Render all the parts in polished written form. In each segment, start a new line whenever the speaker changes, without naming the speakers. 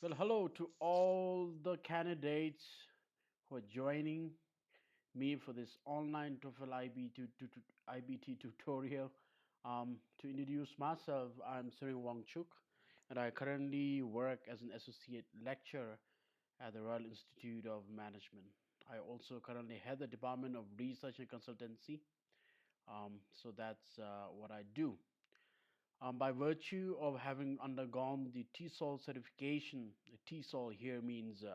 Well, hello to all the candidates who are joining me for this online TOEFL IBT tutorial. To introduce myself, I'm Sering Wangchuk, and I currently work as an associate lecturer at the Royal Institute of Management. I also currently head the Department of Research and Consultancy. So that's what I do. By virtue of having undergone the TESOL certification, the TESOL here means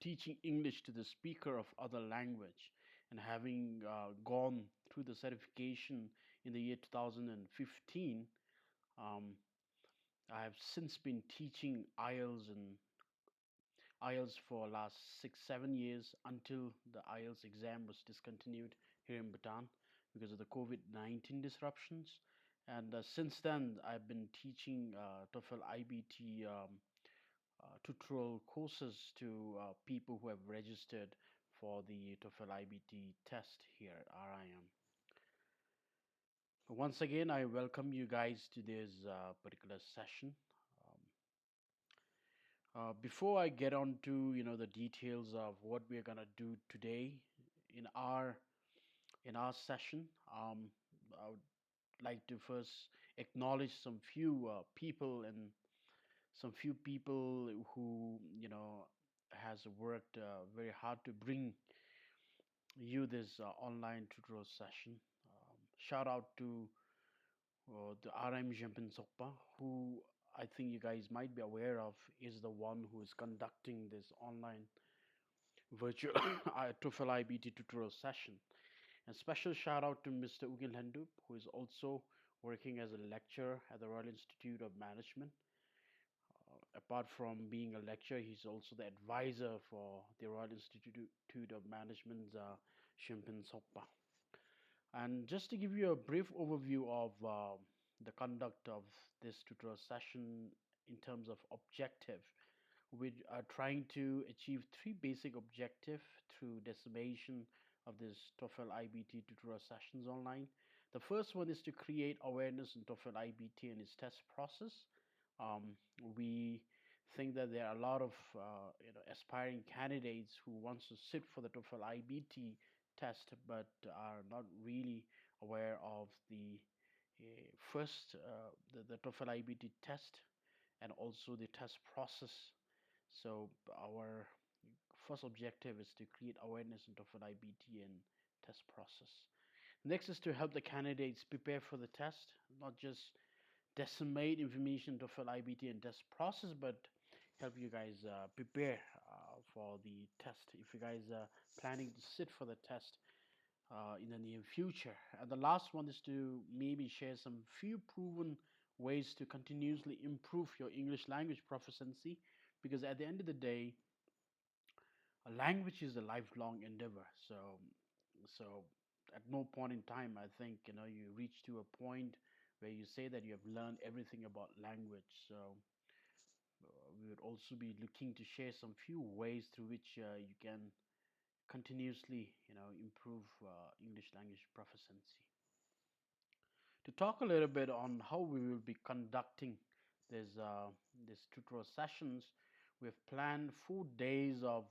teaching English to the speaker of other language, and having gone through the certification in the year 2015, um, I have since been teaching IELTS for last 6 7 years until the IELTS exam was discontinued here in Bhutan because of the COVID-19 disruptions. And since then, I've been teaching TOEFL IBT tutorial courses to people who have registered for the TOEFL IBT test here at RIM. Once again, I welcome you guys to this particular session. Um, before I get on to the details of what we're gonna do today in our session, I would like to first acknowledge some few people and some few people who has worked very hard to bring you this online tutorial session. Shout out to the RM Jempin Sokpa, who I think you guys might be aware of is the one who is conducting this online virtual TOEFL IBT tutorial session. And special shout out to Mr. Ugil Hendup, who is also working as a lecturer at the Royal Institute of Management. Apart from being a lecturer, he's also the advisor for the Royal Institute of Management's Shimpin Sokpa. And just to give you a brief overview of the conduct of this tutorial session in terms of objective, we are trying to achieve three basic objectives through decimation of this TOEFL IBT tutorial sessions online. The first one is to create awareness in TOEFL IBT and its test process. We think that there are a lot of aspiring candidates who wants to sit for the TOEFL IBT test but are not really aware of the TOEFL IBT test and also the test process. So our first objective is to create awareness in TOEFL IBT and test process. Next is to help the candidates prepare for the test, not just decimate information to TOEFL IBT and test process, but help you guys prepare for the test if you guys are planning to sit for the test in the near future. And the last one is to maybe share some few proven ways to continuously improve your English language proficiency, because at the end of the day, a language is a lifelong endeavor. So at no point in time, I think you reach to a point where you say that you have learned everything about language. So we would also be looking to share some few ways through which you can continuously improve English language proficiency. To talk a little bit on how we will be conducting this tutorial sessions, we have planned 4 days of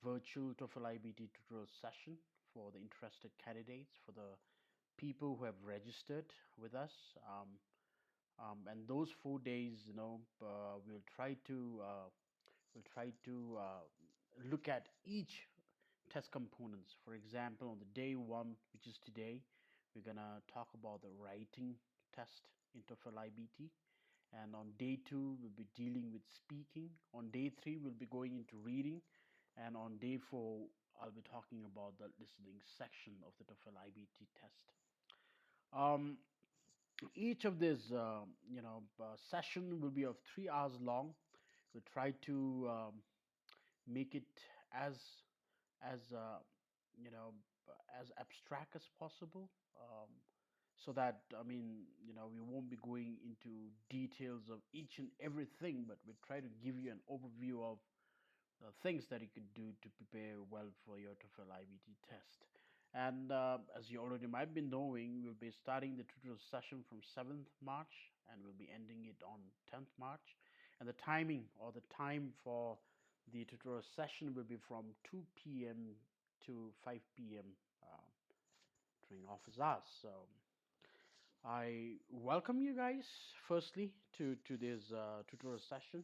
virtual TOEFL IBT tutorial session for the interested candidates, for the people who have registered with us. And those 4 days, we'll try to look at each test components. For example, on the day one, which is today, we're gonna talk about the writing test in TOEFL IBT. And on day two, we'll be dealing with speaking. On day three, we'll be going into reading. And on day four, I'll be talking about the listening section of the TOEFL IBT test. Um, each of these, session will be of 3 hours long. We'll try to make it as you know as abstract as possible, so that we won't be going into details of each and everything, but we try to give you an overview of things that you could do to prepare well for your TOEFL IBT test. And as you already might be knowing, we'll be starting the tutorial session from 7th March and we'll be ending it on 10th March. And the timing or the time for the tutorial session will be from 2 p.m. to 5 p.m. During office hours. So I welcome you guys firstly to this tutorial session,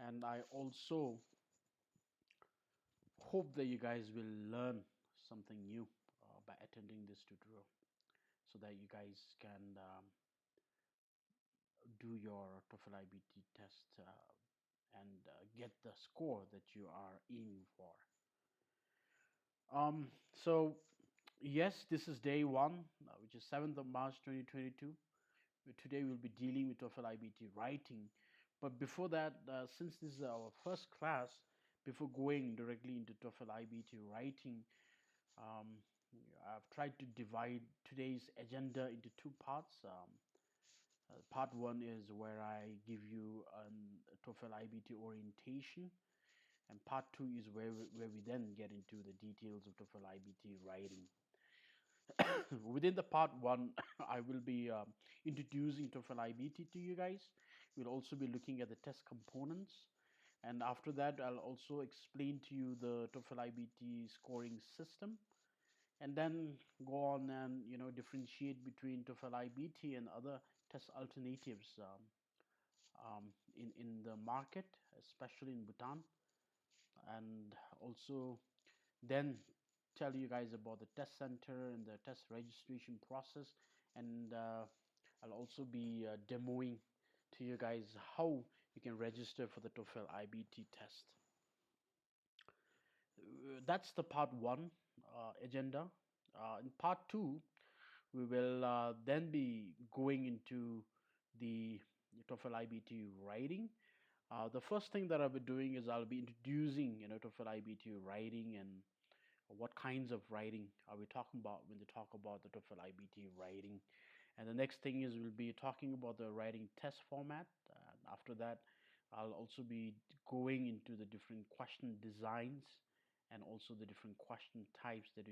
and I also hope that you guys will learn something new by attending this tutorial, so that you guys can do your TOEFL IBT test and get the score that you are aiming for. So yes, this is day one, which is 7th of March 2022. Today we'll be dealing with TOEFL IBT writing. But before that, since this is our first class, before going directly into TOEFL IBT writing, um, I've tried to divide today's agenda into two parts. Part one is where I give you a TOEFL IBT orientation, and part two is where we then get into the details of TOEFL IBT writing. Within the part one, I will be introducing TOEFL IBT to you guys. We'll also be looking at the test components. And after that, I'll also explain to you the TOEFL IBT scoring system, and then go on and differentiate between TOEFL IBT and other test alternatives in the market, especially in Bhutan, and also then tell you guys about the test center and the test registration process, and I'll also be demoing to you guys how you can register for the TOEFL IBT test. That's the part one agenda. In part two, we will then be going into the TOEFL IBT writing. The first thing that I'll be doing is I'll be introducing TOEFL IBT writing and what kinds of writing are we talking about when they talk about the TOEFL IBT writing. And the next thing is we'll be talking about the writing test format. And after that, I'll also be going into the different question designs and also the different question types that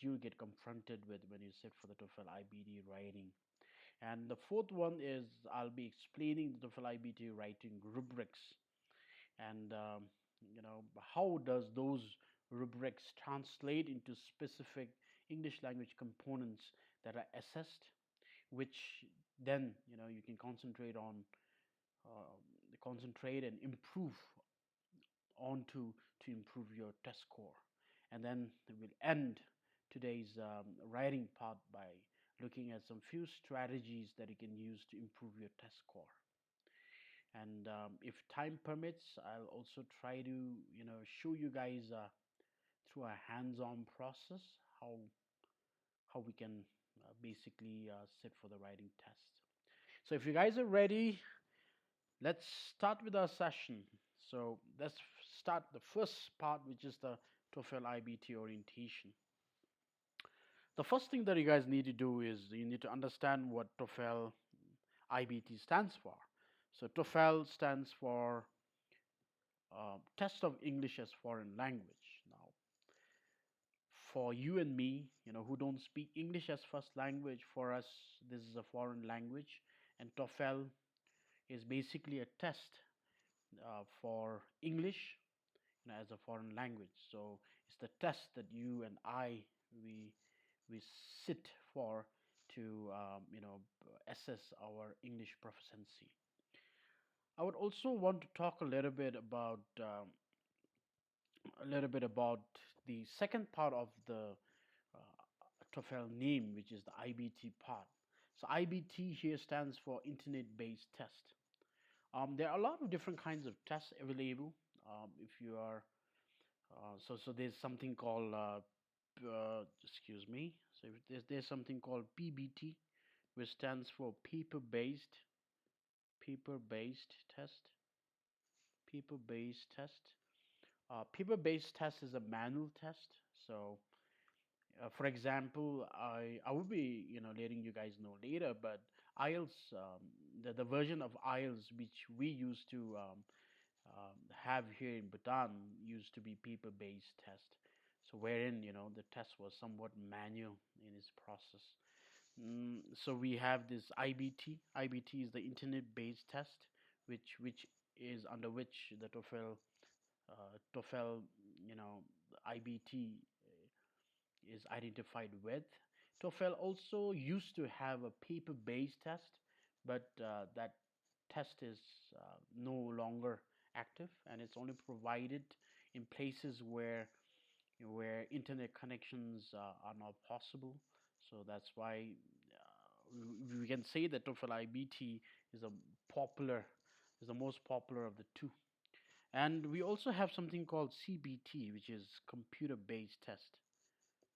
you get confronted with when you sit for the TOEFL IBT writing. And the fourth one is I'll be explaining the TOEFL IBT writing rubrics, and how does those rubrics translate into specific English language components that are assessed, which then you can uh, concentrate and improve on to improve your test score. And then we'll end today's writing part by looking at some few strategies that you can use to improve your test score. And if time permits, I'll also try to show you guys through a hands-on process how we can basically sit for the writing test. So if you guys are ready, let's start with our session. So let's start the first part, which is the TOEFL IBT orientation. The first thing that you guys need to do is you need to understand what TOEFL IBT stands for. So TOEFL stands for Test of English as Foreign Language. Now, for you and me, who don't speak English as first language, for us, this is a foreign language, and TOEFL is basically a test for English, as a foreign language. So it's the test that you and I we sit for to assess our English proficiency. I would also want to talk a little bit about the second part of the uh, TOEFL name, which is the IBT part. So IBT here stands for Internet-Based Test. There are a lot of different kinds of tests available. If you are so there's something called excuse me. So there's something called PBT, which stands for paper-based test. Paper-based test. Paper-based test is a manual test. So, for example, I will be letting you guys know later, but IELTS, the version of IELTS which we used to have here in Bhutan used to be paper-based test. So wherein the test was somewhat manual in its process. So we have this IBT. IBT is the internet-based test, which is under which the TOEFL, you know, IBT is identified with. TOEFL also used to have a paper-based test, but that test is no longer active, and it's only provided in places where internet connections are not possible. So that's why we can say that TOEFL IBT is a popular is the most popular of the two. And we also have something called CBT, which is computer-based test.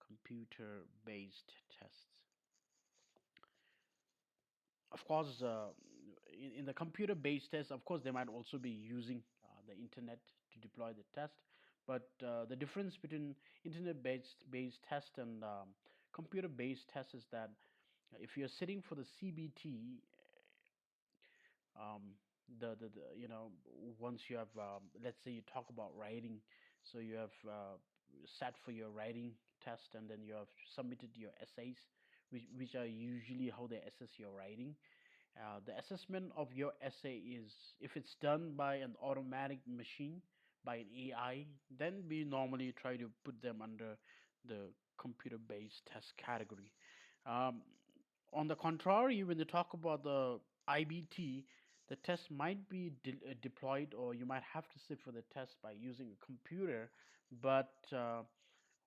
Computer-based tests. Of course, in the computer-based test, of course, they might also be using the internet to deploy the test. But the difference between internet-based test and computer-based test is that if you're sitting for the CBT, um, once you have, let's say you talk about writing, so you have sat for your writing test, and then you have submitted your essays, which are usually how they assess your writing. The assessment of your essay is, if it's done by an automatic machine, by an AI, then we normally try to put them under the computer-based test category. Um, on the contrary, when you talk about the IBT, the test might be deployed, or you might have to sit for the test by using a computer, but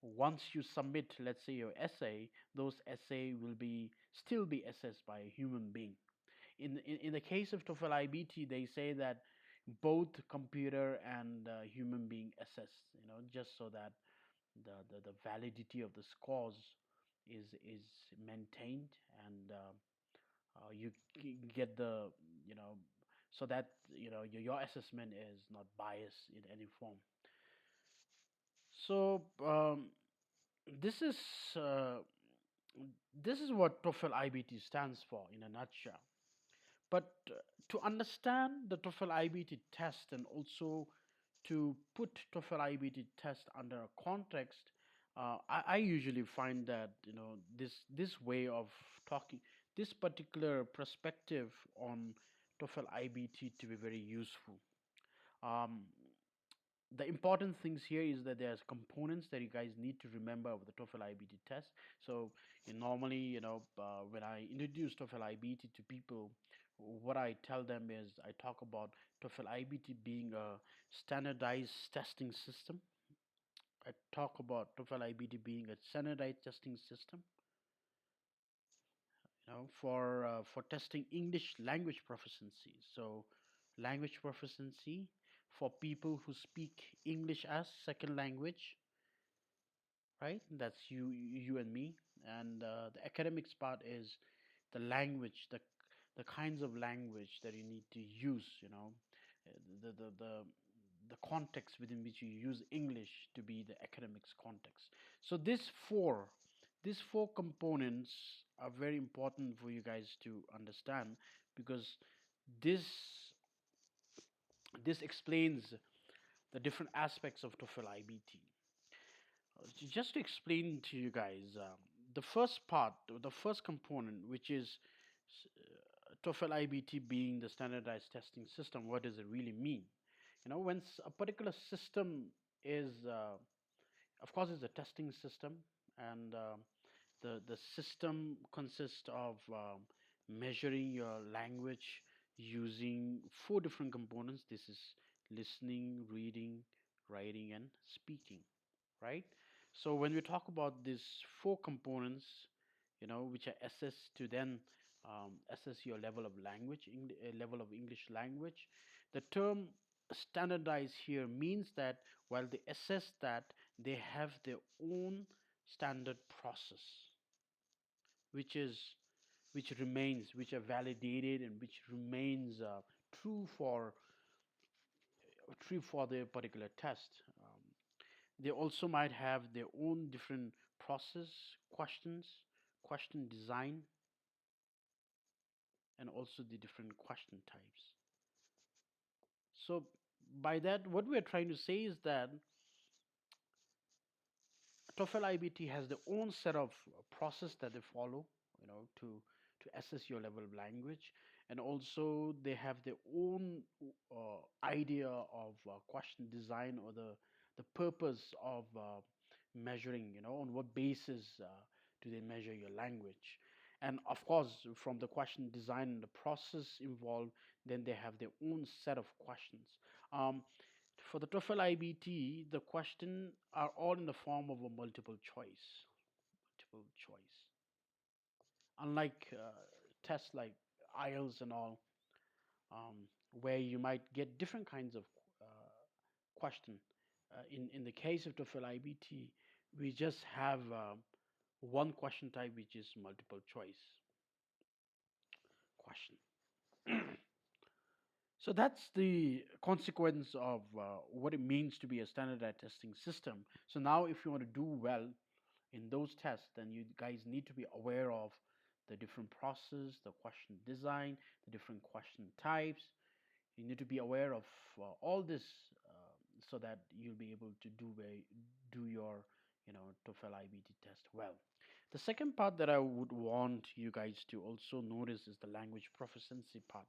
once you submit, let's say, your essay, those essay will be still be assessed by a human being. In the case of TOEFL IBT, they say that both computer and human being assess, just so that the validity of the scores is maintained, and you get the, you know so that your assessment is not biased in any form. So this is uh, this is what TOEFL IBT stands for in a nutshell. But to understand the TOEFL IBT test, and also to put TOEFL IBT test under a context, I usually find that this way of talking, this particular perspective on TOEFL IBT to be very useful. Um, the important things here is that there's components that you guys need to remember of the TOEFL IBT test. So normally, when I introduce TOEFL IBT to people, what I tell them is I talk about TOEFL IBT being a standardized testing system. I talk about TOEFL IBT being a standardized testing system, for testing English language proficiency. So language proficiency for people who speak English as second language, right? That's you and me. And the academics part is the language, the kinds of language that you need to use. The context within which you use English to be the academics context. So these four components are very important for you guys to understand, because this this explains the different aspects of TOEFL IBT. Just to explain to you guys, the first part, the first component, which is TOEFL IBT being the standardized testing system, what does it really mean? When a particular system is, of course, it's a testing system, and the system consists of measuring your language using four different components. This is listening, reading, writing, and speaking, right? So when we talk about these four components, which are assessed to then assess your level of level of English language, the term standardized here means that while they assess that, they have their own standard process, which is which are validated, and which remains true for the particular test. They also might have their own different process, questions, question design, and also the different question types. So by that, what we are trying to say is that TOEFL IBT has their own set of process that they follow, to assess your level of language. and also they have their own idea of question design, or the purpose of measuring, on what basis do they measure your language. And of course, from the question design and the process involved, then they have their own set of questions. um, for the TOEFL IBT, the question are all in the form of a multiple choice, unlike tests like IELTS and all, where you might get different kinds of question. In the case of TOEFL IBT, we just have one question type, which is multiple choice question. So that's the consequence of what it means to be a standardized testing system. So now, if you want to do well in those tests, then you guys need to be aware of the different process, the question design, the different question types. You need to be aware of all this, so that you'll be able to do your TOEFL IBT test well. The second part that I would want you guys to also notice is the language proficiency part.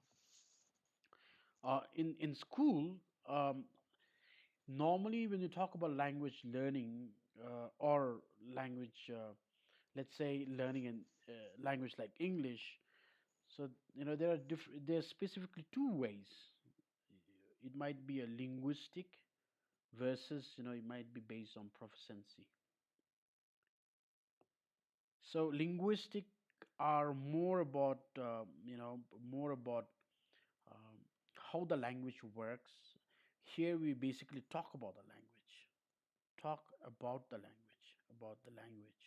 In school, normally when you talk about language learning, or language, let's say learning in language like English, so there are specifically two ways. It might be a linguistic versus, it might be based on proficiency. So linguistic are more about, more about um, how the language works. Here we basically talk about the language, about the language.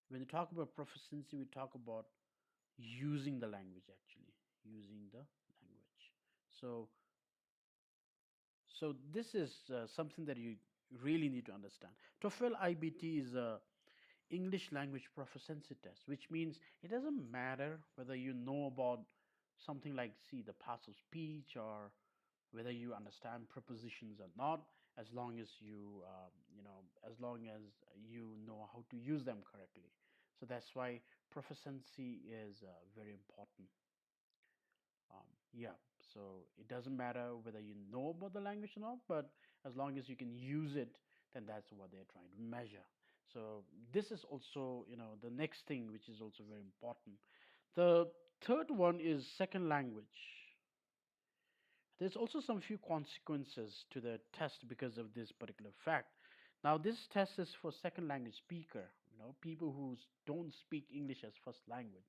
When you talk about proficiency, we talk about using the language, actually using the language. So so this is something that you really need to understand. TOEFL IBT is a English language proficiency test, which means it doesn't matter whether you know about something like, see, the parts of speech, or whether you understand prepositions or not, as long as as long as you know how to use them correctly. So that's why proficiency is very important. Yeah, so it doesn't matter whether you know about the language or not, but as long as you can use it, then that's what they're trying to measure. So this is also, the next thing, which is also very important. The third one is second language. There's also some few consequences to the test because of this particular fact. Now, this test is for second language speaker, people who don't speak English as first language.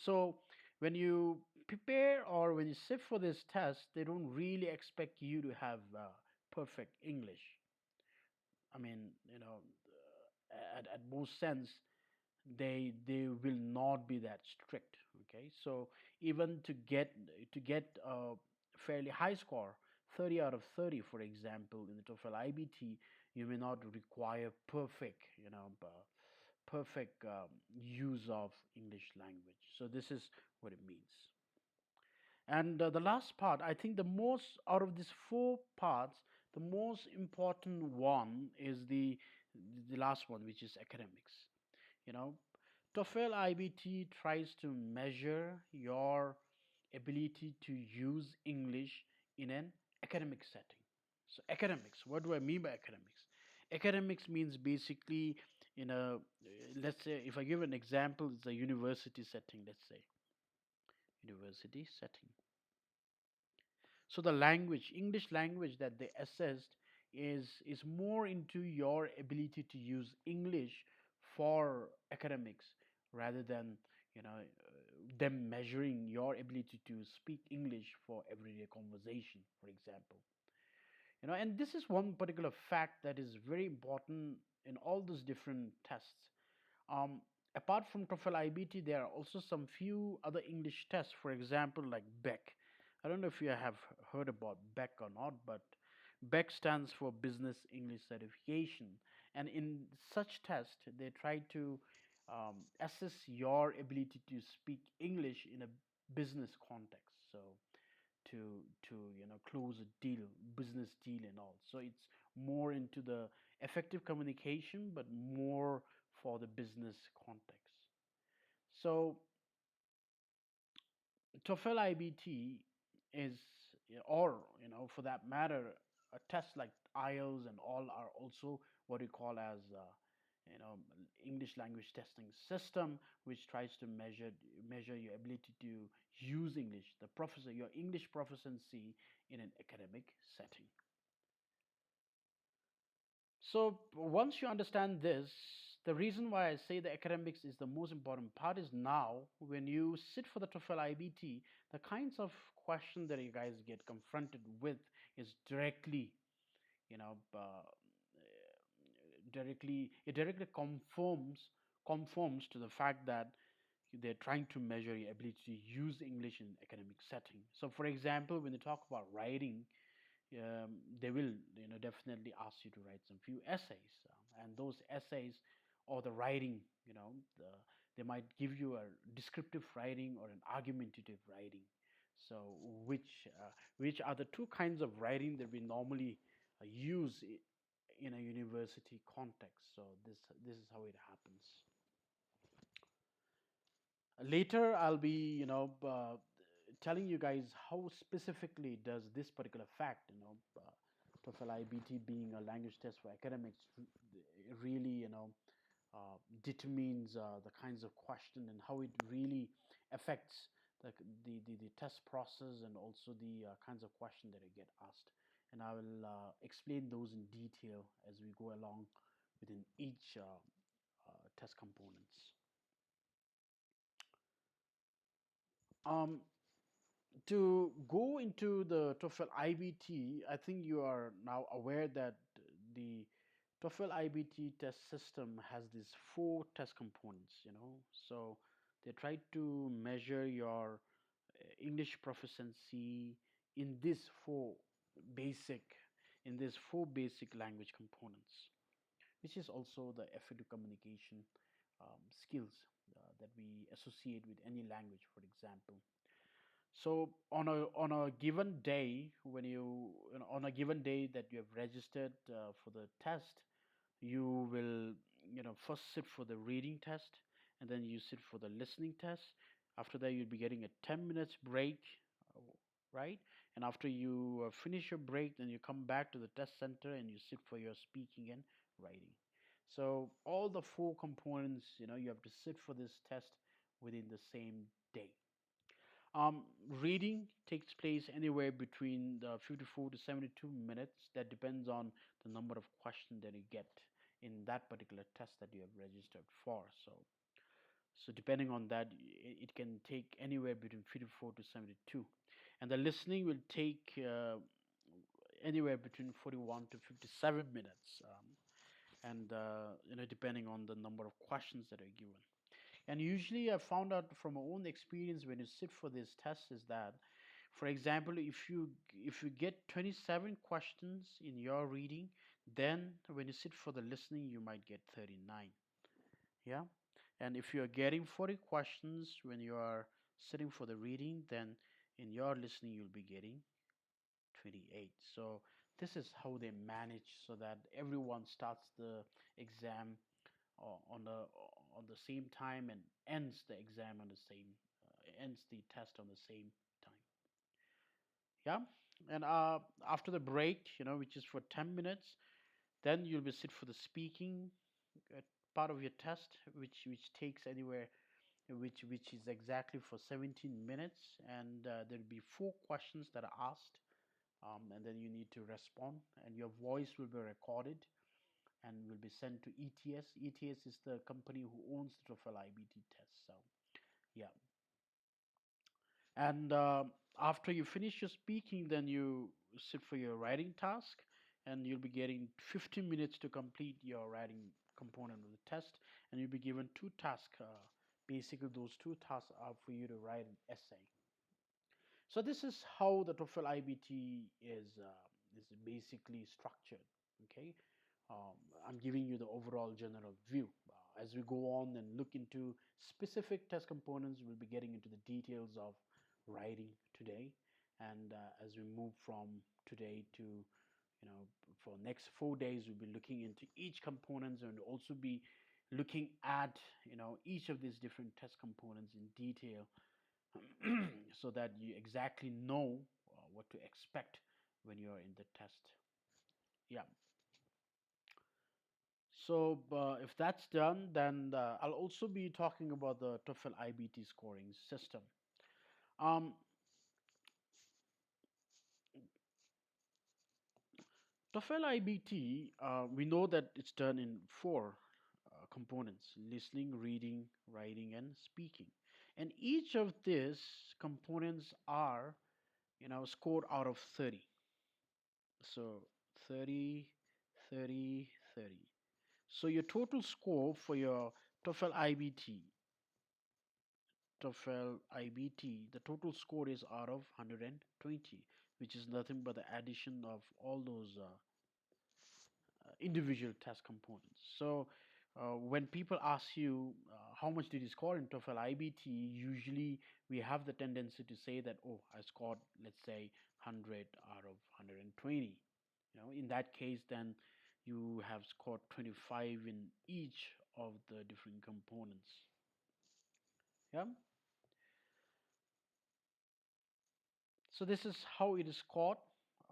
So when you prepare or when you sit for this test, they don't really expect you to have perfect English. I mean, at most sense, they will not be that strict. Okay, so even to get a fairly high score, 30 out of 30, for example, in the TOEFL IBT, you may not require perfect use of English language. So this is what it means. And the last part, I think the most out of these four parts, the most important one is the last one, which is academics. You know, TOEFL IBT tries to measure your ability to use English in an academic setting. So academics, what do I mean by academics? Academics means basically, let's say, if I give an example, it's a university setting, let's say, university setting. So the language, English language that they assessed is more into your ability to use English for academics, rather than them measuring your ability to speak English for everyday conversation, for example. And this is one particular fact that is very important in all those different tests. um, Apart from TOEFL IBT, there are also some few other English tests, for example, like BEC. I don't know if you have heard about BEC or not, but BEC stands for Business English Certification. And in such test, they try to assess your ability to speak English in a business context. So to close a deal, business deal and all. So it's more into the effective communication, but more for the business context. So TOEFL IBT is, or for that matter, a test like IELTS and all are also what we call as you know English language testing system, which tries to measure your ability to use English, your English proficiency in an academic setting. So once you understand this, the reason why I say the academics is the most important part is now when you sit for the TOEFL IBT, the kinds of question that you guys get confronted with is directly, you know, directly conforms to the fact that they're trying to measure your ability to use English in academic setting. So, for example, when they talk about writing, they will definitely ask you to write some few essays, and those essays or the writing, they might give you a descriptive writing or an argumentative writing. So which are the two kinds of writing that we normally use in a university context. So this is how it happens. Later I'll be telling you guys how specifically does this particular fact, TOEFL IBT being a language test for academics, really determines the kinds of question and how it really affects the test process and also the kinds of question that I get asked. And I will explain those in detail as we go along within each test components. Um, to go into the TOEFL IBT, I think you are now aware that the TOEFL IBT test system has these four test components, So they try to measure your English proficiency in these basic in these four basic language components, which is also the effective communication skills that we associate with any language, for example. So on a given day, when on a given day that you have registered for the test, you will first sit for the reading test, and then you sit for the listening test. After that, you'll be getting a 10 minutes break, uh, right? And after you finish your break, then you come back to the test center and you sit for your speaking and writing. So all the four components, you have to sit for this test within the same day. Reading takes place anywhere between the 54 to 72 minutes. That depends on the number of questions that you get in that particular test that you have registered for. So depending on that, it can take anywhere between 54 to 72, and the listening will take anywhere between 41 to 57 minutes, and depending on the number of questions that are given. And usually, I found out from my own experience when you sit for this test is that, for example, if you get 27 questions in your reading, then when you sit for the listening, you might get 39. Yeah, and if you are getting 40 questions when you are sitting for the reading, then in your listening you'll be getting 28. So this is how they manage so that everyone starts the exam on the same time and ends the exam on the same ends the test on the same time. Yeah, and after the break, which is for 10 minutes, then you'll be sit for the speaking part of your test, which takes anywhere which is exactly for 17 minutes, and there'll be four questions that are asked, and then you need to respond, and your voice will be recorded and will be sent to ETS. ETS is the company who owns the TOEFL IBT test. So, yeah. And after you finish your speaking, then you sit for your writing task, and you'll be getting 15 minutes to complete your writing component of the test, and you'll be given two tasks. Basically, those two tasks are for you to write an essay. So this is how the TOEFL IBT is basically structured. Okay, I'm giving you the overall general view. As we go on and look into specific test components, we'll be getting into the details of writing today. And as we move from today to, for next 4 days, we'll be looking into each components and also be looking at, each of these different test components in detail so that you exactly know what to expect when you're in the test. Yeah. So if that's done, then I'll also be talking about the TOEFL IBT scoring system. Um, TOEFL IBT, we know that it's done in four components: listening, reading, writing, and speaking. And each of these components are, scored out of 30. So 30, 30, 30. So your total score for your TOEFL IBT, TOEFL IBT, the total score is out of 120, which is nothing but the addition of all those individual test components. So when people ask you how much did you score in TOEFL IBT, usually we have the tendency to say that, oh, I scored, let's say, 100 out of 120. In that case, then you have scored 25 in each of the different components. Yeah. So this is how it is scored.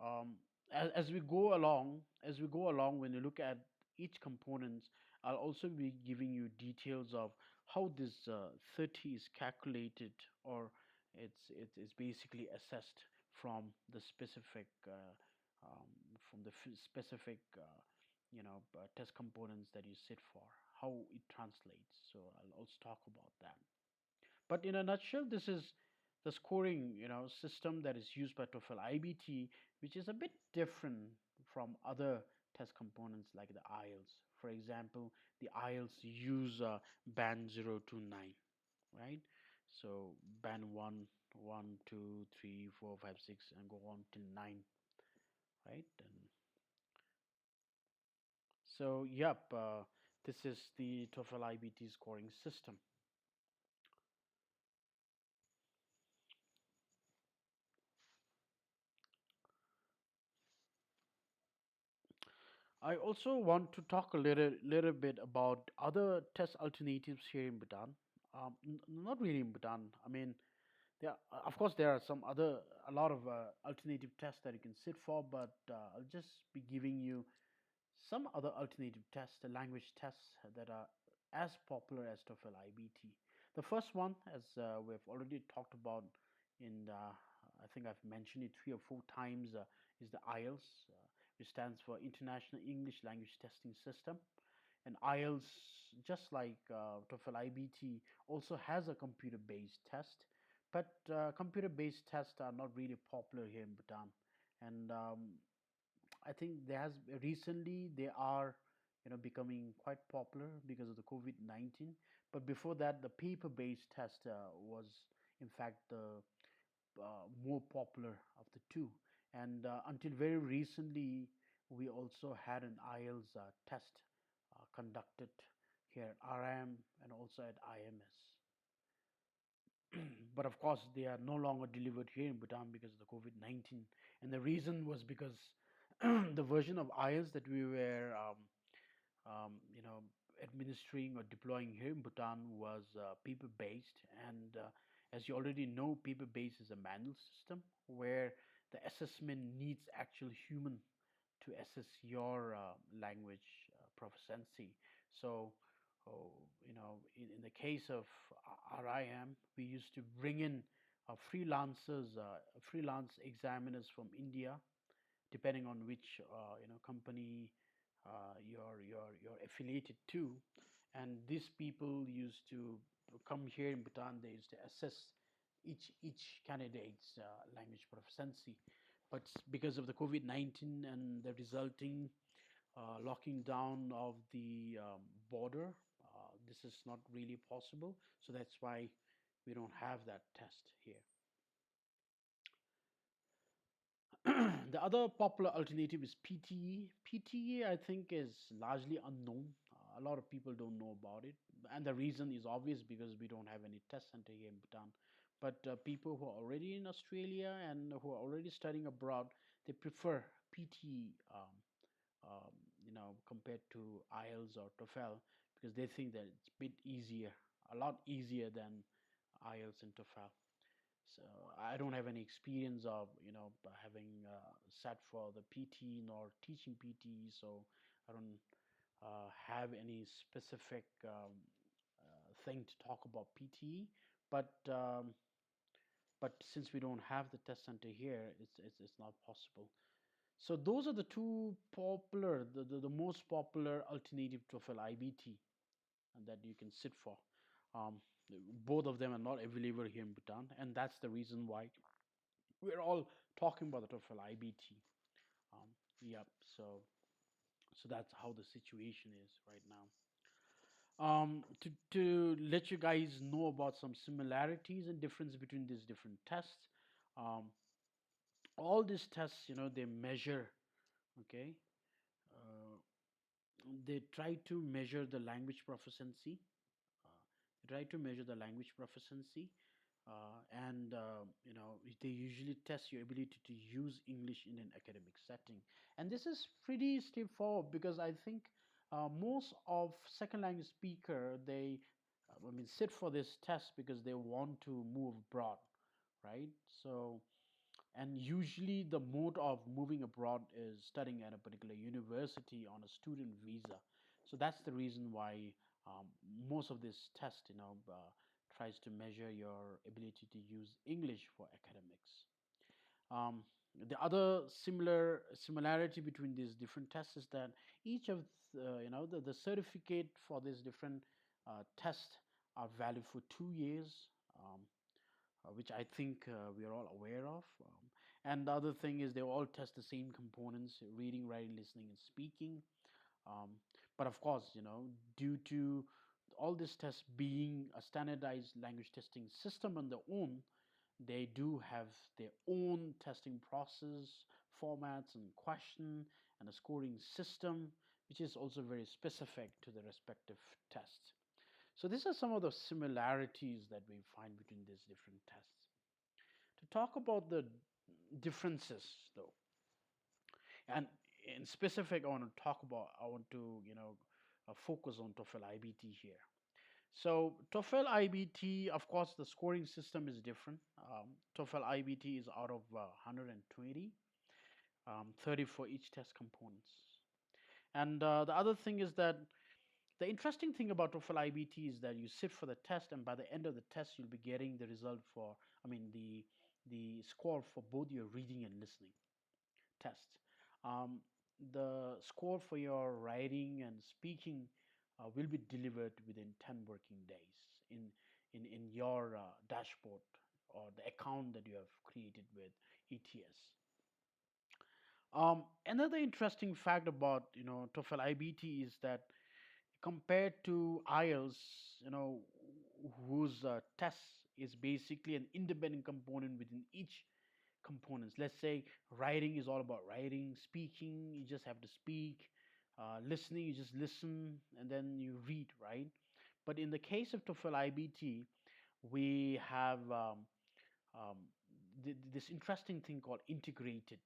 Um, as we go along, when you look at each components, I'll also be giving you details of how this 30 is calculated, or it's basically assessed from the specific specific test components that you sit for, how it translates. So I'll also talk about that. But in a nutshell, this is the scoring, system that is used by TOEFL IBT, which is a bit different from other test components like the IELTS. For example, the IELTS use band 0 to 9, right? So band 1, 1, 2, 3, 4, 5, 6, and go on till 9, right? And so, yep, this is the TOEFL IBT scoring system. I also want to talk a little bit about other test alternatives here in Bhutan. Not really in Bhutan. I mean, of course there are a lot of alternative tests that you can sit for, but I'll just be giving you some other alternative tests, the language tests that are as popular as TOEFL IBT. The first one, as we've already talked about, I think I've mentioned it 3 or 4 times, is the IELTS, which stands for International English Language Testing System. And IELTS, just like TOEFL IBT, also has a computer-based test, but computer-based tests are not really popular here in Bhutan. And I think recently they are becoming quite popular because of the COVID-19. But before that, the paper-based test was in fact the more popular of the two. And until very recently, we also had an IELTS test conducted here at RM and also at IMS. But of course, they are no longer delivered here in Bhutan because of the COVID-19. And the reason was because the version of IELTS that we were, administering or deploying here in Bhutan was paper-based. And as you already know, paper-based is a manual system where the assessment needs actual human to assess your language proficiency. So, oh, in the case of RIM, we used to bring in freelance examiners from India, depending on which company you're affiliated to, and these people used to come here in Bhutan. They used to assess each candidate's language proficiency, but because of the COVID-19 and the resulting locking down of the border, this is not really possible. So that's why we don't have that test here. The other popular alternative is PTE. PTE, I think, is largely unknown. A lot of people don't know about it, and the reason is obvious because we don't have any test center here in Bhutan. But people who are already in Australia and who are already studying abroad, they prefer PTE, compared to IELTS or TOEFL, because they think that it's a lot easier than IELTS and TOEFL. So I don't have any experience of having sat for the PT nor teaching PT, so I don't have any specific thing to talk about PTE. But since we don't have the test center here, it's not possible. So those are the two popular, the most popular alternative to TOEFL IBT and that you can sit for. Um, Both of them are not available here in Bhutan, and that's the reason why we're all talking about the TOEFL IBT. Um, yep. So that's how the situation is right now. To let you guys know about some similarities and difference between these different tests. Um, all these tests, they measure. Okay. Uh, they try to measure the language proficiency. Try to measure the language proficiency, and they usually test your ability to use English in an academic setting. And this is pretty straightforward because I think most of second language speaker, they sit for this test because they want to move abroad, right? So, and usually the mode of moving abroad is studying at a particular university on a student visa. So that's the reason why um, most of this test, tries to measure your ability to use English for academics. Um, the other similarity between these different tests is that each of the certificate for these different tests are valid for 2 years. Um, which I think we are all aware of. And the other thing is they all test the same components: reading, writing, listening, and speaking. Um, but of course, due to all these tests being a standardized language testing system on their own, they do have their own testing process, formats, and question, and a scoring system, which is also very specific to the respective tests. So these are some of the similarities that we find between these different tests. To talk about the differences, though, and in specific, I want to, focus on TOEFL IBT here. So TOEFL IBT, of course, the scoring system is different. TOEFL IBT is out of 120, 30 for each test components. And the other thing is that the interesting thing about TOEFL IBT is that you sit for the test, and by the end of the test, you'll be getting the result for, the score for both your reading and listening tests. Um, the score for your writing and speaking will be delivered within 10 working days in your dashboard or the account that you have created with ETS. Another interesting fact about TOEFL IBT is that compared to IELTS, whose test is basically an independent component within each components. Let's say writing is all about writing, speaking, you just have to speak, listening, you just listen, and then you read, right? But in the case of TOEFL IBT, we have um, this interesting thing called integrated.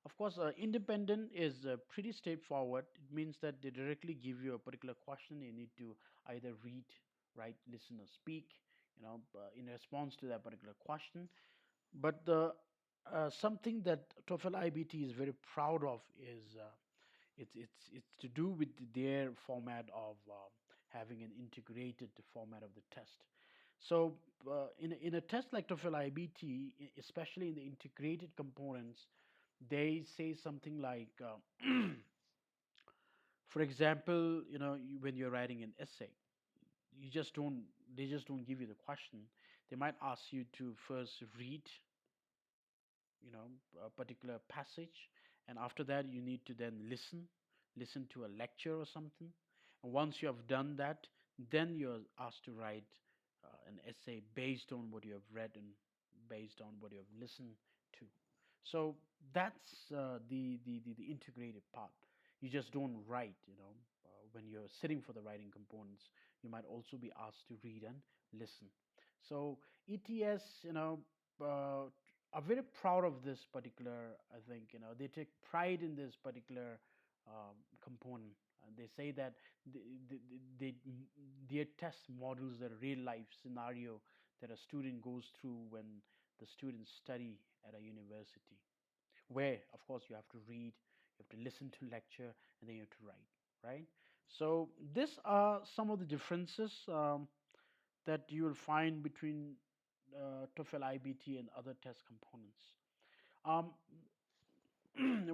Of course, independent is pretty straightforward. It means that they directly give you a particular question. You need to either read, write, listen, or speak, in response to that particular question. But the something that TOEFL IBT is very proud of is it's to do with their format of having an integrated format of the test. So in a test like TOEFL IBT, especially in the integrated components, they say something like, for example, when you're writing an essay, you just don't they just don't give you the question. They might ask you to first read a particular passage, and after that you need to then listen to a lecture or something, and once you have done that, then you're asked to write an essay based on what you have read and based on what you have listened to. So that's the integrated part. You just don't write, when you're sitting for the writing components, you might also be asked to read and listen. So ETS, are very proud of this particular. I think they take pride in this particular component. They say that they, their test models the real life scenario that a student goes through when the students study at a university, where, of course, you have to read, you have to listen to lecture, and then you have to write, right? So these are some of the differences that you will find between TOEFL IBT and other test components. Um,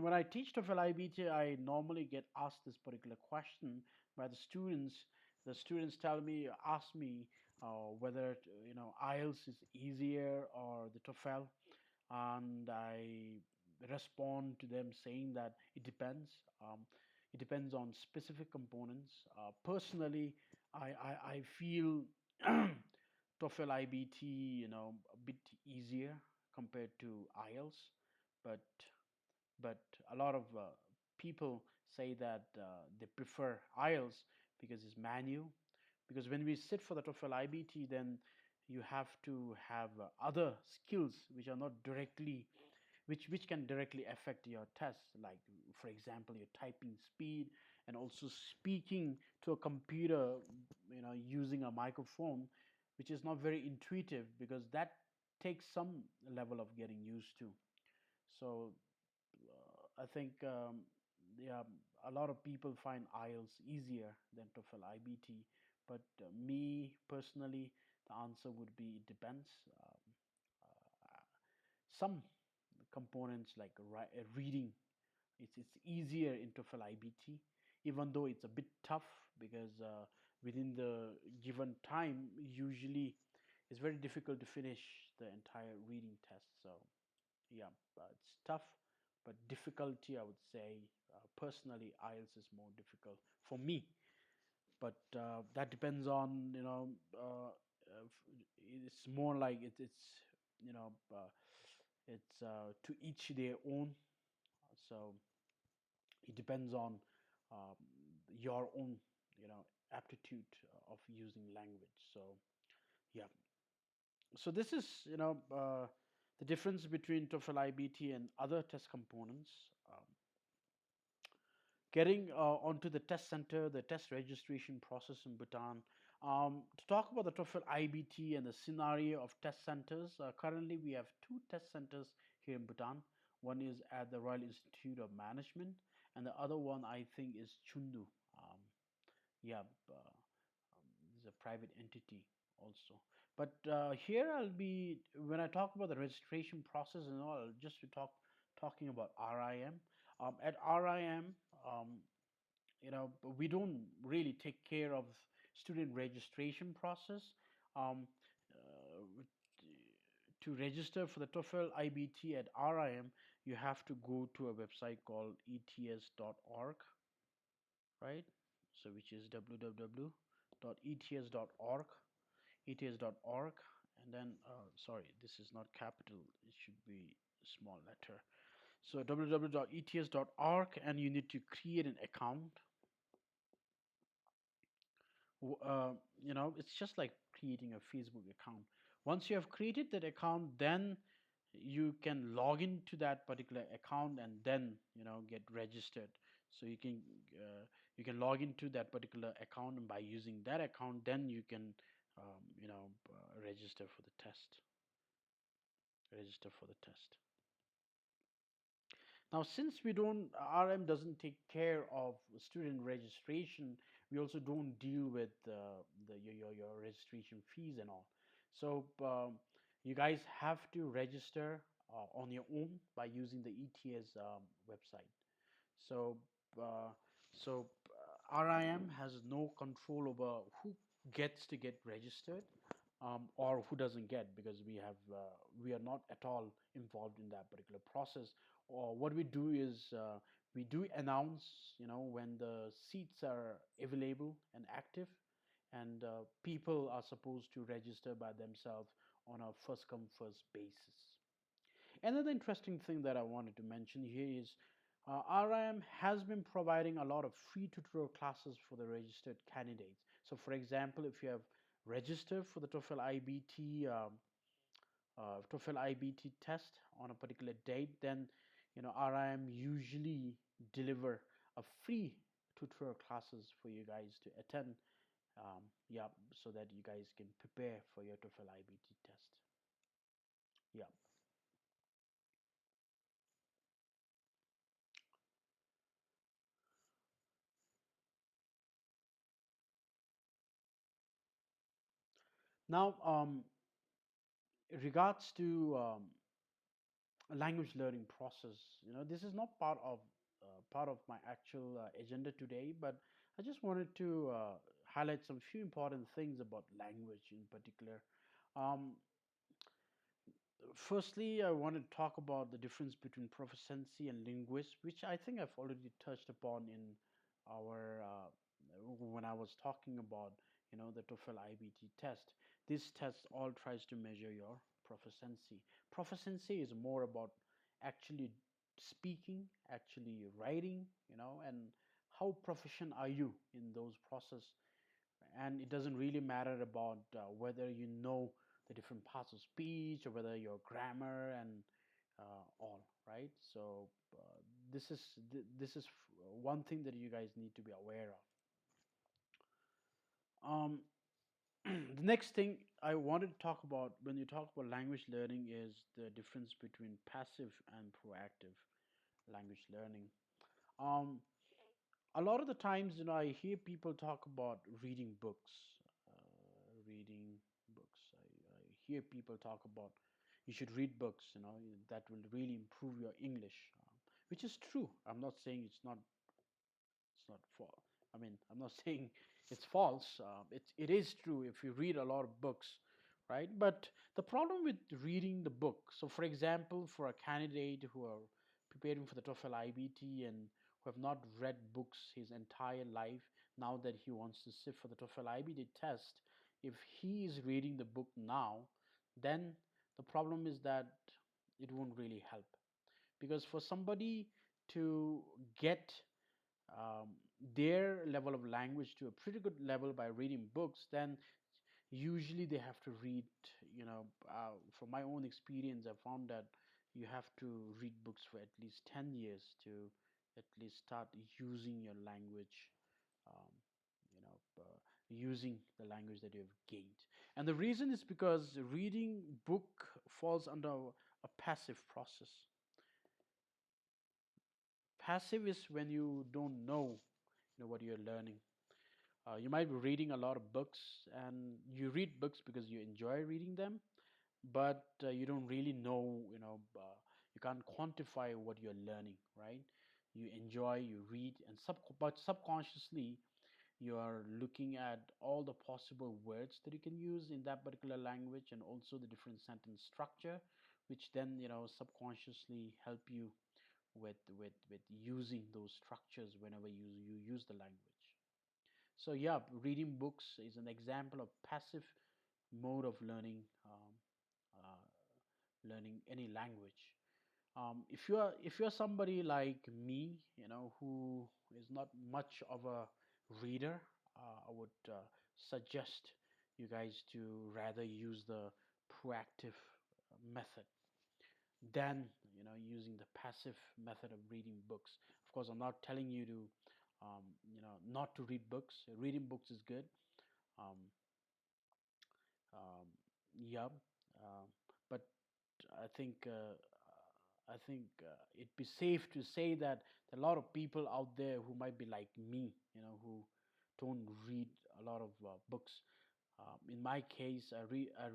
when I teach TOEFL IBT, I normally get asked this particular question by the students. The students ask me whether IELTS is easier or the TOEFL, and I respond to them saying that it depends. It depends on specific components. Personally, I feel TOEFL IBT, a bit easier compared to IELTS, but but a lot of people say that they prefer IELTS because it's manual. Because when we sit for the TOEFL IBT, then you have to have other skills which are not directly which can directly affect your test, like for example your typing speed and also speaking to a computer, using a microphone, which is not very intuitive because that takes some level of getting used to. So I think yeah, a lot of people find IELTS easier than TOEFL IBT, but me personally, the answer would be it depends. Uh, some components like reading, it's easier in TOEFL IBT, even though it's a bit tough because within the given time, usually it's very difficult to finish the entire reading test. So yeah, it's tough, but difficulty, I would say, personally, IELTS is more difficult for me. But that depends on, it's more like you know, it's to each their own. So it depends on um, your own, aptitude of using language. So yeah. So this is, the difference between TOEFL IBT and other test components. Um, Getting onto the test center, the test registration process in Bhutan. To talk about the TOEFL IBT and the scenario of test centers, currently we have two test centers here in Bhutan. One is at the Royal Institute of Management, and the other one I think is Chundu. Um, yeah, is a private entity also. But here I'll be when I talk about the registration process and all, just to talking about RIM. At RIM, um, we don't really take care of student registration process. Um, to register for the TOEFL IBT at RIM, you have to go to a website called ets.org, right? So which is www.ets.org, ets.org, and then sorry, this is not capital; it should be small letter. So www.ets.org, and you need to create an account. uh, it's just like creating a Facebook account. Once you have created that account, then you can log into that particular account and then get registered. So you can log into that particular account, and by using that account, then you can register for the test. Register for the test. Now, since we don't, RM doesn't take care of student registration, we also don't deal with your registration fees and all. So you guys have to register on your own by using the ETS website. So uh, RIM has no control over who gets to get registered, or who doesn't get, because we are not at all involved in that particular process. Or what we do is we do announce, when the seats are available and active, and people are supposed to register by themselves on a first come first basis. Another interesting thing that I wanted to mention here is RIM has been providing a lot of free tutorial classes for the registered candidates. So, for example, if you have registered for the TOEFL IBT test on a particular date, then RIM usually deliver a free tutorial classes for you guys to attend. Yeah, so that you guys can prepare for your TOEFL IBT test. Yeah. Now, regards to language learning process, this is not part of my actual agenda today, but I just wanted to highlight some few important things about language in particular. um, Firstly, I want to talk about the difference between proficiency and linguist, which I think I've already touched upon in our when I was talking about the TOEFL iBT test. This test all tries to measure your proficiency. Proficiency is more about actually speaking, actually writing, and how proficient are you in those process. And it doesn't really matter about whether you know the different parts of speech or whether your grammar and all right. So this is one thing that you guys need to be aware of. The next thing I wanted to talk about when you talk about language learning is the difference between passive and proactive language learning. um, a lot of the times, I hear people talk about reading books, reading books. I hear people talk about you should read books, that will really improve your English, which is true. I'm not saying it's not false. I mean, I'm not saying it's false. It is true if you read a lot of books, right? But the problem with reading the book, so for example, for a candidate who are preparing for the TOEFL IBT and who have not read books his entire life, now that he wants to sit for the TOEFL IBT test, if he is reading the book now, then the problem is that it won't really help, because for somebody to get their level of language to a pretty good level by reading books, then usually they have to read, from my own experience, I found that you have to read books for at least 10 years to at least start using your language, um, using the language that you've gained. And the reason is because reading book falls under a passive process. Passive is when you don't know, what you're learning. You might be reading a lot of books, and you read books because you enjoy reading them, but you don't really know, you can't quantify what you're learning, right? You enjoy, you read, and but subconsciously, you are looking at all the possible words that you can use in that particular language, and also the different sentence structure, which then, subconsciously help you with using those structures whenever you use the language. So yeah, reading books is an example of passive mode of learning, uh, learning any language. If you're somebody like me, who is not much of a reader, I would suggest you guys to rather use the proactive method than using the passive method of reading books. Of course, I'm not telling you to not to read books. Reading books is good. um, um, yeah, um, but I think it'd be safe to say that there are a lot of people out there who might be like me, who don't read a lot of books. In my case, I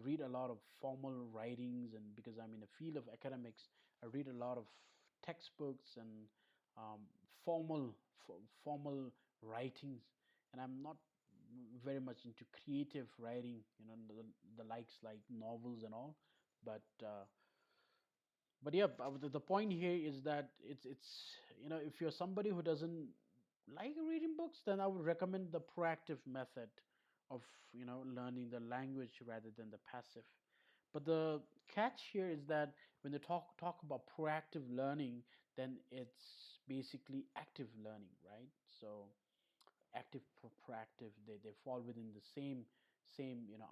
read a lot of formal writings, and because I'm in the field of academics, I read a lot of textbooks and formal writings, and I'm not very much into creative writing, the likes like novels and all. But yeah, the point here is that it's if you're somebody who doesn't like reading books, then I would recommend the proactive method of learning the language rather than the passive. But the catch here is that when they talk about proactive learning, then it's basically active learning, right? So active, proactive, they fall within the same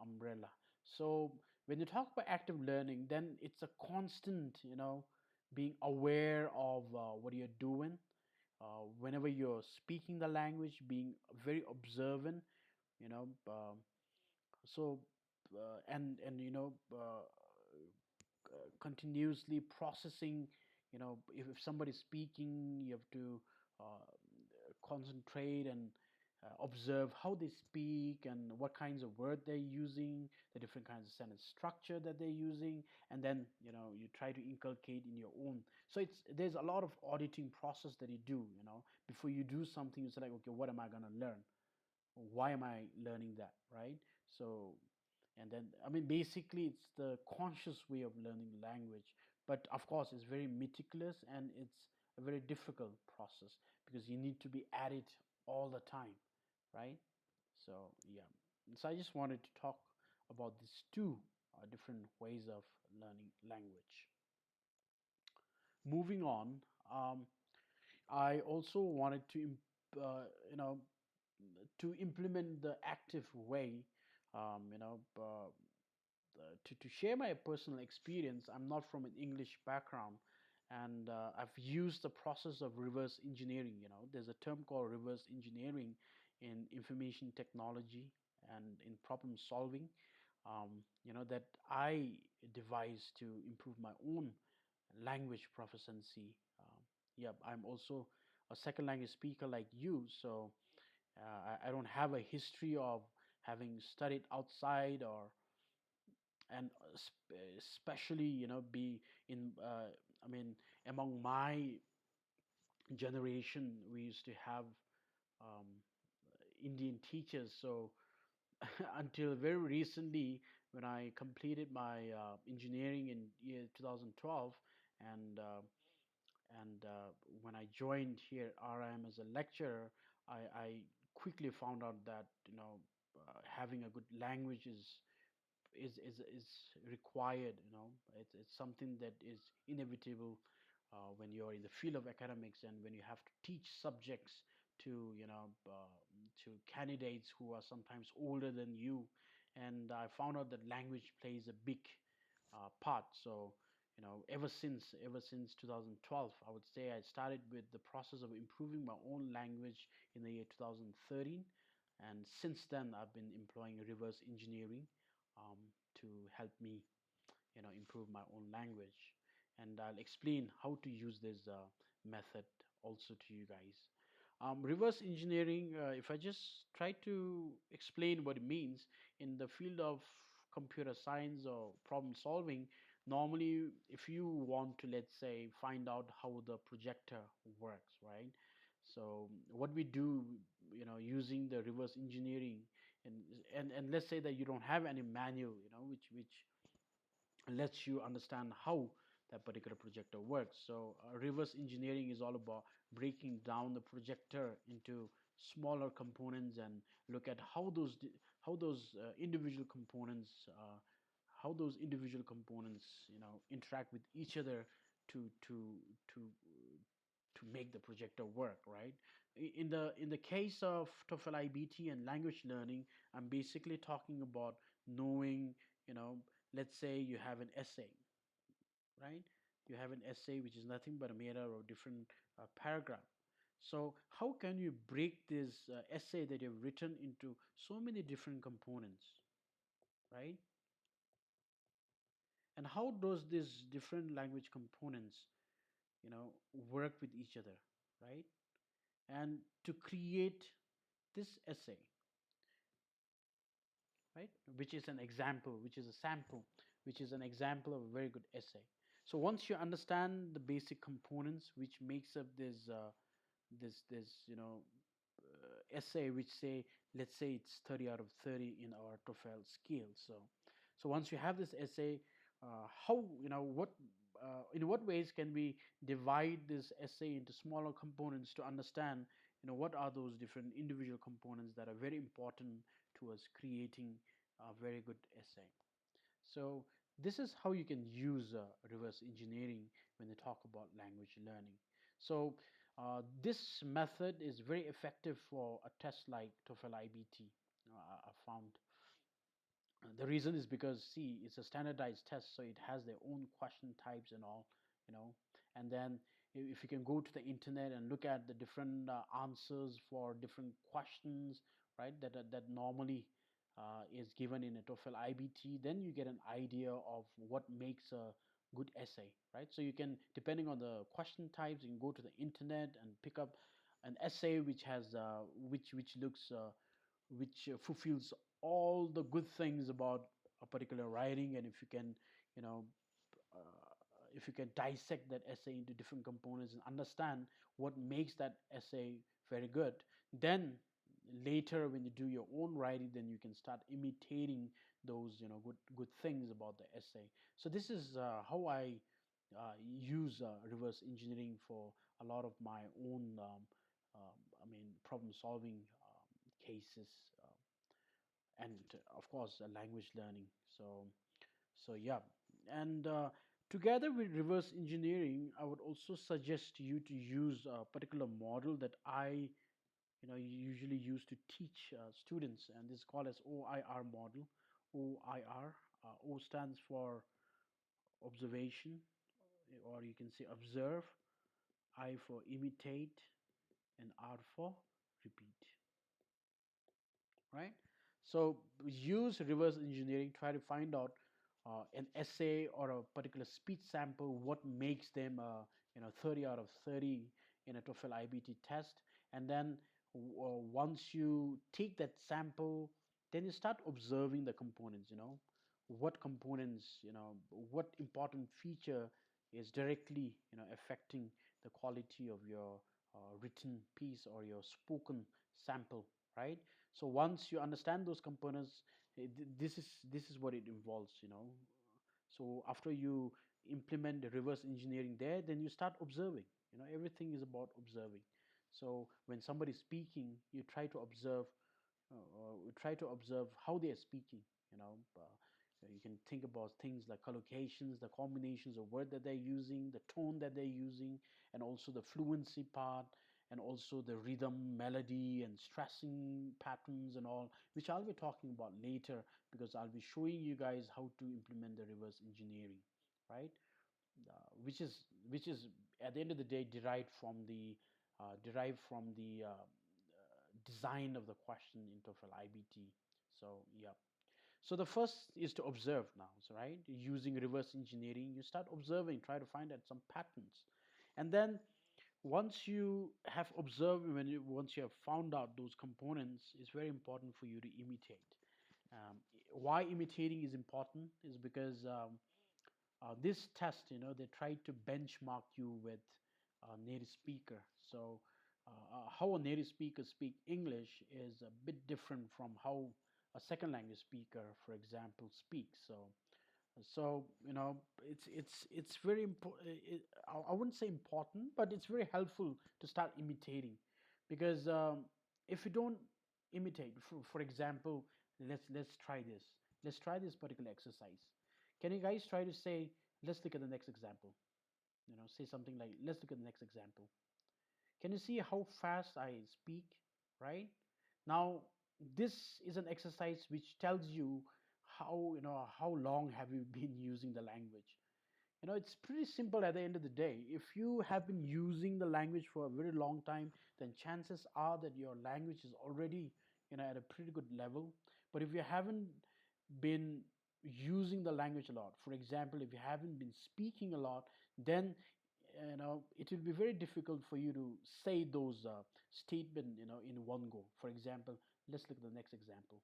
umbrella. So when you talk about active learning, then it's a constant, being aware of what you're doing, whenever you're speaking the language, being very observant, you know so and continuously processing. If somebody's speaking, you have to concentrate and observe how they speak and what kinds of word they're using, the different kinds of sentence structure that they're using, and then you try to inculcate in your own. So there's a lot of auditing process that you do. Before you do something, you say like, okay, what am I going to learn? Why am I learning that, right? So, and then, I mean, basically it's the conscious way of learning language, but of course it's very meticulous and it's a very difficult process because you need to be at it all the time, right? So yeah, so I just wanted to talk about these two different ways of learning language. Moving on, I also wanted to you know to implement the active way, to share my personal experience. I'm not from an English background, and I've used the process of reverse engineering. There's a term called reverse engineering in information technology and in problem solving, that I devised to improve my own language proficiency. Yeah, I'm also a second language speaker like you, so I don't have a history of having studied outside, or and especially be in I mean, among my generation we used to have um, Indian teachers. So until very recently, when I completed my engineering in year 2012, and when I joined here RM as a lecturer, I quickly found out that having a good language is required. It's something that is inevitable when you're in the field of academics and when you have to teach subjects to to candidates who are sometimes older than you. And I found out that language plays a big part. So ever since 2012, I would say I started with the process of improving my own language in the year 2013, and since then I've been employing reverse engineering um, to help me improve my own language. And I'll explain how to use this method also to you guys. Reverse engineering, if I just try to explain what it means in the field of computer science or problem solving, normally if you want to, let's say, find out how the projector works, right? So what we do, using the reverse engineering, and and let's say that you don't have any manual, which lets you understand how that particular projector works. So reverse engineering is all about breaking down the projector into smaller components and look at how those individual components interact with each other to to to to make the projector work, right? In the case of TOEFL iBT and language learning, I'm basically talking about knowing, let's say you have an essay, right? You have an essay which is nothing but a made up of different paragraph. So how can you break this essay that you've written into so many different components, right? And how does these different language components, work with each other, right? And to create this essay, right, which is an example, which is a sample, which is an example of a very good essay. So once you understand the basic components which makes up this essay, which say, let's say it's 30 out of 30 in our TOEFL scale. So once you have this essay, how what in what ways can we divide this essay into smaller components to understand what are those different individual components that are very important to us creating a very good essay. So this is how you can use reverse engineering when they talk about language learning. So this method is very effective for a test like TOEFL IBT. I found the reason is because, see, it's a standardized test, so it has their own question types and all, you know. And then if you can go to the internet and look at the different answers for different questions, right, that normally is given in a TOEFL IBT, then you get an idea of what makes good essay, right? So you can, depending on the question types, you can go to the internet and pick up an essay which has which looks which fulfills all the good things about a particular writing. And if you can, you know, uh, if you can dissect that essay into different components and understand what makes that essay very good, then later when you do your own writing, then you can start imitating those, you know, good things about the essay. So this is how I use reverse engineering for a lot of my own I mean problem solving cases, and of course language learning. So yeah, and together with reverse engineering, I would also suggest you to use a particular model that I, you know, usually use to teach students, and this is called as OIR model. OIR, O stands for observation, or you can say observe, I for imitate, and R for repeat, right? So use reverse engineering, try to find out an essay or a particular speech sample, what makes them, you know, 30 out of 30 in a TOEFL ibt test. And then once you take that sample, then you start observing the components, you know, what components, you know, what important feature is directly, you know, affecting the quality of your written piece or your spoken sample, right? So once you understand those components, this is what it involves, you know. So after you implement the reverse engineering there, then you start observing, you know, everything is about observing. So when somebody's speaking, you try to observe how they are speaking, you know. You can think about things like collocations, the combinations of word that they're using, the tone that they're using, and also the fluency part, and also the rhythm, melody, and stressing patterns and all, which I'll be talking about later, because I'll be showing you guys how to implement the reverse engineering, right? Which is at the end of the day derived from the design of the question in TOEFL IBT. So yeah. So the first is to observe now, so right? Using reverse engineering, you start observing, try to find out some patterns, and then once you have observed, once you have found out those components, it's very important for you to imitate. Why imitating is important is because this test, you know, they try to benchmark you with a native speaker. So how a native speaker speak English is a bit different from how a second language speaker, for example, speaks. So you know, it's very important. I wouldn't say important, but it's very helpful to start imitating, because if you don't imitate, for example, let's try this. Let's try this particular exercise. Can you guys try to say, let's look at the next example? You know, say something like, let's look at the next example. Can you see how fast I speak, right? Now, this is an exercise which tells you how, you know, how long have you been using the language. You know, it's pretty simple at the end of the day. If you have been using the language for a very long time, then chances are that your language is already, you know, at a pretty good level. But if you haven't been using the language a lot, for example, if you haven't been speaking a lot, then, you know, it will be very difficult for you to say those statements, you know, in one go. For example, let's look at the next example.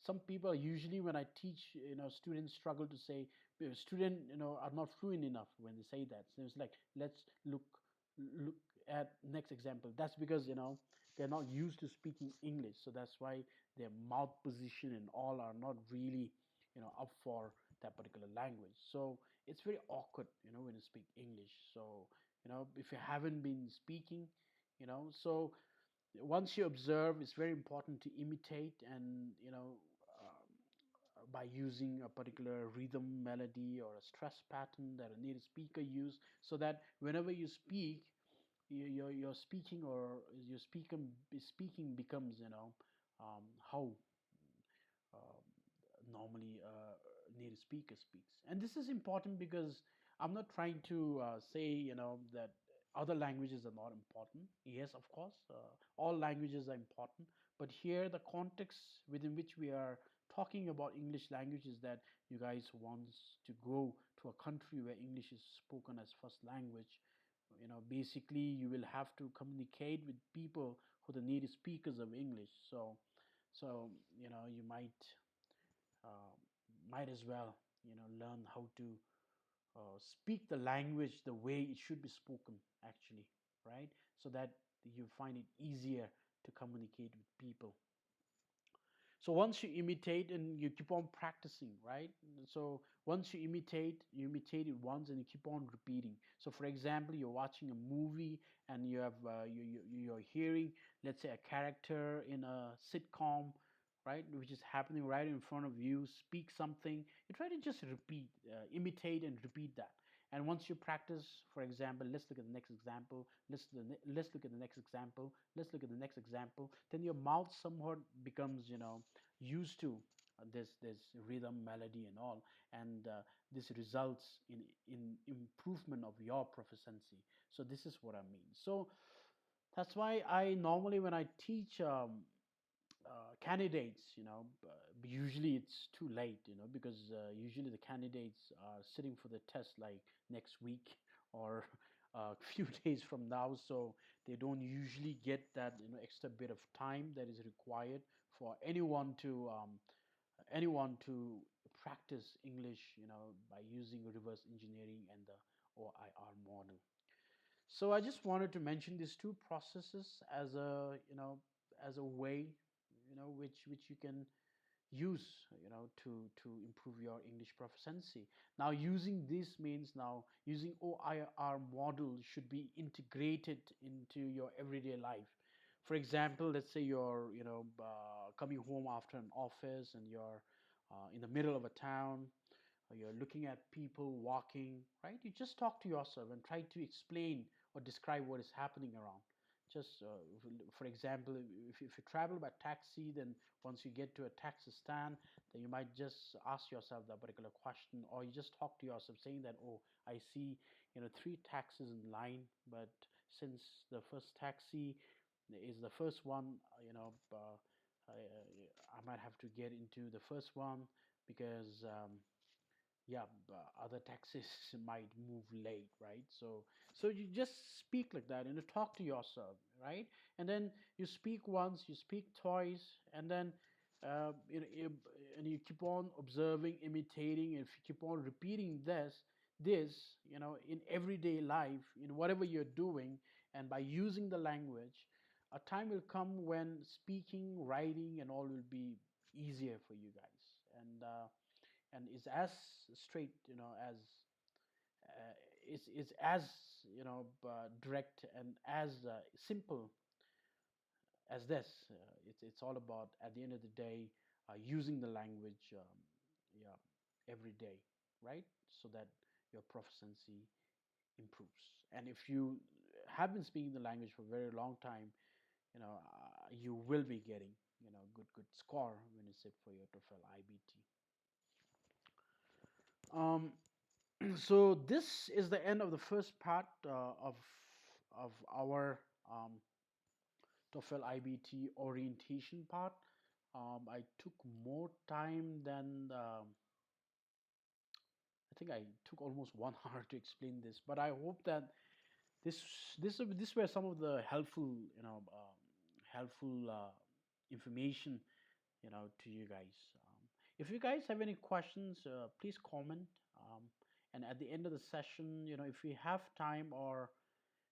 Some people, usually when I teach, you know, students struggle to say, student, you know, are not fluent enough when they say that. So it's like, let's look at next example. That's because, you know, they're not used to speaking English, so that's why their mouth position and all are not really, you know, up for that particular language. So it's very awkward, you know, when you speak English. So, you know, if you haven't been speaking, you know, so once you observe, it's very important to imitate, and, you know, by using a particular rhythm, melody, or a stress pattern that a native speaker use, so that whenever you speak, your speaking, or your speaking becomes, you know, how uh, normally a native speaker speaks. And this is important because I'm not trying to say, you know, that other languages are not important. Yes, of course, all languages are important, but here the context within which we are talking about English language is that you guys want to go to to a country where English is spoken as first language, basically you will have to communicate with people who are the native speakers of English. So you uh, might as well learn how to speak the language the way it should be spoken, actually, right? So that you find it easier to communicate with people. So once you imitate and you keep on practicing, right? So once you imitate it once and you keep on repeating. So for example, you're watching a movie and you have you're hearing, let's say, a character in a sitcom, right, which is happening right in front of you, speak something. You try to just repeat, imitate and repeat that. And once you practice, for example, let's look at the next example. Let's look at the next example. Let's look at the next example. Then your mouth somewhat becomes, used to this rhythm, melody, and all, and this results in improvement of your proficiency. So this is what I mean. So that's why I normally, when I teach candidates, usually it's too late, because usually the candidates are sitting for the test like next week or a few days from now, so they don't usually get that extra bit of time that is required for anyone to practice English, by using reverse engineering and the OIR model. So I just wanted to mention these two processes as a way, which you can use, to improve your English proficiency. Now, using this means now using OIR model should be integrated into your everyday life. For example, let's say you're coming home after an office and you're in the middle of a town, or you're looking at people walking, right? You just talk to yourself and try to explain or describe what is happening around. Just for example, if you travel by taxi, then once you get to a taxi stand, then you might just ask yourself that particular question, or you just talk to yourself saying that, oh, I see, three taxis in line, but since the first taxi is the first one, I might have to get into the first one because yeah, other taxis might move late, right? So you just speak like that and you talk to yourself, right? And then you speak once, you speak twice, and then and you keep on observing, imitating, and if you keep on repeating this in everyday life, in whatever you're doing, and by using the language, a time will come when speaking, writing, and all will be easier for you guys. And is as straight, as is as direct and as simple as this. It's all about, at the end of the day, using the language, yeah, every day, right? So that your proficiency improves. And if you have been speaking the language for a very long time, you will be getting good score when you sit for your TOEFL IBT. Um, so this is the end of the first part of our TOEFL IBT orientation part. I took more time than I think I took almost 1 hour to explain this, but I hope that this were some of the helpful information to you guys. If you guys have any questions, please comment. And at the end of the session, if we have time, or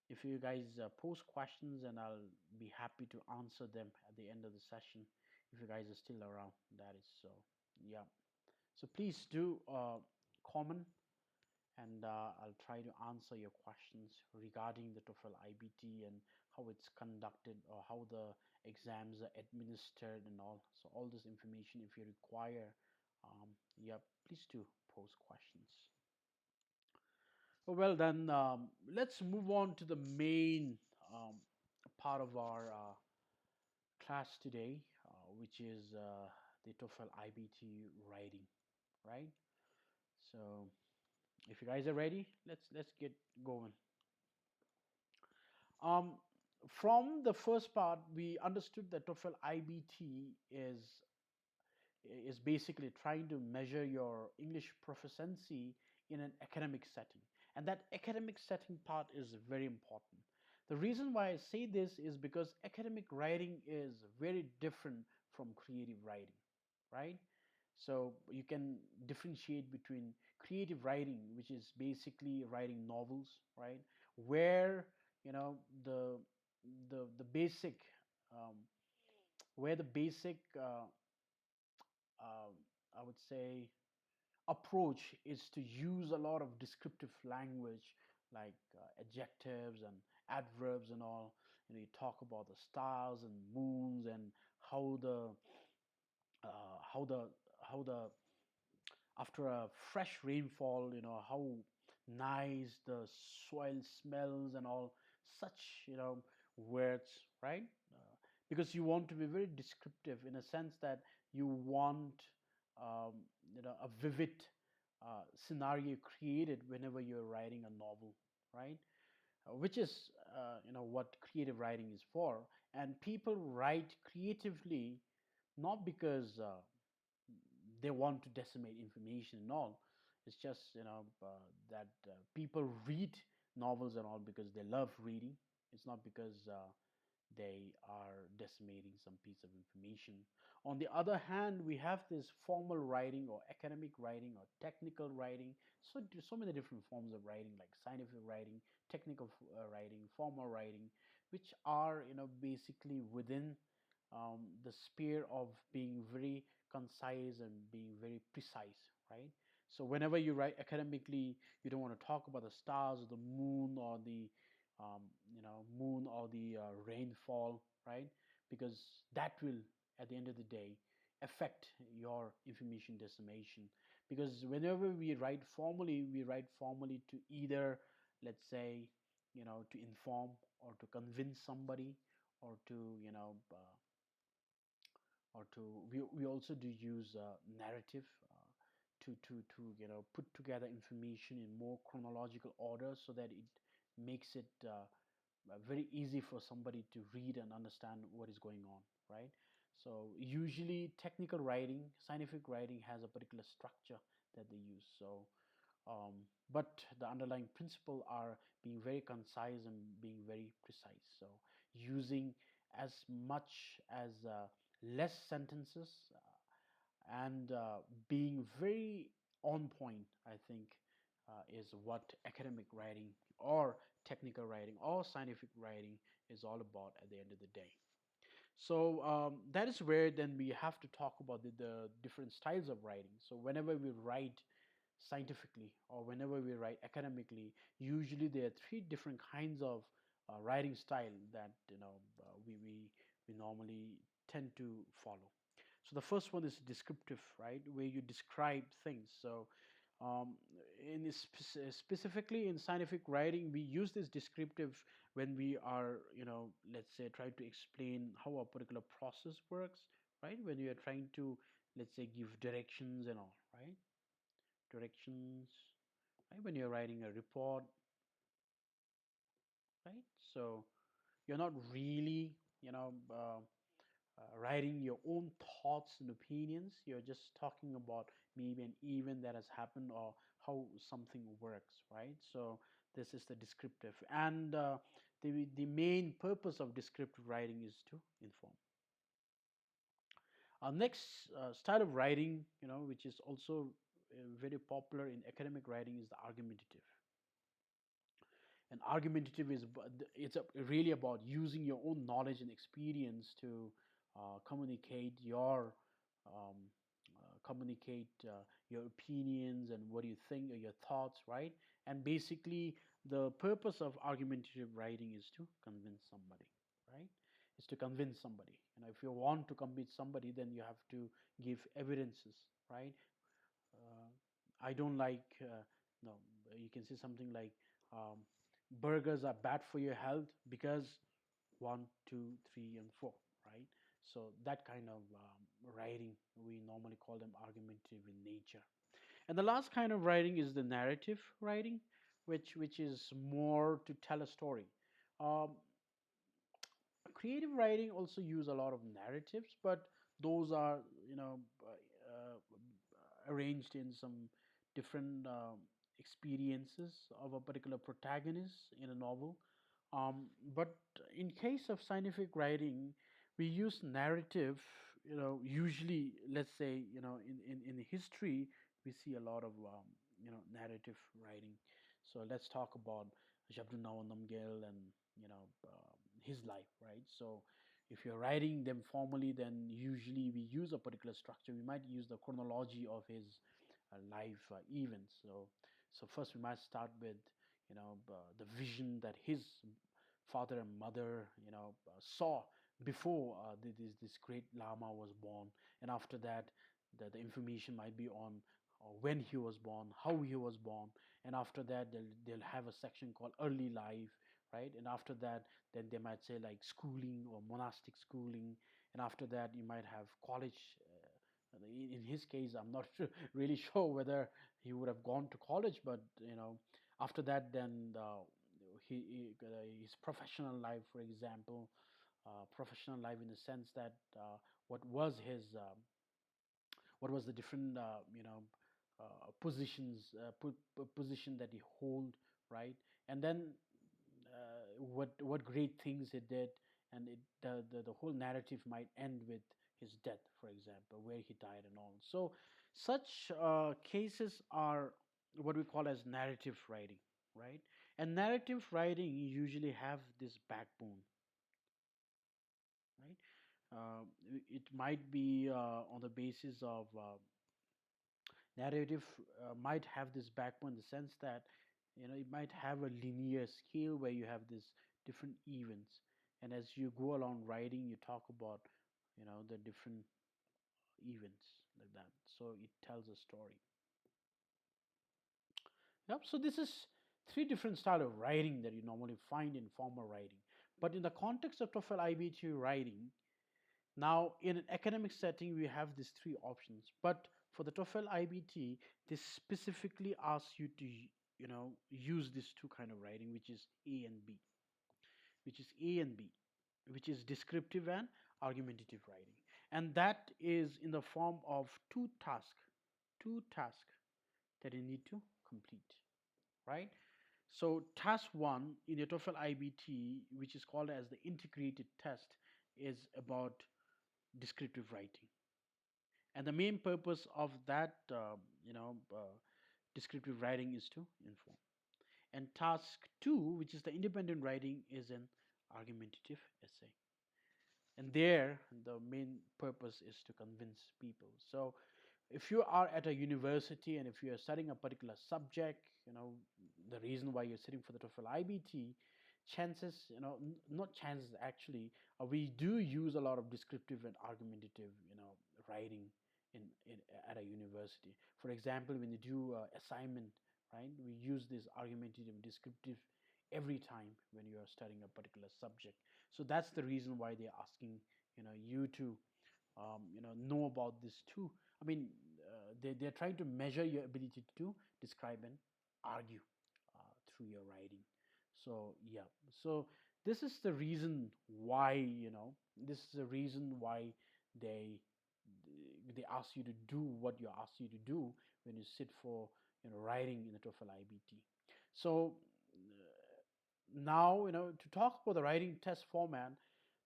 if you guys post questions, and I'll be happy to answer them at the end of the session. If you guys are still around, that is so. Yeah. So please do comment, and I'll try to answer your questions regarding the TOEFL IBT and how it's conducted, or how the exams are administered and all. So all this information, if you require, yeah, please do post questions. Well, then let's move on to the main part of our class today, which is the TOEFL IBT writing, right? So if you guys are ready, let's get going. Um, from the first part, we understood that TOEFL IBT is basically trying to measure your English proficiency in an academic setting. And that academic setting part is very important. The reason why I say this is because academic writing is very different from creative writing, right? So you can differentiate between creative writing, which is basically writing novels, right? Where you know the basic um, where the basic uh, I would say approach is to use a lot of descriptive language like adjectives and adverbs and all. You talk about the stars and moons and how the uh, how the how the after a fresh rainfall, how nice the soil smells and all such, words, right? Because you want to be very descriptive in a sense that you want, a vivid scenario created whenever you're writing a novel, right? Which is, what creative writing is for. And people write creatively not because they want to decimate information and all. It's just that people read novels and all because they love reading. It's not because they are decimating some piece of information. On the other hand, we have this formal writing or academic writing or technical writing. So many different forms of writing, like scientific writing, technical writing, formal writing, which are basically within the sphere of being very concise and being very precise, right? So whenever you write academically, you don't want to talk about the stars or the moon or the moon or the rainfall, right? Because that will, at the end of the day, affect your information decimation. Because whenever we write formally to either, let's say, to inform or to convince somebody or to we also do use narrative to put together information in more chronological order so that it makes it very easy for somebody to read and understand what is going on, right? So usually technical writing, scientific writing has a particular structure that they use. So but the underlying principle are being very concise and being very precise. So using as much as less sentences and being very on point, I think, is what academic writing or technical writing or scientific writing is all about at the end of the day. So that is where then we have to talk about the different styles of writing. So whenever we write scientifically or whenever we write academically, usually there are three different kinds of writing style that we normally tend to follow. So the first one is descriptive, right, where you describe things. So um, specifically in scientific writing, we use this descriptive when we are, let's say, trying to explain how a particular process works, right? When you are trying to, let's say, give directions and all, right? Directions, right? When you're writing a report, right? So you're not really, writing your own thoughts and opinions. You're just talking about maybe an event that has happened or how something works, right? So this is the descriptive, and the main purpose of descriptive writing is to inform. Our next style of writing, which is also very popular in academic writing, is the argumentative. And argumentative is really about using your own knowledge and experience to communicate um, your opinions and what you think or your thoughts, right? And basically the purpose of argumentative writing is to convince somebody, right? Is to convince somebody. If you want to convince somebody, then you have to give evidences, right? uh, I don't like, no, you can say something like, um, burgers are bad for your health because one, two, three, and four, right? So that kind of writing, we normally call them argumentative in nature. And the last kind of writing is the narrative writing, which is more to tell a story. Um, Creative writing also use a lot of narratives, but those are arranged in some different experiences of a particular protagonist in a novel. But in case of scientific writing, we use narrative. Usually, let's say, in history, we see a lot of narrative writing. So let's talk about Jabdunawa Namgyal and his life, right? So if you're writing them formally, then usually we use a particular structure. We might use the chronology of his life events. So first we might start with the vision that his father and mother saw before this great Lama was born, and after that the information might be on when he was born, how he was born, and after that they'll have a section called early life, right? And after that, then they might say like schooling or monastic schooling, and after that you might have college. In his case, I'm not really sure whether he would have gone to college, but after that, then his professional life, for example, professional life in the sense that what was his what was the different positions position that he hold, right? And then what great things he did, and the whole narrative might end with his death, for example, where he died and all. So such cases are what we call as narrative writing, right? And narrative writing usually have this backbone, right? It might be on the basis of narrative might have this backbone in the sense that it might have a linear scale where you have these different events, and as you go along writing, you talk about the different events like that, so it tells a story. Yep. So this is three different style of writing that you normally find in formal writing, but in the context of TOEFL IBT writing, now, in an academic setting, we have these three options. But for the TOEFL IBT, they specifically ask you to, use these two kind of writing, which is A and B, which is A and B, which is descriptive and argumentative writing, and that is in the form of two tasks that you need to complete, right? So task one in your TOEFL IBT, which is called as the integrated test, is about descriptive writing, and the main purpose of that descriptive writing is to inform. And task two, which is the independent writing, is an argumentative essay, and there the main purpose is to convince people. So if you are at a university and if you are studying a particular subject, the reason why you're sitting for the TOEFL IBT, chances, not chances actually, we do use a lot of descriptive and argumentative, writing in at a university. For example, when you do assignment, right, we use this argumentative and descriptive every time when you are studying a particular subject. So that's the reason why they're asking, you to know about this too. I mean, they're trying to measure your ability to describe and argue through your writing. So yeah, so this is the reason why this is the reason why they they ask you to do what you ask you to do when you sit for writing in the TOEFL IBT. So now to talk about the writing test format,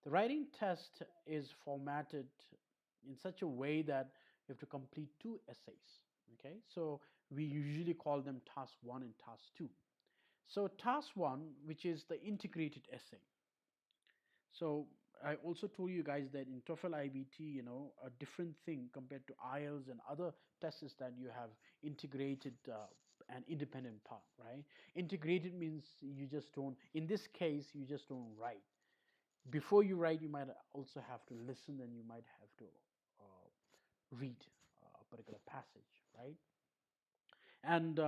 the writing test is formatted in such a way that you have to complete two essays. Okay, so we usually call them task one and task two. So task one, which is the integrated essay. So I also told you guys that in TOEFL IBT, a different thing compared to IELTS and other tests is that you have integrated and independent part, right? Integrated means you just don't, in this case, you just don't write. Before you write, you might also have to listen and you might have to read a particular passage, right? And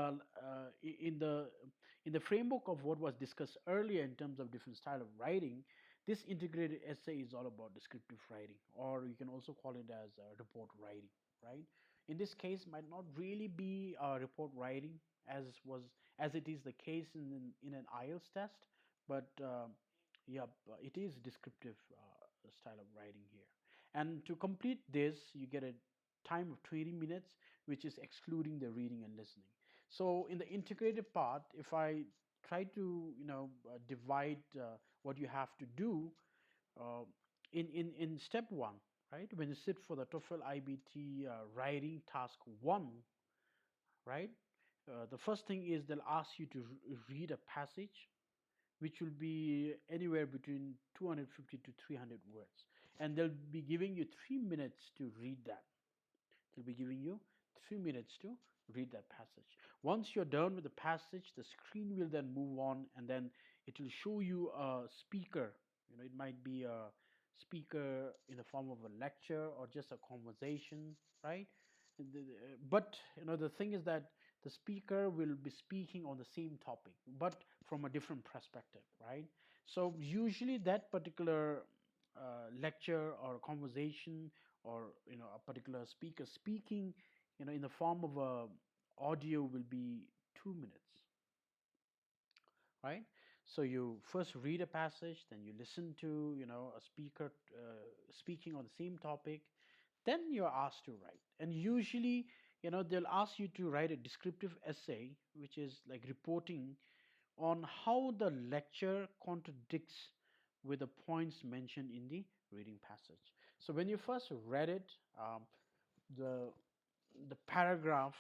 in the framework of what was discussed earlier in terms of different style of writing, this integrated essay is all about descriptive writing, or you can also call it as report writing, right? In this case, might not really be report writing as was as it is the case in an IELTS test, but yeah, it is descriptive style of writing here. And to complete this, you get a time of 20 minutes, which is excluding the reading and listening. So in the integrated part, if I try to divide what you have to do uh, in step one, right? When you sit for the TOEFL IBT writing task one, right? The first thing is they'll ask you to read a passage which will be anywhere between 250 to 300 words, and they'll be giving you 3 minutes to read that. They'll be giving you 3 minutes to read that passage. Once you're done with the passage, the screen will then move on, and then it will show you a speaker. It might be a speaker in the form of a lecture or just a conversation, right? But the thing is that the speaker will be speaking on the same topic, but from a different perspective, right? So usually that particular lecture or conversation, or a particular speaker speaking in the form of a audio will be 2 minutes, right? So you first read a passage, then you listen to a speaker speaking on the same topic, then you're asked to write. And usually they'll ask you to write a descriptive essay, which is like reporting on how the lecture contradicts with the points mentioned in the reading passage. So when you first read it, the the paragraph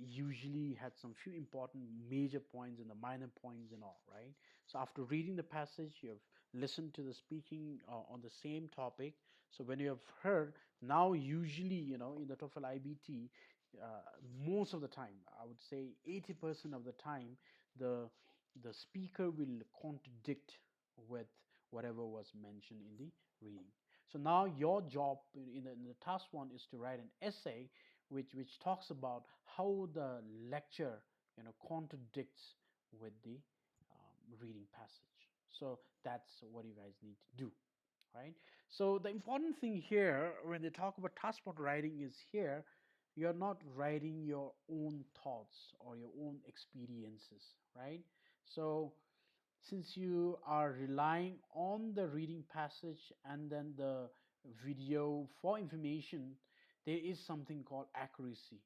usually had some few important major points and the minor points and all, right? So after reading the passage, you have listened to the speaking on the same topic. So when you have heard, now usually in the TOEFL IBT, most of the time, I would say 80% of the time, the the speaker will contradict with whatever was mentioned in the reading. So now your job in the task one is to write an essay which talks about how the lecture contradicts with the reading passage. So that's what you guys need to do, right? So the important thing here when they talk about task one writing is here you're not writing your own thoughts or your own experiences, right? So since you are relying on the reading passage and then the video for information, there is something called accuracy.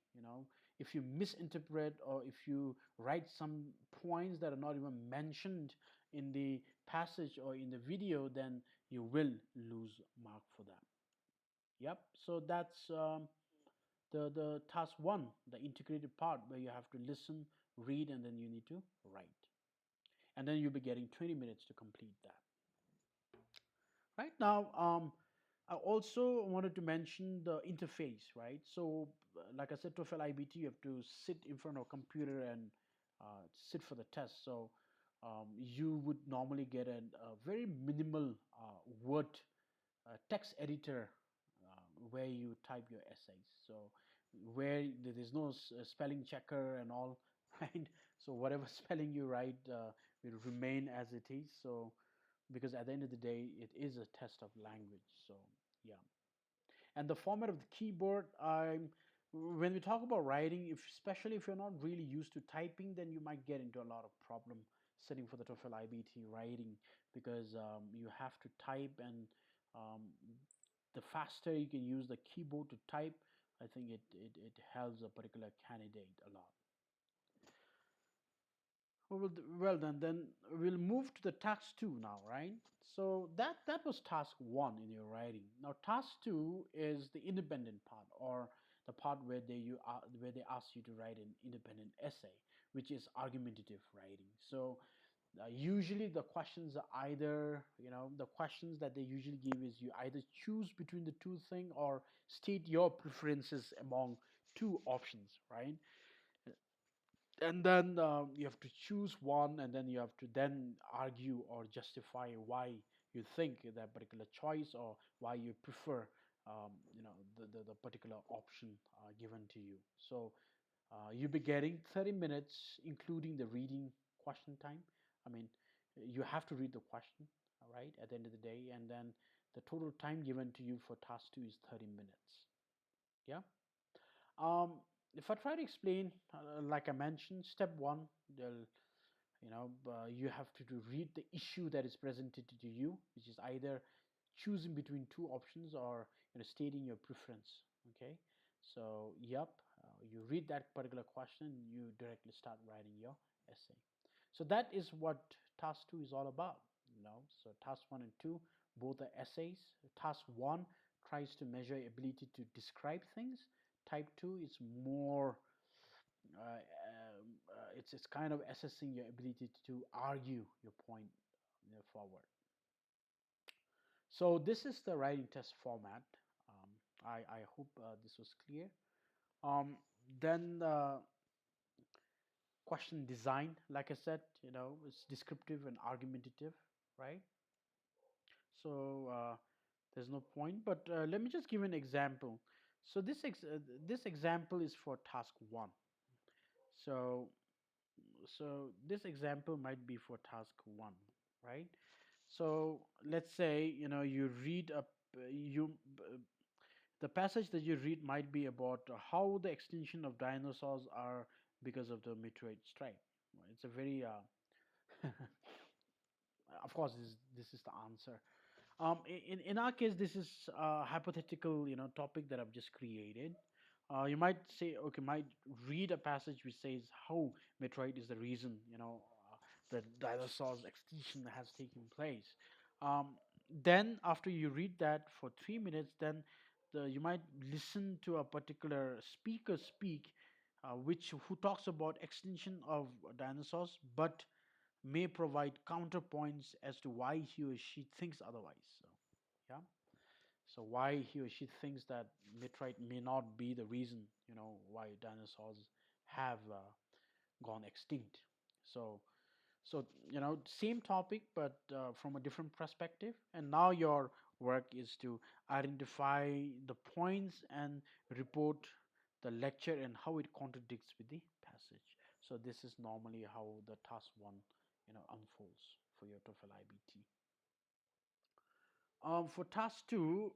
If you misinterpret or if you write some points that are not even mentioned in the passage or in the video, then you will lose mark for that. Yep. So that's the task one, the integrated part where you have to listen, read, and then you need to write, and then you'll be getting 20 minutes to complete that. Right now, I also wanted to mention the interface, right? So, like I said, TOEFL IBT, you have to sit in front of a computer and sit for the test. So, you would normally get a very minimal word text editor where you type your essays. So, where there's no spelling checker and all, right? So, whatever spelling you write will remain as it is. So, because at the end of the day it is a test of language. So yeah, and the format of the keyboard, when we talk about writing, especially if you're not really used to typing, then you might get into a lot of problem sitting for the TOEFL IBT writing, because you have to type, and um, the faster you can use the keyboard to type, I think it helps a particular candidate a lot. Well then we'll move to the task two now, right? So that was task one in your writing. Now task two is the independent part, or the part where where they ask you to write an independent essay, which is argumentative writing. So usually the questions are either, the questions that they usually give is you either choose between the two things or state your preferences among two options, right? And then you have to choose one, and then you have to then argue or justify why you think that particular choice, or why you prefer the particular option given to you. So you'll be getting 30 minutes including the reading question time. I mean, you have to read the question, all right, at the end of the day, and then the total time given to you for task two is 30 minutes. Yeah. If I try to explain, like I mentioned, step one, you have to read the issue that is presented to you, which is either choosing between two options or stating your preference. Okay, so yep, you read that particular question, you directly start writing your essay. So that is what task 2 is all about. So task 1 and 2 both are essays. Task 1 tries to measure ability to describe things. Type 2 is more it's kind of assessing your ability to argue your point forward. So this is the writing test format. I hope this was clear. Um, then question design, like I said, it's descriptive and argumentative, right? So there's no point, but let me just give an example. So this example is for task 1. So this example might be for task 1, right? So let's say you read up you the passage that you read might be about how the extinction of dinosaurs are because of the meteorite strike. It's a very of course this is the answer. In our case, this is a hypothetical, topic that I've just created. You might say, okay, might read a passage which says how meteorite is the reason, the dinosaurs extinction has taken place. Then after you read that for 3 minutes, then you might listen to a particular speaker speak, which who talks about extinction of dinosaurs, but may provide counterpoints as to why he or she thinks otherwise. So, yeah. So why he or she thinks that meteorite may not be the reason, why dinosaurs have gone extinct. So, same topic, but from a different perspective. And now your work is to identify the points and report the lecture and how it contradicts with the passage. So this is normally how the task 1, unfolds for your TOEFL IBT. For task 2,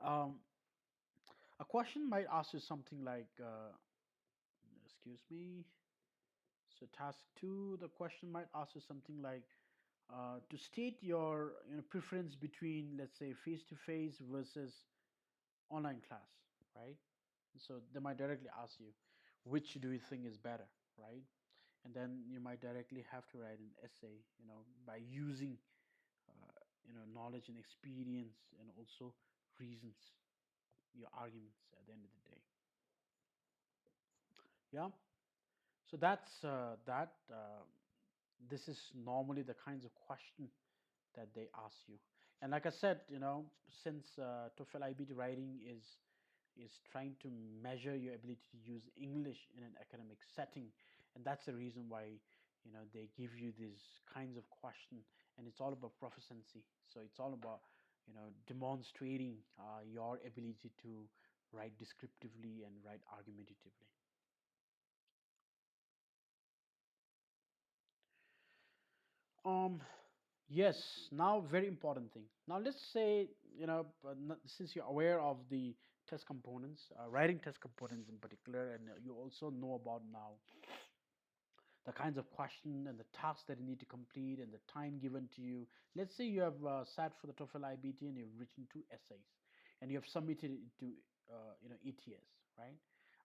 um, a question might ask you something like, excuse me. So task 2, the question might ask you something like, to state your preference between, let's say, face-to-face versus online class, right? So they might directly ask you, which do you think is better, right? And then you might directly have to write an essay, by using, knowledge and experience and also reasons, your arguments at the end of the day. Yeah. So that's that. This is normally the kinds of question that they ask you. And like I said, since TOEFL IBT writing is trying to measure your ability to use English in an academic setting, and that's the reason why they give you these kinds of question, and it's all about proficiency. So it's all about demonstrating your ability to write descriptively and write argumentatively. Um, Yes, now very important thing. Now let's say, since you're aware of the test components, writing test components in particular, and you also know about now the kinds of question and the tasks that you need to complete and the time given to you. Let's say you have sat for the TOEFL IBT and you've written 2 essays and you have submitted it to, ETS, right?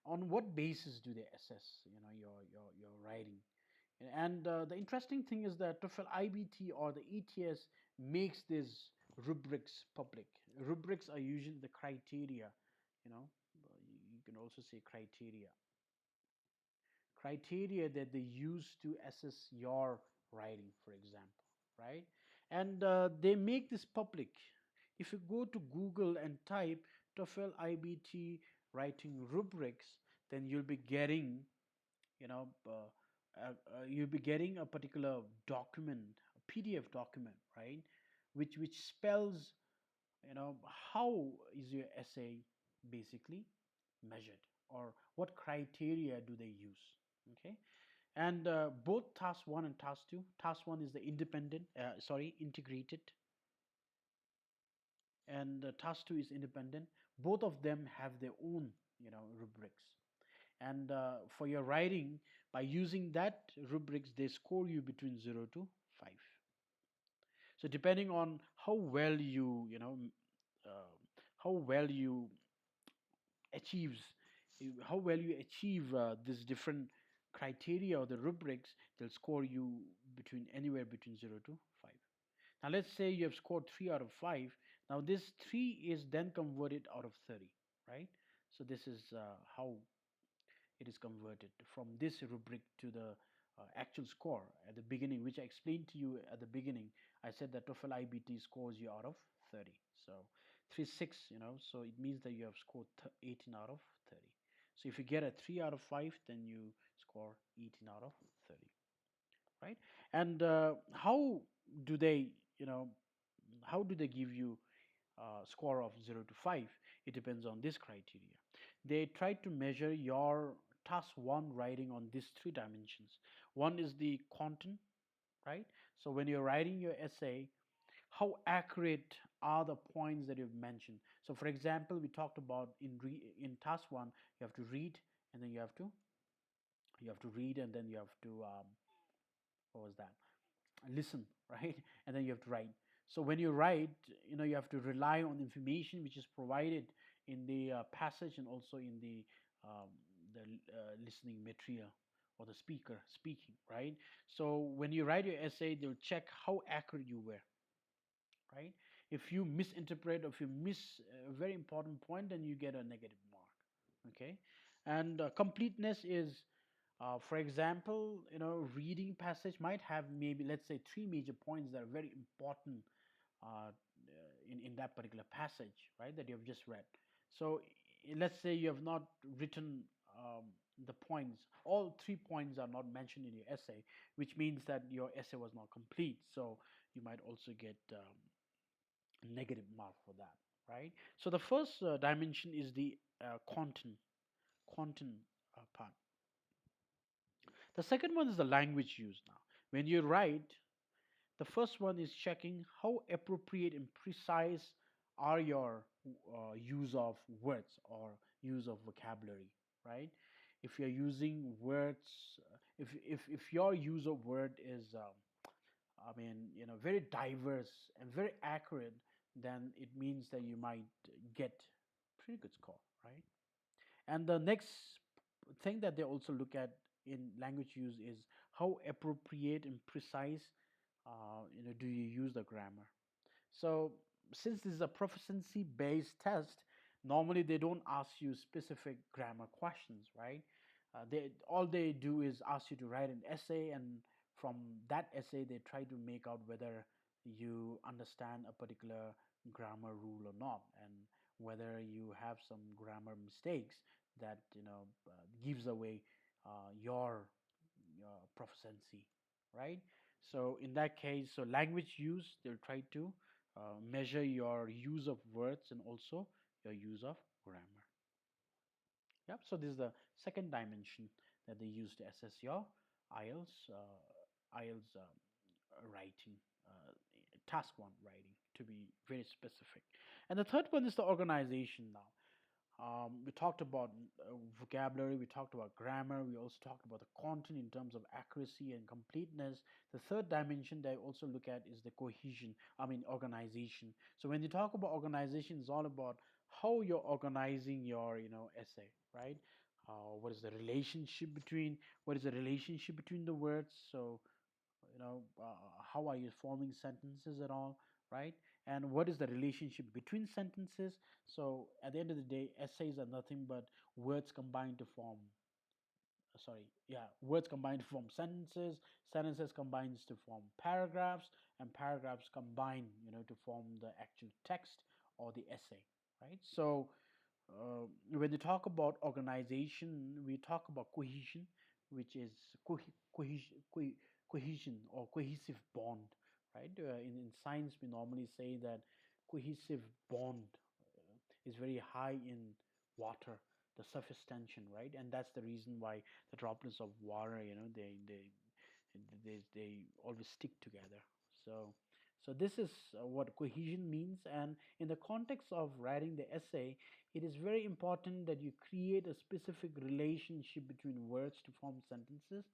On what basis do they assess, your writing? And the interesting thing is that TOEFL IBT or the ETS makes these rubrics public. Rubrics are usually the criteria, you know, you can also say criteria that they use to assess your writing, for example, right? And they make this public. If you go to Google and type TOEFL IBT writing rubrics, then you'll be getting you know you'll be getting a particular document, a PDF document, right, which spells how is your essay basically measured, or what criteria do they use. Okay. And both task 1 and task 2, task 1 is the integrated, and task 2 is independent. Both of them have their own rubrics. And for your writing, by using that rubrics, they score you between 0 to 5. So depending on how well uh, how well you achieves how well you achieve this different criteria or the rubrics, they'll score you between anywhere between 0 to 5. Now let's say you have scored 3 out of 5. Now this 3 is then converted out of 30, right? So this is how it is converted from this rubric to the actual score at the beginning, which I explained to you at the beginning. I said that TOEFL iBT scores you out of 30. So 3 6, so it means that you have scored 18 out of 30. So if you get a 3 out of 5, then you score 18 out of 30, right? And how do they, how do they give you score of 0 to 5? It depends on this criteria. They try to measure your task 1 writing on these 3 dimensions. One is the content, right? So when you're writing your essay, how accurate are the points that you've mentioned? So for example, we talked about in task 1, you have to read, and then you have to read, and then you have to what was that, listen, right? And then you have to write. So when you write, you have to rely on information which is provided in the passage, and also in the listening material, or the speaker speaking, right? So when you write your essay, they'll check how accurate you were, right? If you misinterpret, or if you miss a very important point, then you get a negative mark. Okay. And completeness is, for example, reading passage might have, maybe, let's say, 3 major points that are very important uh, in that particular passage, right, that you have just read. So let's say you have not written the points, all 3 points are not mentioned in your essay, which means that your essay was not complete. So you might also get negative mark for that, right? So the first dimension is the content part. The second one is the language used. Now when you write, the first one is checking how appropriate and precise are your use of words or use of vocabulary, right? If you're using words, if your use of word is I mean, very diverse and very accurate, then it means that you might get pretty good score, right? And the next thing that they also look at in language use is how appropriate and precise, do you use the grammar. So since this is a proficiency based test, normally they don't ask you specific grammar questions, right? They all they do is ask you to write an essay, and from that essay they try to make out whether you understand a particular grammar rule or not, and whether you have some grammar mistakes that gives away your proficiency, right? So in that case, so language use, they'll try to measure your use of words and also your use of grammar. Yep. So this is the second dimension that they use to assess your IELTS IELTS writing, task 1 writing, to be very specific. And the third one is the organization. Now we talked about vocabulary, we talked about grammar, we also talked about the content in terms of accuracy and completeness. The third dimension that I also look at is the cohesion, I mean organization. So when you talk about organization, it's all about how you're organizing your essay, right? What is the relationship between the words? So how are you forming sentences and all, right? And what is the relationship between sentences? So at the end of the day, essays are nothing but words combined to form words combined to form sentences, sentences combines to form paragraphs, and paragraphs combine to form the actual text or the essay, right? So when you talk about organization, we talk about cohesion, which is cohesion or cohesive bond, right? In science, we normally say that cohesive bond is very high in water, the surface tension, right? And that's the reason why the droplets of water, they always stick together. So this is what cohesion means. And in the context of writing the essay, it is very important that you create a specific relationship between words to form sentences,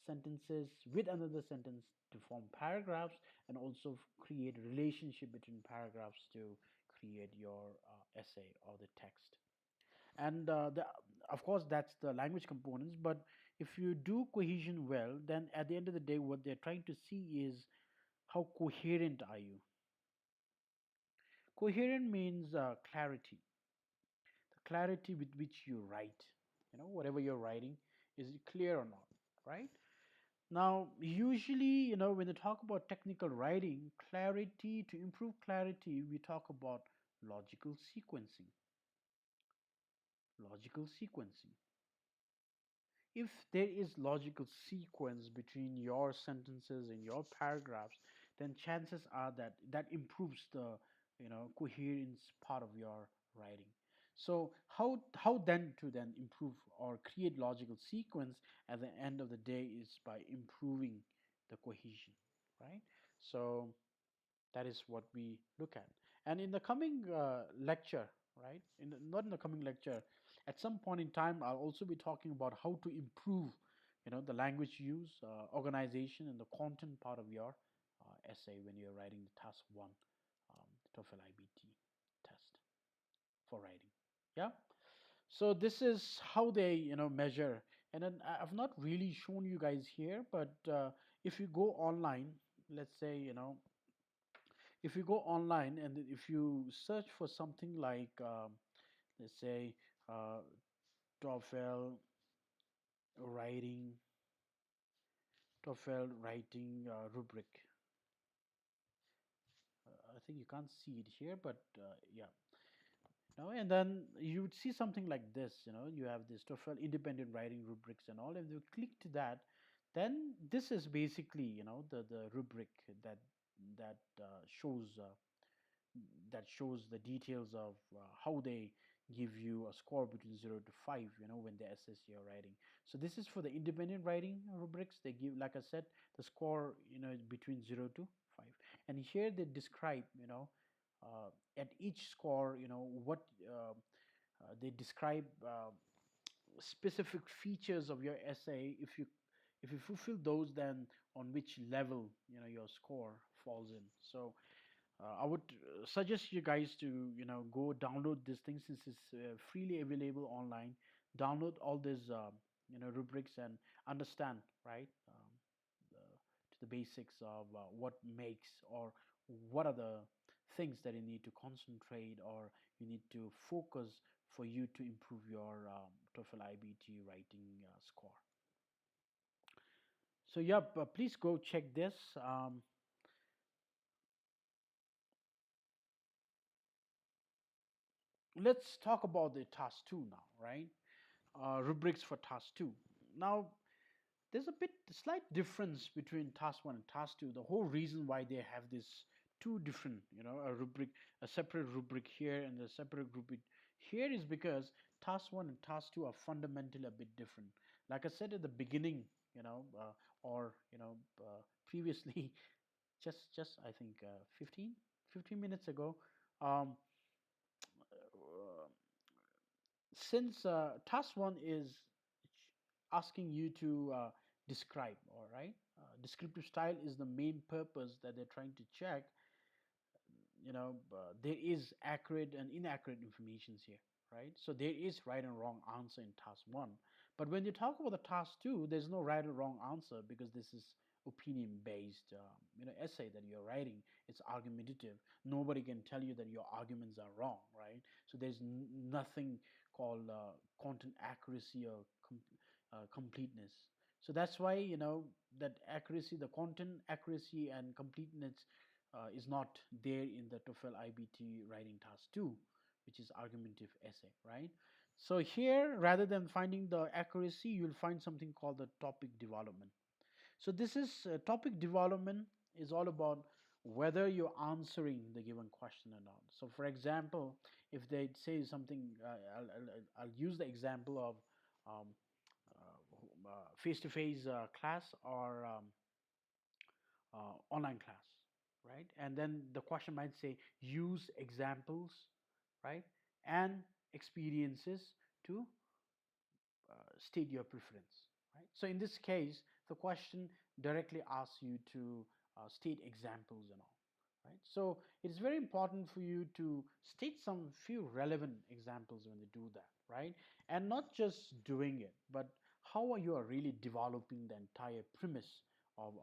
sentences with another sentence to form paragraphs, and also create a relationship between paragraphs to create your essay or the text. And of course, that's the language components. But if you do cohesion well, then at the end of the day, what they're trying to see is how coherent are you. Coherent means clarity, the clarity with which you write. Whatever you're writing, is it clear or not, right? Now, usually, when they talk about technical writing, clarity, to improve clarity, we talk about logical sequencing. Logical sequencing. If there is logical sequence between your sentences and your paragraphs, then chances are that that improves the coherence part of your writing. So how then to then improve or create logical sequence at the end of the day is by improving the cohesion, right? So that is what we look at. And in the coming lecture, right? Not in the coming lecture, at some point in time, I'll also be talking about how to improve, the language use, organization, and the content part of your essay when you're writing the task one, TOEFL IBT test for writing. Yeah. So this is how they, measure. And then I've not really shown you guys here, but if you go online, let's say, if you go online and if you search for something like let's say uh, TOEFL writing TOEFL writing rubric. I think you can't see it here, but yeah. And then you would see something like this. You have this TOEFL independent writing rubrics and all. If you click to that, then this is basically the rubric that shows the details of how they give you a score between 0 to 5, when they assess your writing. So this is for the independent writing rubrics. They give, like I said, the score, is between 0 to 5. And here they describe, at each score, what they describe specific features of your essay. If you fulfill those, then on which level, your score falls in. So I would suggest you guys to go download this thing, since it's freely available online. Download all these rubrics and understand, right, to the basics of what makes, or what are the things that you need to concentrate or you need to focus for you to improve your TOEFL IBT writing score. So yep, please go check this. Let's talk about the task 2 now, right? Rubrics for task 2. Now, there's a slight difference between task 1 and task 2. The whole reason why they have this two different, a rubric, a separate rubric here and a separate rubric here, is because task 1 and task 2 are fundamentally a bit different. Like I said at the beginning, or previously, just I think 15 minutes ago. um, uh, since task 1 is asking you to describe, all right, descriptive style is the main purpose that they're trying to check. There is accurate and inaccurate informations here, right? So there is right and wrong answer in task 1. But when you talk about the task 2, there's no right or wrong answer, because this is opinion based essay that you're writing. It's argumentative. Nobody can tell you that your arguments are wrong, right? So there's nothing called content accuracy or completeness. So that's why that accuracy, the content accuracy and completeness is not there in the TOEFL IBT writing task 2, which is argumentative essay, right? So here, rather than finding the accuracy, you'll find something called the topic development. So this is topic development is all about whether you're answering the given question or not. So for example, if they say something, I'll use the example of um, face-to-face class or online class, right? And then the question might say use examples, right, and experiences to state your preference, right? So in this case, the question directly asks you to state examples and all. right? So it's very important for you to state some few relevant examples when they do that, right? And not just doing it, but how are you are really developing the entire premise of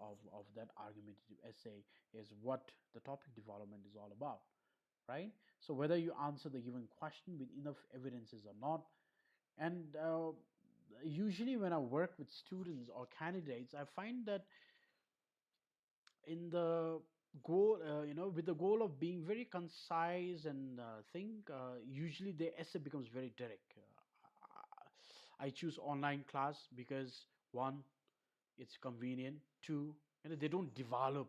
that argumentative essay is what the topic development is all about, right? So whether you answer the given question with enough evidences or not, and usually when I work with students or candidates, I find that in the goal, with the goal of being very concise and think, usually the essay becomes very direct. I choose online class because one, it's convenient. Two, they don't develop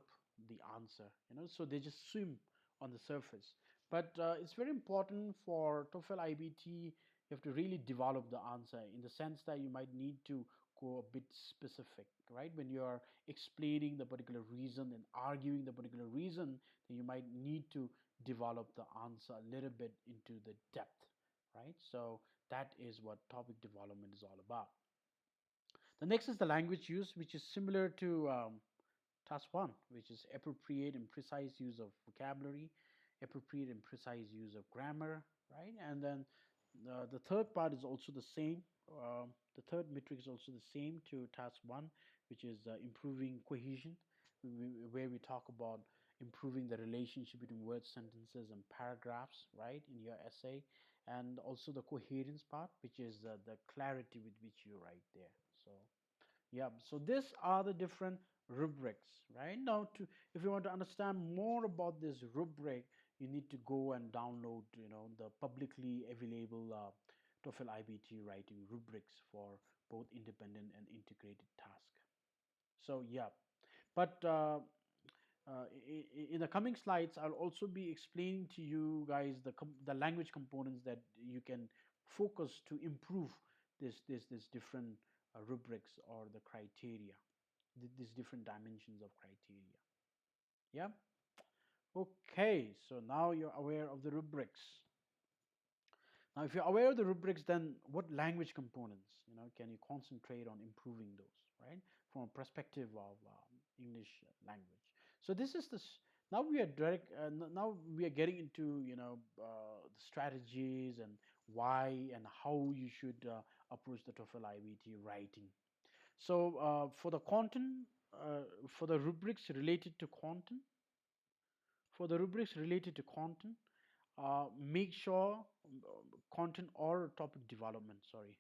the answer, so they just swim on the surface. But it's very important for TOEFL IBT. You have to really develop the answer in the sense that you might need to go a bit specific, right? When you are explaining the particular reason and arguing the particular reason, then you might need to develop the answer a little bit into the depth, right? So that is what topic development is all about. The next is the language use, which is similar to task one, which is appropriate and precise use of vocabulary, appropriate and precise use of grammar, right? And then the third part is also the same. The third metric is also the same to task one, which is improving cohesion, where we talk about improving the relationship between words, sentences, and paragraphs, right, in your essay, and also the coherence part, which is the clarity with which you write there. So yeah, so these are the different rubrics, right? Now, if you want to understand more about this rubric, you need to go and download, the publicly available TOEFL IBT writing rubrics for both independent and integrated task. So yeah, but in the coming slides, I'll also be explaining to you guys the language components that you can focus to improve this different rubrics or the criteria, these different dimensions of criteria. Yeah. Okay. So now you're aware of the rubrics. Now, if you're aware of the rubrics, then what language components, can you concentrate on improving those, right? From a perspective of English language. So this is this. Now we are direct. Now we are getting into the strategies and why and how you should approach the TOEFL IBT writing. So for the content, for the rubrics related to content, make sure content or topic development, sorry,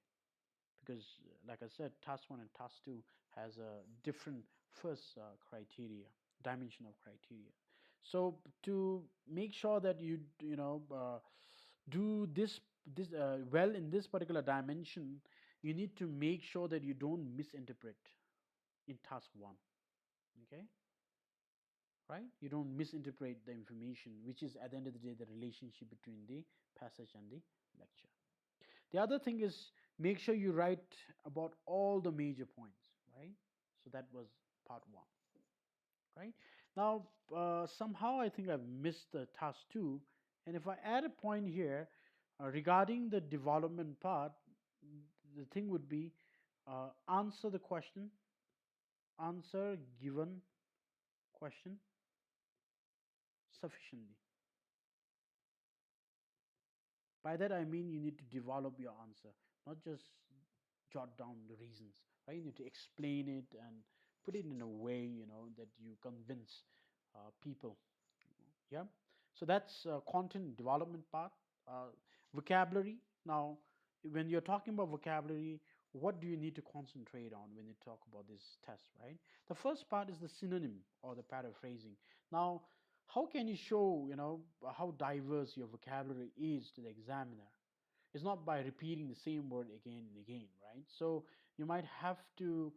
because like I said, task one and task two has a different first criteria, dimension of criteria. So to make sure that do this well in this particular dimension, you need to make sure that you don't misinterpret in task one. Okay, right? You don't misinterpret the information, which is at the end of the day the relationship between the passage and the lecture. The other thing is make sure you write about all the major points, right? So that was part one, right? Now, somehow I think I've missed the task two. And if I add a point here regarding the development part, the thing would be answer the question, answer given question sufficiently. By that I mean you need to develop your answer, not just jot down the reasons, right? You need to explain it and put it in a way, that you convince people. Yeah. So that's content development part. Vocabulary. Now, when you're talking about vocabulary, what do you need to concentrate on when you talk about this test, right? The first part is the synonym or the paraphrasing. Now, how can you show, how diverse your vocabulary is to the examiner? It's not by repeating the same word again and again, right? So you might have to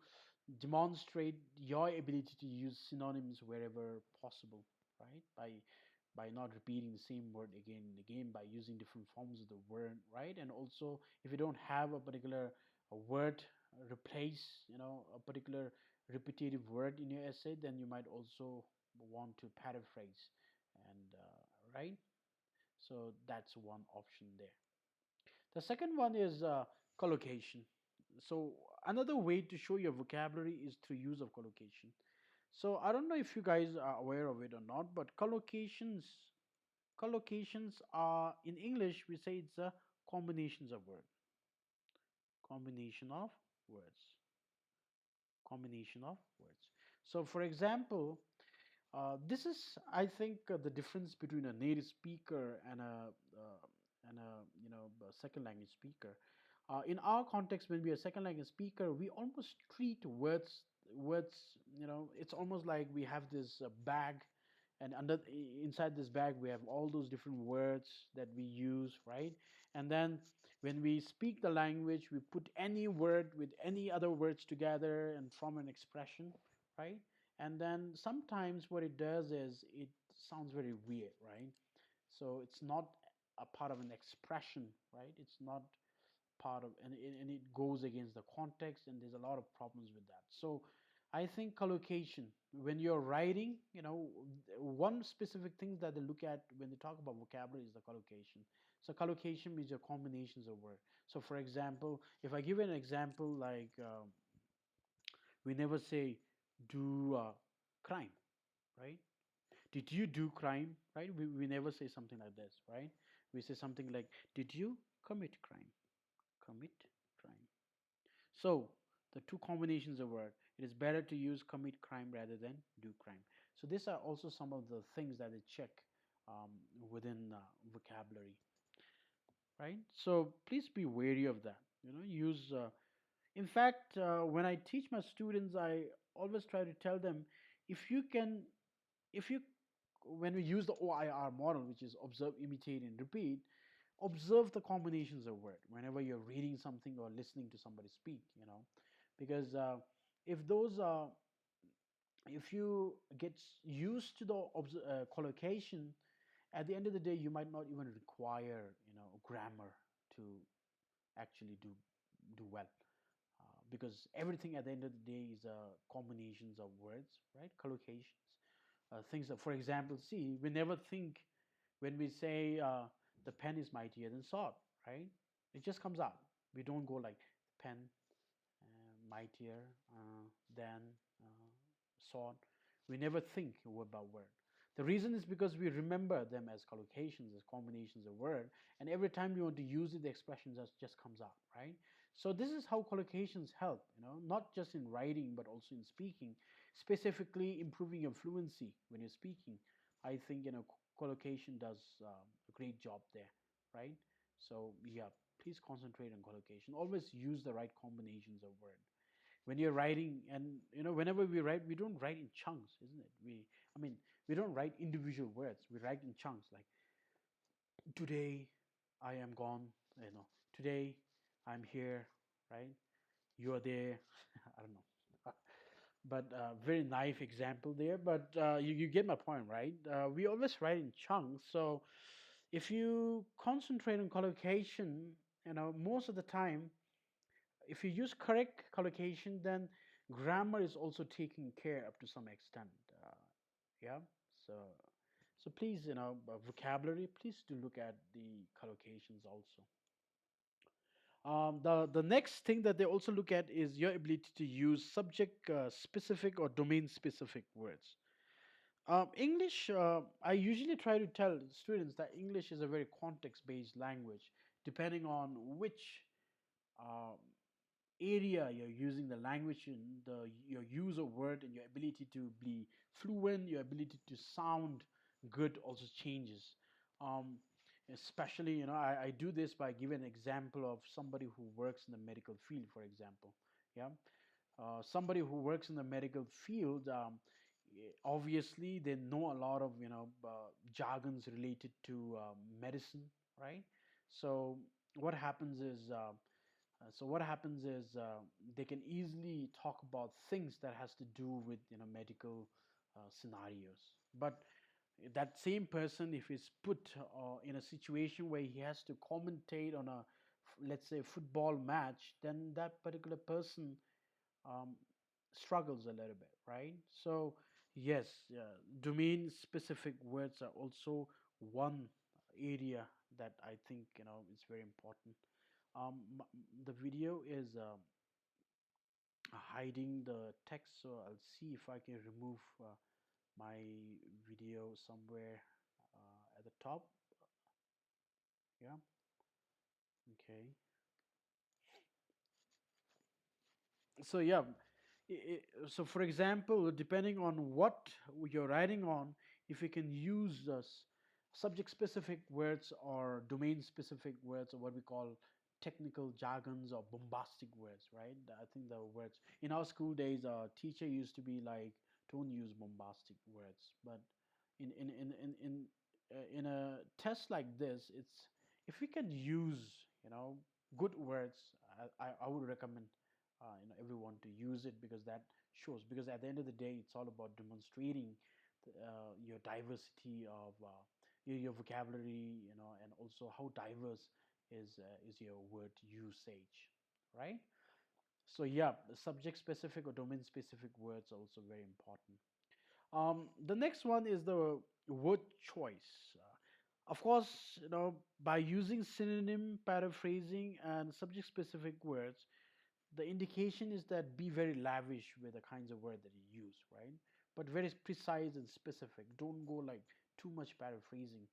demonstrate your ability to use synonyms wherever possible, right? By not repeating the same word again and again, by using different forms of the word, right? And also, if you don't have a particular word replace, a particular repetitive word in your essay, then you might also want to paraphrase, and right. So that's one option there. The second one is collocation. So another way to show your vocabulary is through use of collocation. So I don't know if you guys are aware of it or not, but collocations are, in English we say it's a combinations of word, combination of words, combination of words. So for example, this is, I think, the difference between a native speaker and a a second language speaker. In our context, when we are second language speaker, we almost treat words. It's almost like we have this bag, and inside this bag we have all those different words that we use, right? And then when we speak the language, we put any word with any other words together and form an expression, right? And then sometimes what it does is it sounds very weird, right? So it's not a part of an expression, right? It's not part of, and it goes against the context, and there's a lot of problems with that. So I think collocation, when you're writing, one specific thing that they look at when they talk about vocabulary is the collocation. So collocation means your combinations of words. So for example, if I give an example like, we never say do crime, right? Did you do crime, right? We never say something like this, right? We say something like, did you commit crime? Commit crime. So the two combinations of word, it is better to use commit crime rather than do crime. So these are also some of the things that they check um, within vocabulary, right? So please be wary of that. Use. In fact, when I teach my students, I always try to tell them, if you can, if you when we use the OIR model, which is observe, imitate, and repeat, observe the combinations of word whenever you're reading something or listening to somebody speak. Because if those if you get used to the collocation, at the end of the day, you might not even require grammar to actually do well. Because everything at the end of the day is combinations of words, right? Collocations. Things that, for example, see, we never think when we say the pen is mightier than sword, right? It just comes out. We don't go like pen, mightier than sword. We never think word by word. The reason is because we remember them as collocations, as combinations of word, and every time you want to use it, the expression just comes out, right? So this is how collocations help, not just in writing but also in speaking, specifically improving your fluency when you're speaking. I think collocation does a great job there, right? So yeah, please concentrate on collocation. Always use the right combinations of word when you're writing. And whenever we write, we don't write in chunks, isn't it? We don't write individual words, we write in chunks, like today I am gone, today I'm here, right? You are there. I don't know. But very naive example there, but you get my point, right? We always write in chunks. So if you concentrate on collocation, most of the time, if you use correct collocation, then grammar is also taken care up to some extent. Yeah. So please, vocabulary. Please do look at the collocations also. The next thing that they also look at is your ability to use subject specific or domain specific words. English, I usually try to tell students that English is a very context based language, depending on which um, area you're using the language in, your use of word and your ability to be fluent, your ability to sound good also changes. Um, Especially, I do this by giving an example of somebody who works in the medical field, for example. Yeah. Somebody who works in the medical field, obviously they know a lot of jargons related to medicine, right? So what happens is they can easily talk about things that has to do with medical scenarios. But that same person, if he's put in a situation where he has to commentate on a, let's say, football match, then that particular person um, struggles a little bit, right? So yes, domain specific words are also one area that I think is very important. The video is hiding the text, so I'll see if I can remove my video somewhere at the top. Yeah, okay. So yeah, so for example, depending on what you're writing on, if you can use subject specific words or domain specific words, or what we call technical jargons or bombastic words, right? I think the words in our school days, our teacher used to be like, don't use bombastic words. But in a test like this, it's, if we can use, good words, I would recommend everyone to use it, because that shows, because at the end of the day, it's all about demonstrating your diversity of your vocabulary, and also how diverse is your word usage, right? So yeah, the subject specific or domain specific words are also very important. The next one is the word choice. Of course, by using synonym, paraphrasing, and subject specific words, the indication is that be very lavish with the kinds of word that you use, right? But very precise and specific. Don't go like too much paraphrasing,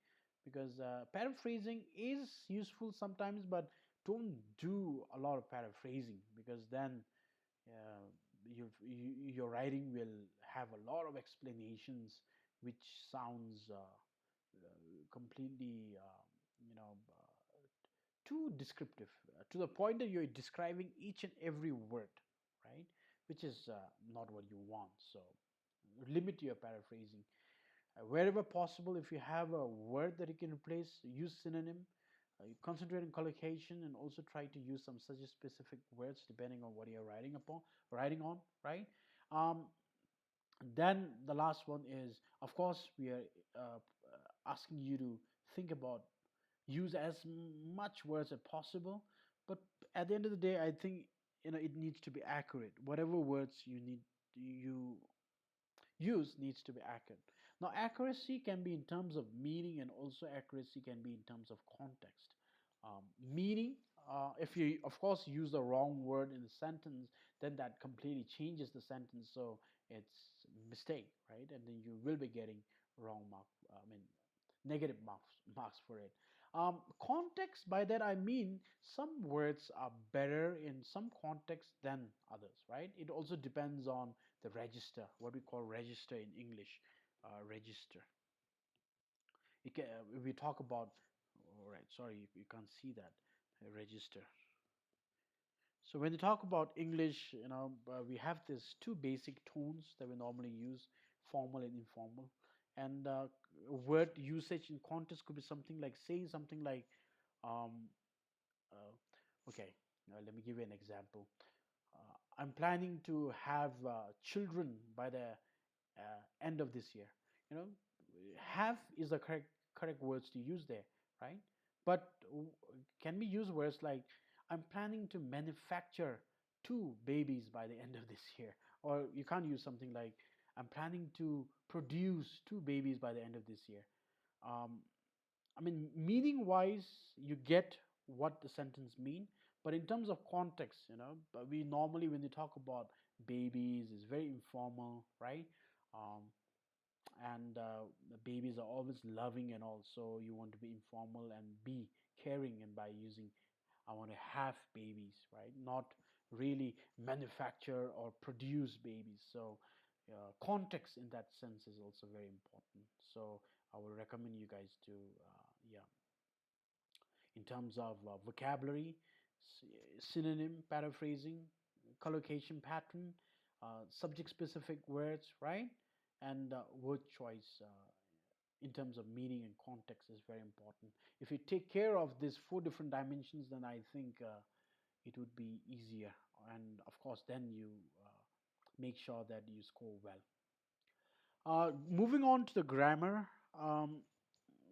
because paraphrasing is useful sometimes, but don't do a lot of paraphrasing, because then uh, your writing will have a lot of explanations, which sounds completely, too descriptive, to the point that you're describing each and every word, right? Which is not what you want. So limit your paraphrasing. Wherever possible, if you have a word that you can replace, use synonym. You concentrate on collocation, and also try to use some such specific words depending on what you're writing on, right? Um, then the last one is, of course, we are asking you to think about, use as much words as possible, but at the end of the day, I think it needs to be accurate. Whatever words you use needs to be accurate. Now, accuracy can be in terms of meaning, and also accuracy can be in terms of context. Meaning, if you, of course, use the wrong word in the sentence, then that completely changes the sentence. So it's a mistake, right? And then you will be getting wrong mark. I mean, negative marks for it. Context, by that I mean some words are better in some contexts than others, right? It also depends on the register, what we call register in English, register. If we talk about, all right, sorry, you can't see that, register. So when you talk about English, we have these two basic tones that we normally use, formal and informal. And word usage in context could be something like saying something like, um, uh, okay, let me give you an example. I'm planning to have children by the end of this year. You know, have is the correct words to use there, right? But can we use words like, I'm planning to manufacture two babies by the end of this year? Or you can't use something like, I'm planning to produce two babies by the end of this year. Um, I mean, meaning wise, you get what the sentence mean, but in terms of context, but we normally, when we talk about babies, is very informal, right? Um, and the babies are always loving, and also you want to be informal and be caring, and by using, I want to have babies, right? Not really manufacture or produce babies. So context in that sense is also very important. So I would recommend you guys to yeah, in terms of vocabulary, synonym, paraphrasing, collocation pattern, subject specific words, right? And word choice in terms of meaning and context is very important. If you take care of these four different dimensions, then I think it would be easier. And of course, then you make sure that you score well. Moving on to the grammar,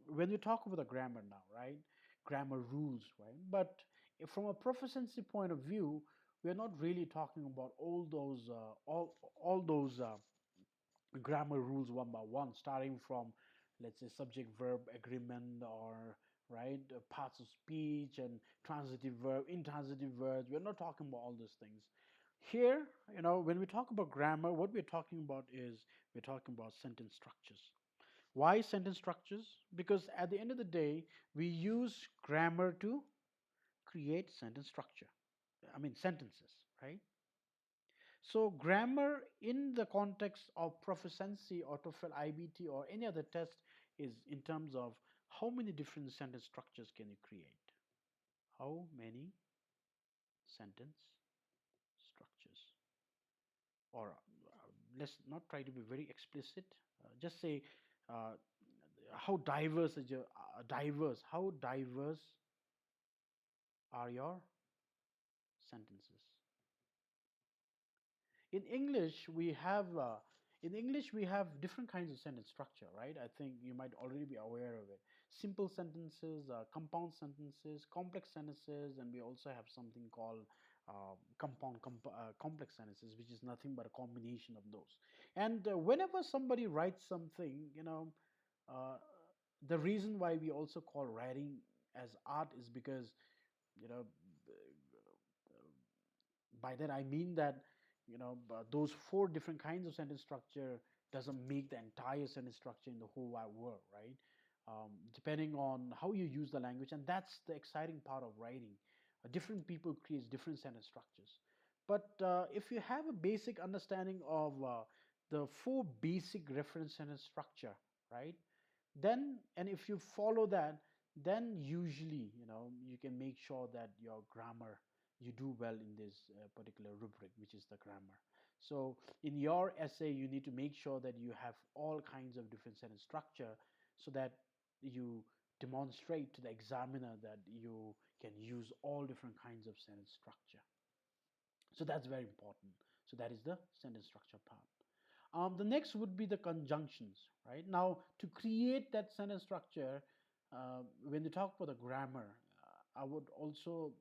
when we talk about the grammar now, right? Grammar rules, right? But from a proficiency point of view, we're not really talking about all those grammar rules one by one, starting from, let's say, subject verb agreement, or right, parts of speech and transitive verb, intransitive verbs. We're not talking about all those things. Here, when we talk about grammar, what we're talking about is we're talking about sentence structures. Why sentence structures? Because at the end of the day, we use grammar to create sentence structure. I mean, sentences, right? So, grammar in the context of proficiency or TOEFL, IBT, or any other test is in terms of how many different sentence structures can you create? How many sentence structures? Or let's not try to be very explicit. Just say uh, how diverse is your diverse. How diverse are your sentences? In English, we have different kinds of sentence structure, right? I think you might already be aware of it. Simple sentences, compound sentences, complex sentences, and we also have something called complex sentences, which is nothing but a combination of those. And whenever somebody writes something, uh, the reason why we also call writing as art is because you know by that I mean that those four different kinds of sentence structure doesn't make the entire sentence structure in the whole wide world, right? Depending on how you use the language, and that's the exciting part of writing. Different people create different sentence structures, but if you have a basic understanding of the four basic reference sentence structure, right? Then, and if you follow that, then usually you can make sure that your grammar, you do well in this particular rubric, which is the grammar. So in your essay you need to make sure that you have all kinds of different sentence structure, so that you demonstrate to the examiner that you can use all different kinds of sentence structure. So that's very important. So that is the sentence structure part. The next would be the conjunctions, right? Now, to create that sentence structure, when you talk about the grammar, I would also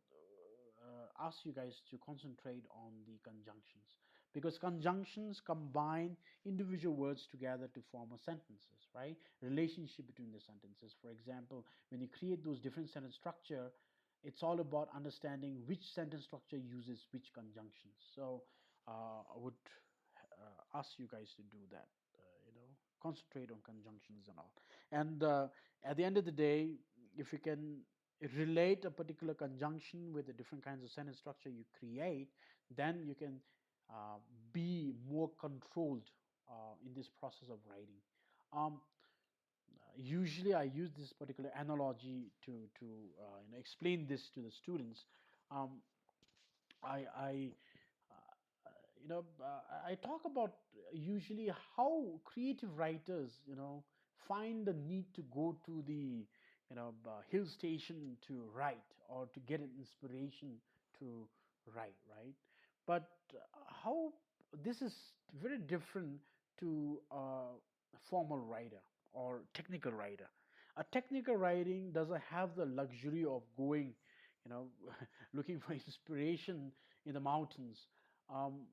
ask you guys to concentrate on the conjunctions, because conjunctions combine individual words together to form a sentences, right? Relationship between the sentences. For example, when you create those different sentence structure, it's all about understanding which sentence structure uses which conjunctions. So I would ask you guys to do that. Concentrate on conjunctions and all. And at the end of the day, if you can relate a particular conjunction with the different kinds of sentence structure you create, then you can uh, be more controlled in this process of writing. Um, Usually, I use this particular analogy to explain this to the students. Um, I I talk about usually how creative writers find the need to go to the hill station to write, or to get an inspiration to write, right? But how this is very different to a formal writer or technical writer. A technical writing doesn't have the luxury of going you know looking for inspiration in the mountains. um,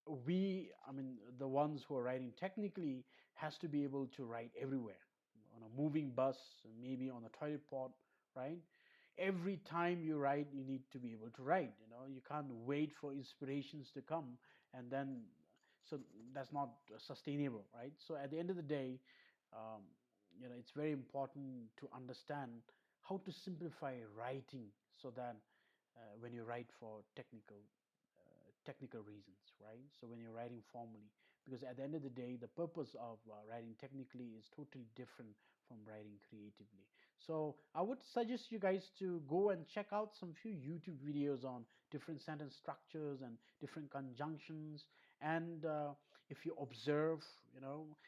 I mean, the ones who are writing technically has to be able to write everywhere, on a moving bus, maybe on a toilet pot, right? Every time you write, you need to be able to write. You can't wait for inspirations to come, and then, so that's not sustainable, right? So at the end of the day, um, it's very important to understand how to simplify writing, so that when you write for technical reasons, right? So when you're writing formally, because at the end of the day, the purpose of writing technically is totally different from writing creatively. So I would suggest you guys to go and check out some few YouTube videos on different sentence structures and different conjunctions. And if you observe,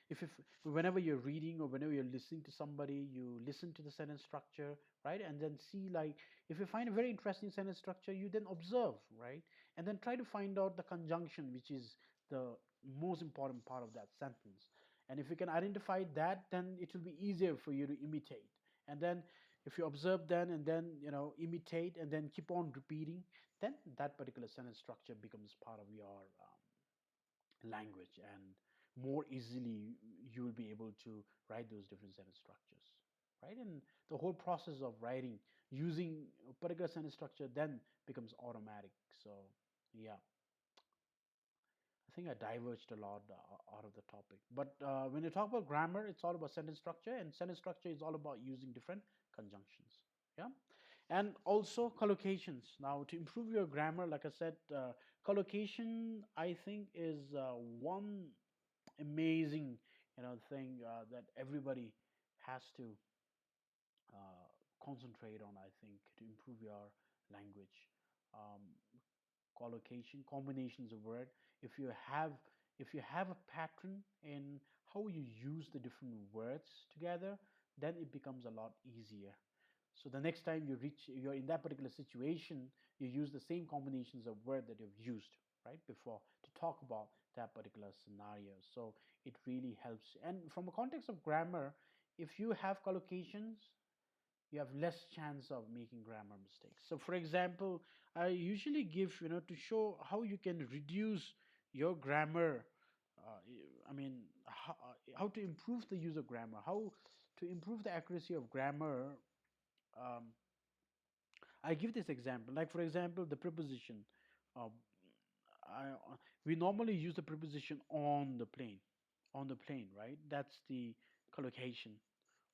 if whenever you're reading or whenever you're listening to somebody, you listen to the sentence structure, right? And then see, like, if you find a very interesting sentence structure, you then observe, right? And then try to find out the conjunction, which is the most important part of that sentence. And if you can identify that, then it will be easier for you to imitate. And then if you observe then and then imitate and then keep on repeating, then that particular sentence structure becomes part of your language, and more easily you will be able to write those different sentence structures, right? And the whole process of writing using a particular sentence structure then becomes automatic. So Yeah, I think I diverged a lot out of the topic. But when you talk about grammar, it's all about sentence structure, and sentence structure is all about using different conjunctions. Yeah, and also collocations. Now, to improve your grammar, like I said, collocation I think is one amazing thing that everybody has to uh, concentrate on. I think to improve your language. Um, Collocation, combinations of word. if you have if you have a pattern in how you use the different words together, then it becomes a lot easier. So the next time you're in that particular situation, you use the same combinations of word that you've used right before to talk about that particular scenario. So it really helps. And from a context of grammar, if you have collocations, you have less chance of making grammar mistakes. So for example, I usually give, to show how you can reduce your grammar, I mean, how to improve the use of grammar, how to improve the accuracy of grammar. um, I give this example, like for example, the preposition. uh, we normally use the preposition on the plane, right? That's the collocation,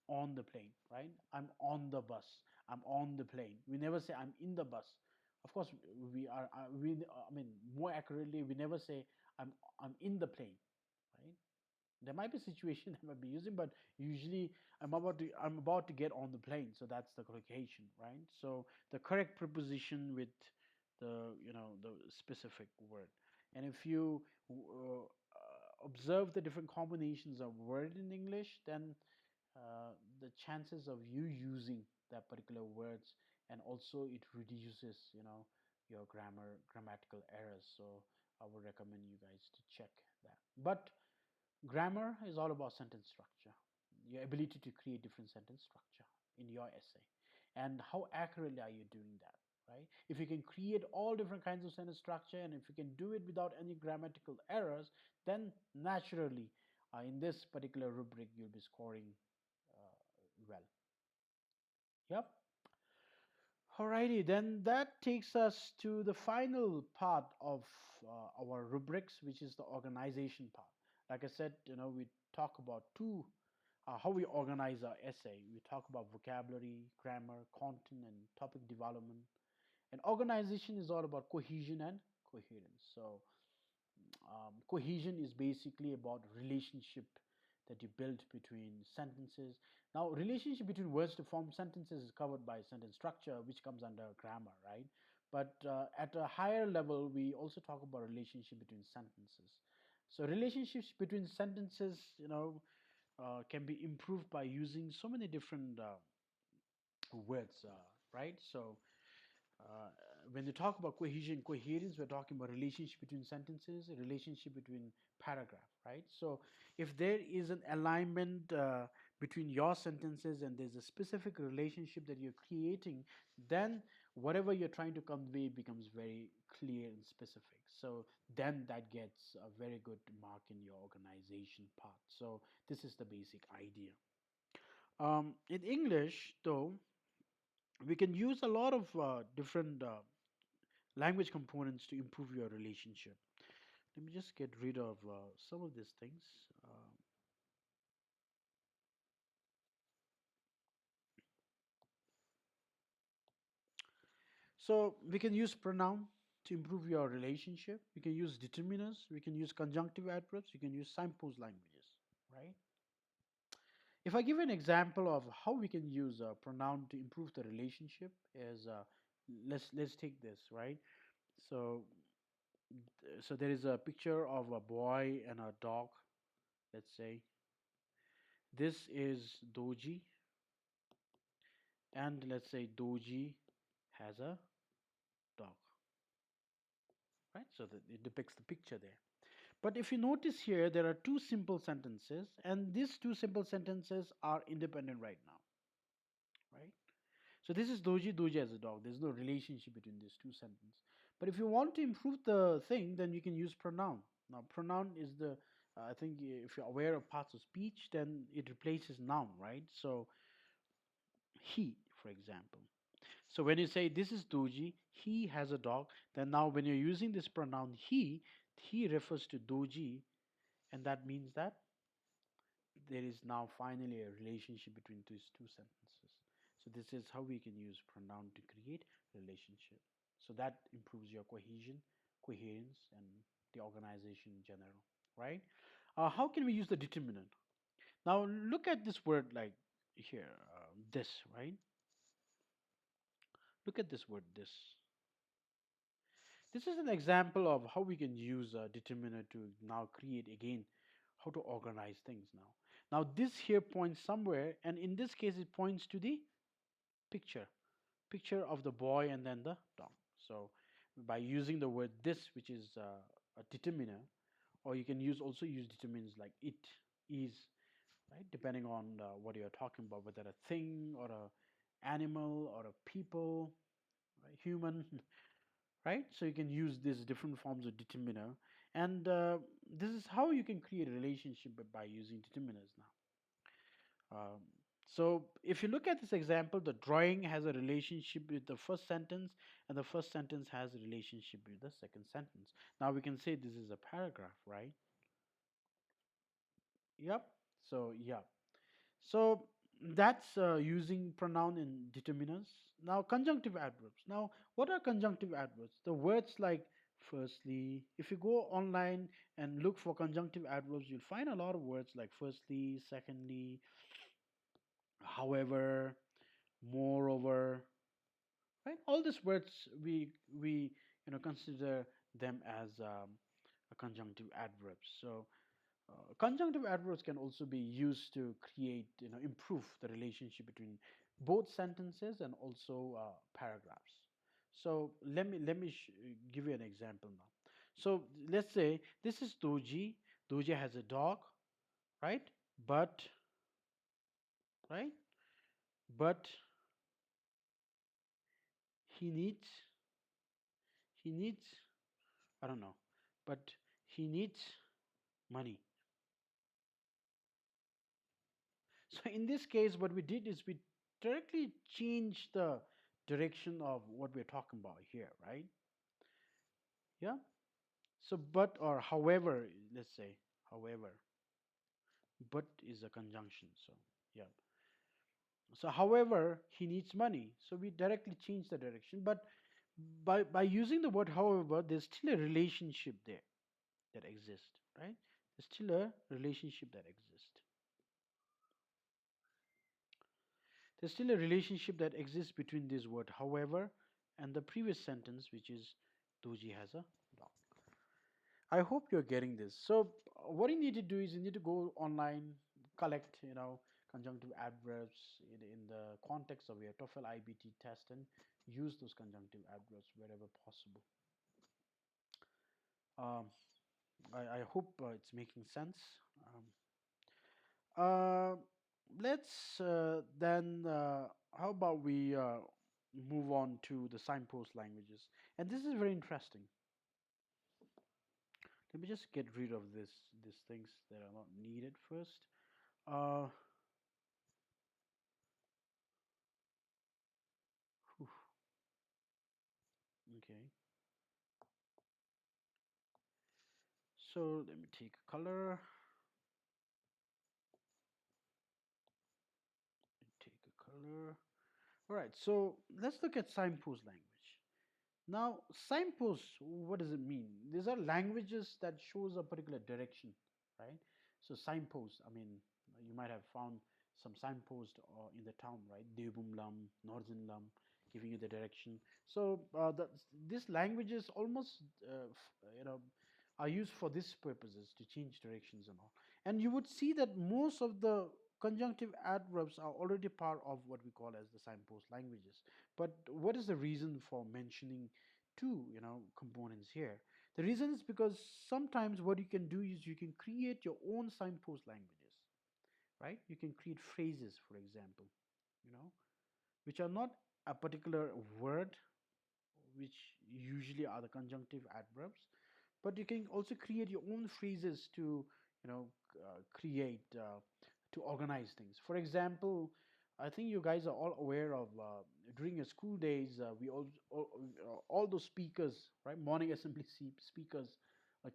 on the plane, right? I'm on the bus. I'm on the plane. We never say I'm in the bus. Of course, we are. I mean, more accurately, we never say I'm in the plane, right? There might be a situation that might be using, but usually I'm about to get on the plane, so that's the collocation, right? So the correct preposition with the specific word. And if you observe the different combinations of word in English, then the chances of you using that particular words, and also it reduces your grammatical errors. So I would recommend you guys to check that. But grammar is all about sentence structure, your ability to create different sentence structure in your essay, and how accurately are you doing that, right? If you can create all different kinds of sentence structure, and if you can do it without any grammatical errors, then naturally, in this particular rubric, you'll be scoring uh, well. Yep. Alrighty, then that takes us to the final part of our rubrics, which is the organization part. Like I said, we talk about how we organize our essay. We talk about vocabulary, grammar, content, and topic development. And organization is all about cohesion and coherence. So cohesion is basically about relationship that you build between sentences. Now, relationship between words to form sentences is covered by sentence structure, which comes under grammar, right? But at a higher level, we also talk about relationship between sentences. So relationships between sentences, can be improved by using so many different words, right? So uh, when you talk about cohesion, coherence, we're talking about relationship between sentences, a relationship between paragraph, right? So if there is an alignment between your sentences and there's a specific relationship that you're creating, then whatever you're trying to convey becomes very clear and specific. So then that gets a very good mark in your organization part. So this is the basic idea. In English, though, we can use a lot of different language components to improve your relationship. Let me just get rid of some of these things. So we can use pronoun to improve your relationship. We can use determiners. We can use conjunctive adverbs. We can use signpost languages, right? If I give an example of how we can use a pronoun to improve the relationship, is let's take this, right? So so there is a picture of a boy and a dog. Let's say this is Doji, and let's say Doji has a dog, right? So that it depicts the picture there. But if you notice here, there are two simple sentences, and these two simple sentences are independent right now, right? So this is Doji, Doji has a dog. There's no relationship between these two sentences. But if you want to improve the thing, then you can use pronoun. Now, pronoun is I think if you're aware of parts of speech, then it replaces noun, right? So he, for example. So when you say this is Doji, he has a dog, then now when you're using this pronoun he refers to Doji, and that means that there is now finally a relationship between these two sentences. So this is how we can use pronoun to create relationship. So that improves your cohesion, coherence, and the organization in general, right? How can we use the determinant? Now look at this word like here, this, right? Look at this word, this. This is an example of how we can use a determiner to now create again how to organize things now. Now this here points somewhere, and in this case it points to the picture, picture of the boy and then the dog. So by using the word this, which is a determiner, or you can use also use determinants like it, is, right? Depending on what you're talking about, whether a thing or a animal or a people, right? Human, right? So you can use these different forms of determiner, and this is how you can create a relationship by using determiners now. So if you look at this example, the drawing has a relationship with the first sentence, and the first sentence has a relationship with the second sentence. Now we can say this is a paragraph, right? Yep. So yeah. So that's using pronoun and determiners. Now conjunctive adverbs. Now what are conjunctive adverbs? The words like firstly. If you go online and look for conjunctive adverbs, you'll find a lot of words like firstly, secondly, however, moreover, right? All these words we consider them as a conjunctive adverbs. So conjunctive adverbs can also be used to create, improve the relationship between both sentences and also paragraphs. So let me give you an example now. So let's say this is Doji. Doji has a dog, right? But right, but he needs he needs I don't know, but he needs money. So in this case, what we did is we directly changed the direction of what we're talking about here, right? Yeah. So but or however, let's say, however, but is a conjunction. So yeah. So however, he needs money. So we directly change the direction. But by using the word however, there's still a relationship there that exists, right? There's still a relationship that exists. There's still a relationship that exists between this word however and the previous sentence, which is Doji has a dog. I hope you're getting this. So what you need to do is you need to go online, collect, conjunctive adverbs in the context of your TOEFL iBT test, and use those conjunctive adverbs wherever possible. Um, I hope it's making sense. Um, uh, let's then, how about we move on to the signpost languages? And this is very interesting. Let me just get rid of these things that are not needed first. Uh, whew, okay. So let me take a color. Take a color. All right. So let's look at signpost language. Now, signposts, what does it mean? These are languages that shows a particular direction, right? So signposts, I mean, you might have found some signpost in the town, right? Devumlam, Northernlam, giving you the direction. So these languages almost, are used for these purposes to change directions and all. And you would see that most of the conjunctive adverbs are already part of what we call as the signpost languages. But what is the reason for mentioning two, components here? The reason is because sometimes what you can do is you can create your own signpost languages, right? You can create phrases, for example, you know, which are not a particular word, which usually are the conjunctive adverbs, but you can also create your own phrases to, create to organize things. For example, I think you guys are all aware of during your school days, we all those speakers, right? Morning assembly speakers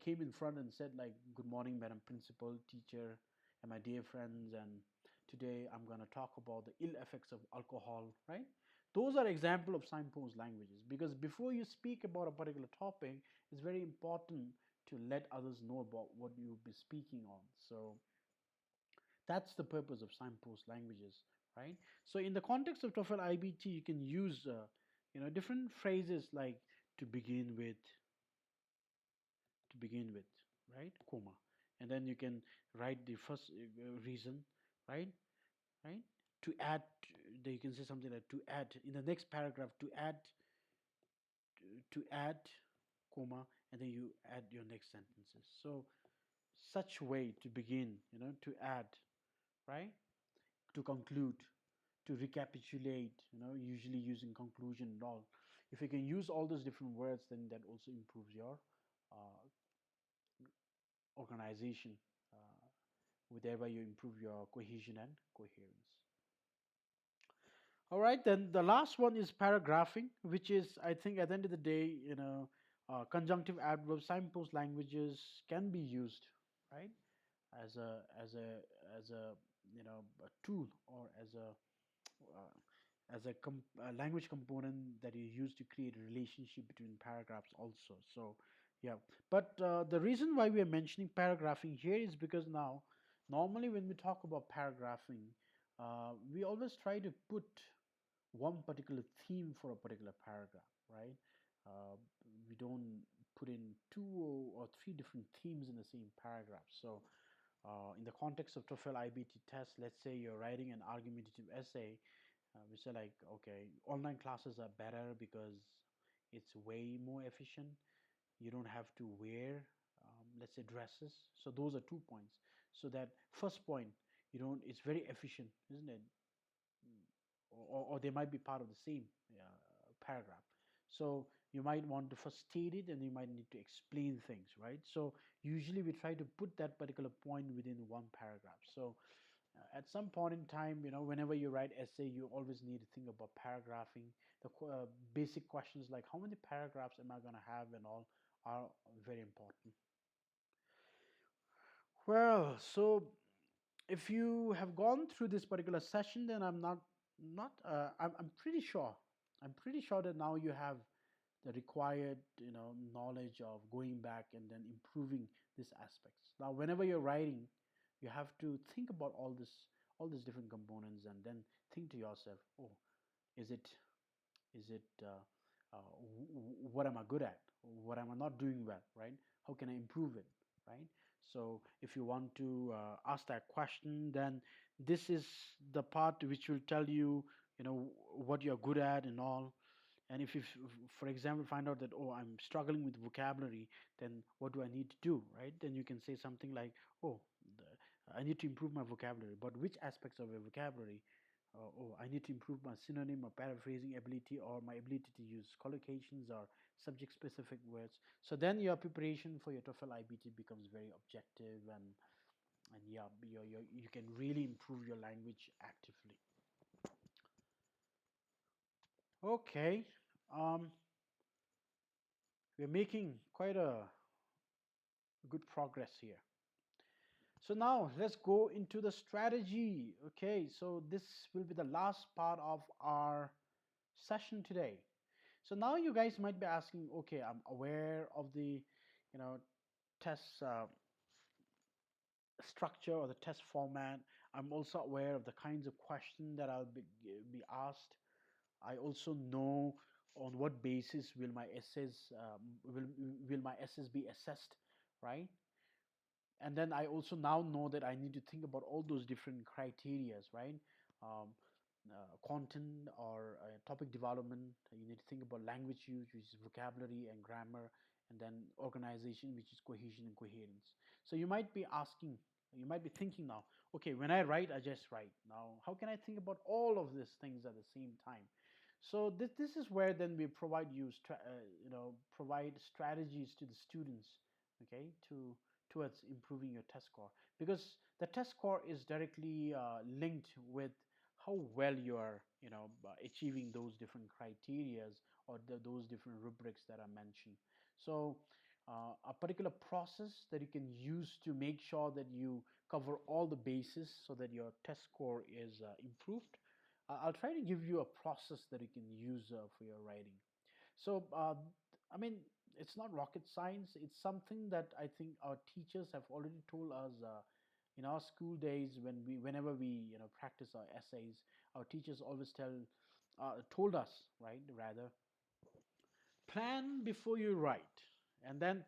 came in front and said like, "Good morning, Madam Principal, teacher, and my dear friends, and today I'm going to talk about the ill effects of alcohol," right? Those are example of signpost languages, because before you speak about a particular topic, it's very important to let others know about what you'll be speaking on. So that's the purpose of signpost languages, right? So in the context of TOEFL IBT, you can use different phrases like to begin with, to begin with, right? Comma, and then you can write the first reason, right? Right? To add, you can say something like to add in the next paragraph, to add, comma, and then you add your next sentences. So such way to begin, to add, right? To conclude, to recapitulate, usually using conclusion and all. If you can use all those different words, then that also improves your uh, organization. Thereby you improve your cohesion and coherence. All right, then the last one is paragraphing, which is, I think, at the end of the day, conjunctive adverbs, signpost languages can be used, right, as a a tool, or uh, as a language component that you use to create a relationship between paragraphs also. So yeah, but the reason why we are mentioning paragraphing here is because now normally when we talk about paragraphing, we always try to put one particular theme for a particular paragraph, right? uh, we don't put in two or three different themes in the same paragraph. So in the context of TOEFL IBT test, let's say you're writing an argumentative essay, we say like, okay, online classes are better because it's way more efficient. You don't have to wear, let's say, dresses. So those are 2 points. So that first point, you don't. It's very efficient, isn't it? Or they might be part of the same paragraph. So you might want to first state it, and you might need to explain things, right? So usually we try to put that particular point within one paragraph. So at some point in time, whenever you write essay, you always need to think about paragraphing. The basic questions like how many paragraphs am I going to have and all are very important. Well, so if you have gone through this particular session, then I'm pretty sure. I'm pretty sure that now you have the required knowledge of going back and then improving these aspects. Now whenever you're writing, you have to think about all these different components, and then think to yourself, oh, is it what am I good at, what am I not doing well, right? How can I improve it, right? So if you want to ask that question, then this is the part which will tell you, what you're good at and all. And if you, for example, find out that, oh, I'm struggling with vocabulary, then what do I need to do, right? Then you can say something like, oh, I need to improve my vocabulary, but which aspects of your vocabulary? Oh, I need to improve my synonym or paraphrasing ability, or my ability to use collocations or subject specific words. So then your preparation for your TOEFL IBT becomes very objective, and yeah, you can really improve your language actively. Okay, we're making quite a good progress here. So now let's go into the strategy. Okay, so this will be the last part of our session today. So now you guys might be asking, okay, I'm aware of the, test structure or the test format. I'm also aware of the kinds of questions that I'll be asked. I also know on what basis will my essays will my essays be assessed, right? And then I also now know that I need to think about all those different criterias, right? um, Content or topic development. You need to think about language use, which is vocabulary and grammar, and then organization, which is cohesion and coherence. So you might be asking, you might be thinking now, okay, when I write, I just write. Now how can I think about all of these things at the same time? So this is where then we provide provide strategies to the students, okay, towards improving your test score, because the test score is directly linked with how well you are, achieving those different criterias or those different rubrics that I mentioned. So a particular process that you can use to make sure that you cover all the bases so that your test score is improved. I'll try to give you a process that you can use for your writing. So, I mean, it's not rocket science. It's something that I think our teachers have already told us in our school days whenever we, practice our essays. Our teachers always told us, right? Rather, plan before you write, and then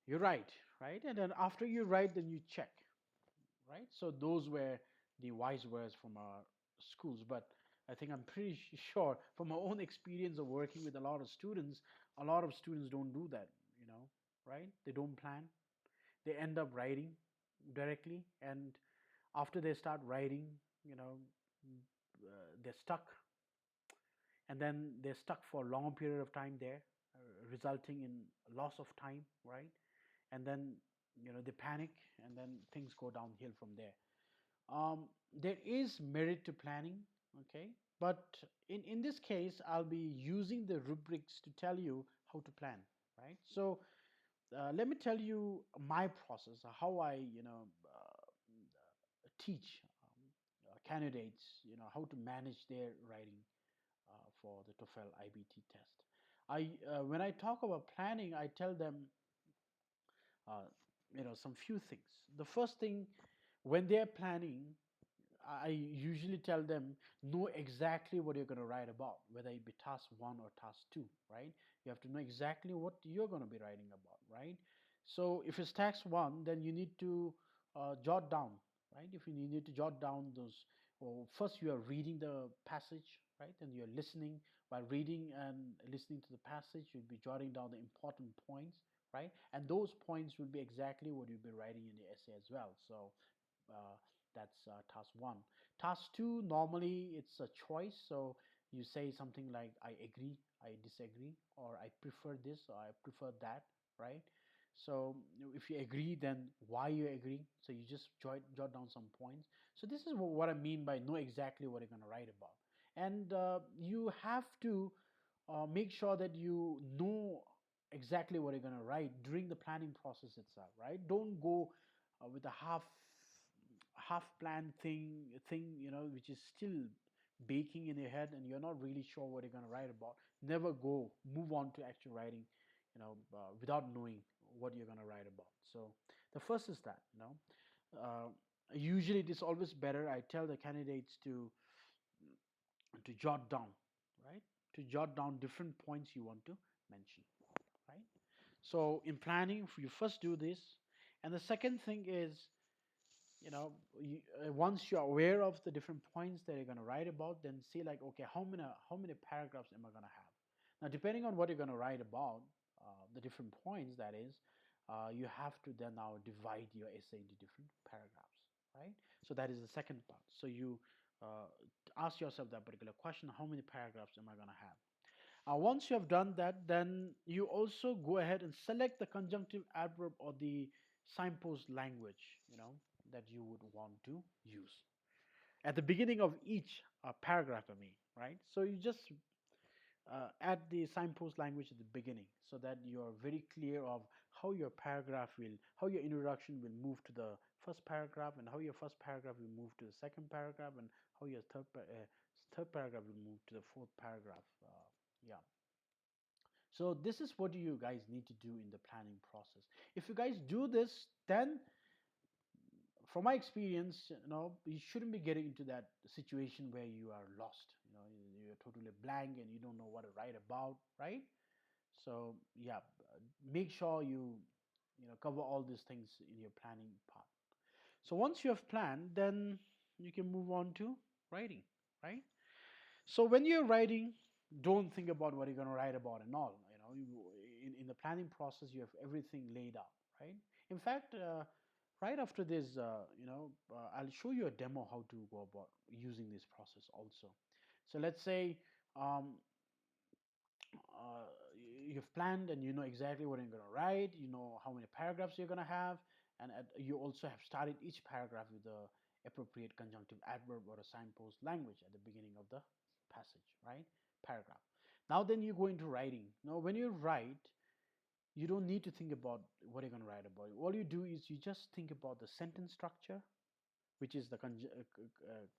you write, right? And then after you write, then you check, right? So those were the wise words from our schools. But I think I'm pretty sure from my own experience of working with a lot of students don't do that, right? They don't plan. They end up writing directly, and after they start writing, they're stuck, and then they're stuck for a long period of time there, resulting in loss of time, right? And then they panic, and then things go downhill from there. There is merit to planning, okay, but in this case I'll be using the rubrics to tell you how to plan, right? So let me tell you my process, how I teach candidates how to manage their writing for the TOEFL iBT test. I When I talk about planning, I tell them uh, some few things. The first thing, when they're planning, I usually tell them, know exactly what you're going to write about, whether it be task one or task two, right? You have to know exactly what you're going to be writing about, right? So if it's task one, then you need to jot down, right? If you need to jot down those, or first you are reading the passage, right? And you're listening. While reading and listening to the passage, you'll be jotting down the important points, right? And those points will be exactly what you'll be writing in the essay as well. So uh, that's task one. Task two, normally it's a choice. So you say something like, I agree, I disagree, or I prefer this, or I prefer that, right? So if you agree, then why you agree. So you just jot down some points. So this is what I mean by know exactly what you're going to write about. And you have to make sure that you know exactly what you're going to write during the planning process itself, right? Don't go with a half planned thing, which is still baking in your head, and you're not really sure what you're going to write about. Never go move on to actual writing, without knowing what you're going to write about. So the first is that, uh, usually it is always better, I tell the candidates to jot down, right? To jot down different points you want to mention, right? So in planning, you first do this, and the second thing is, once you're aware of the different points that you're going to write about, then say like, okay, how many paragraphs am I going to have? Now, depending on what you're going to write about, the different points, that is, you have to then now divide your essay into different paragraphs, right? So that is the second part. So you uh, ask yourself that particular question: how many paragraphs am I going to have? Once you have done that, then you also go ahead and select the conjunctive adverb or the signpost language, that you would want to use at the beginning of each paragraph. I mean, right? So you just add the signpost language at the beginning so that you're very clear of how your introduction will move to the first paragraph, and how your first paragraph will move to the second paragraph, and how your third paragraph will move to the fourth paragraph. Yeah. So this is what you guys need to do in the planning process. If you guys do this, then from my experience, you shouldn't be getting into that situation where you are lost. You're totally blank and you don't know what to write about, right? So yeah, make sure you cover all these things in your planning part. So once you have planned, then you can move on to writing, right? So when you're writing, don't think about what you're going to write about and all. In the planning process, you have everything laid out, right? In fact, right after this, I'll show you a demo how to go about using this process also. So let's say you've planned and you know exactly what you're going to write. You know how many paragraphs you're going to have, and you also have started each paragraph with the appropriate conjunctive adverb or a signpost language at the beginning of the passage, right? Paragraph. Now then you go into writing. Now when you write, you don't need to think about what you're going to write about. All you do is you just think about the sentence structure, which is the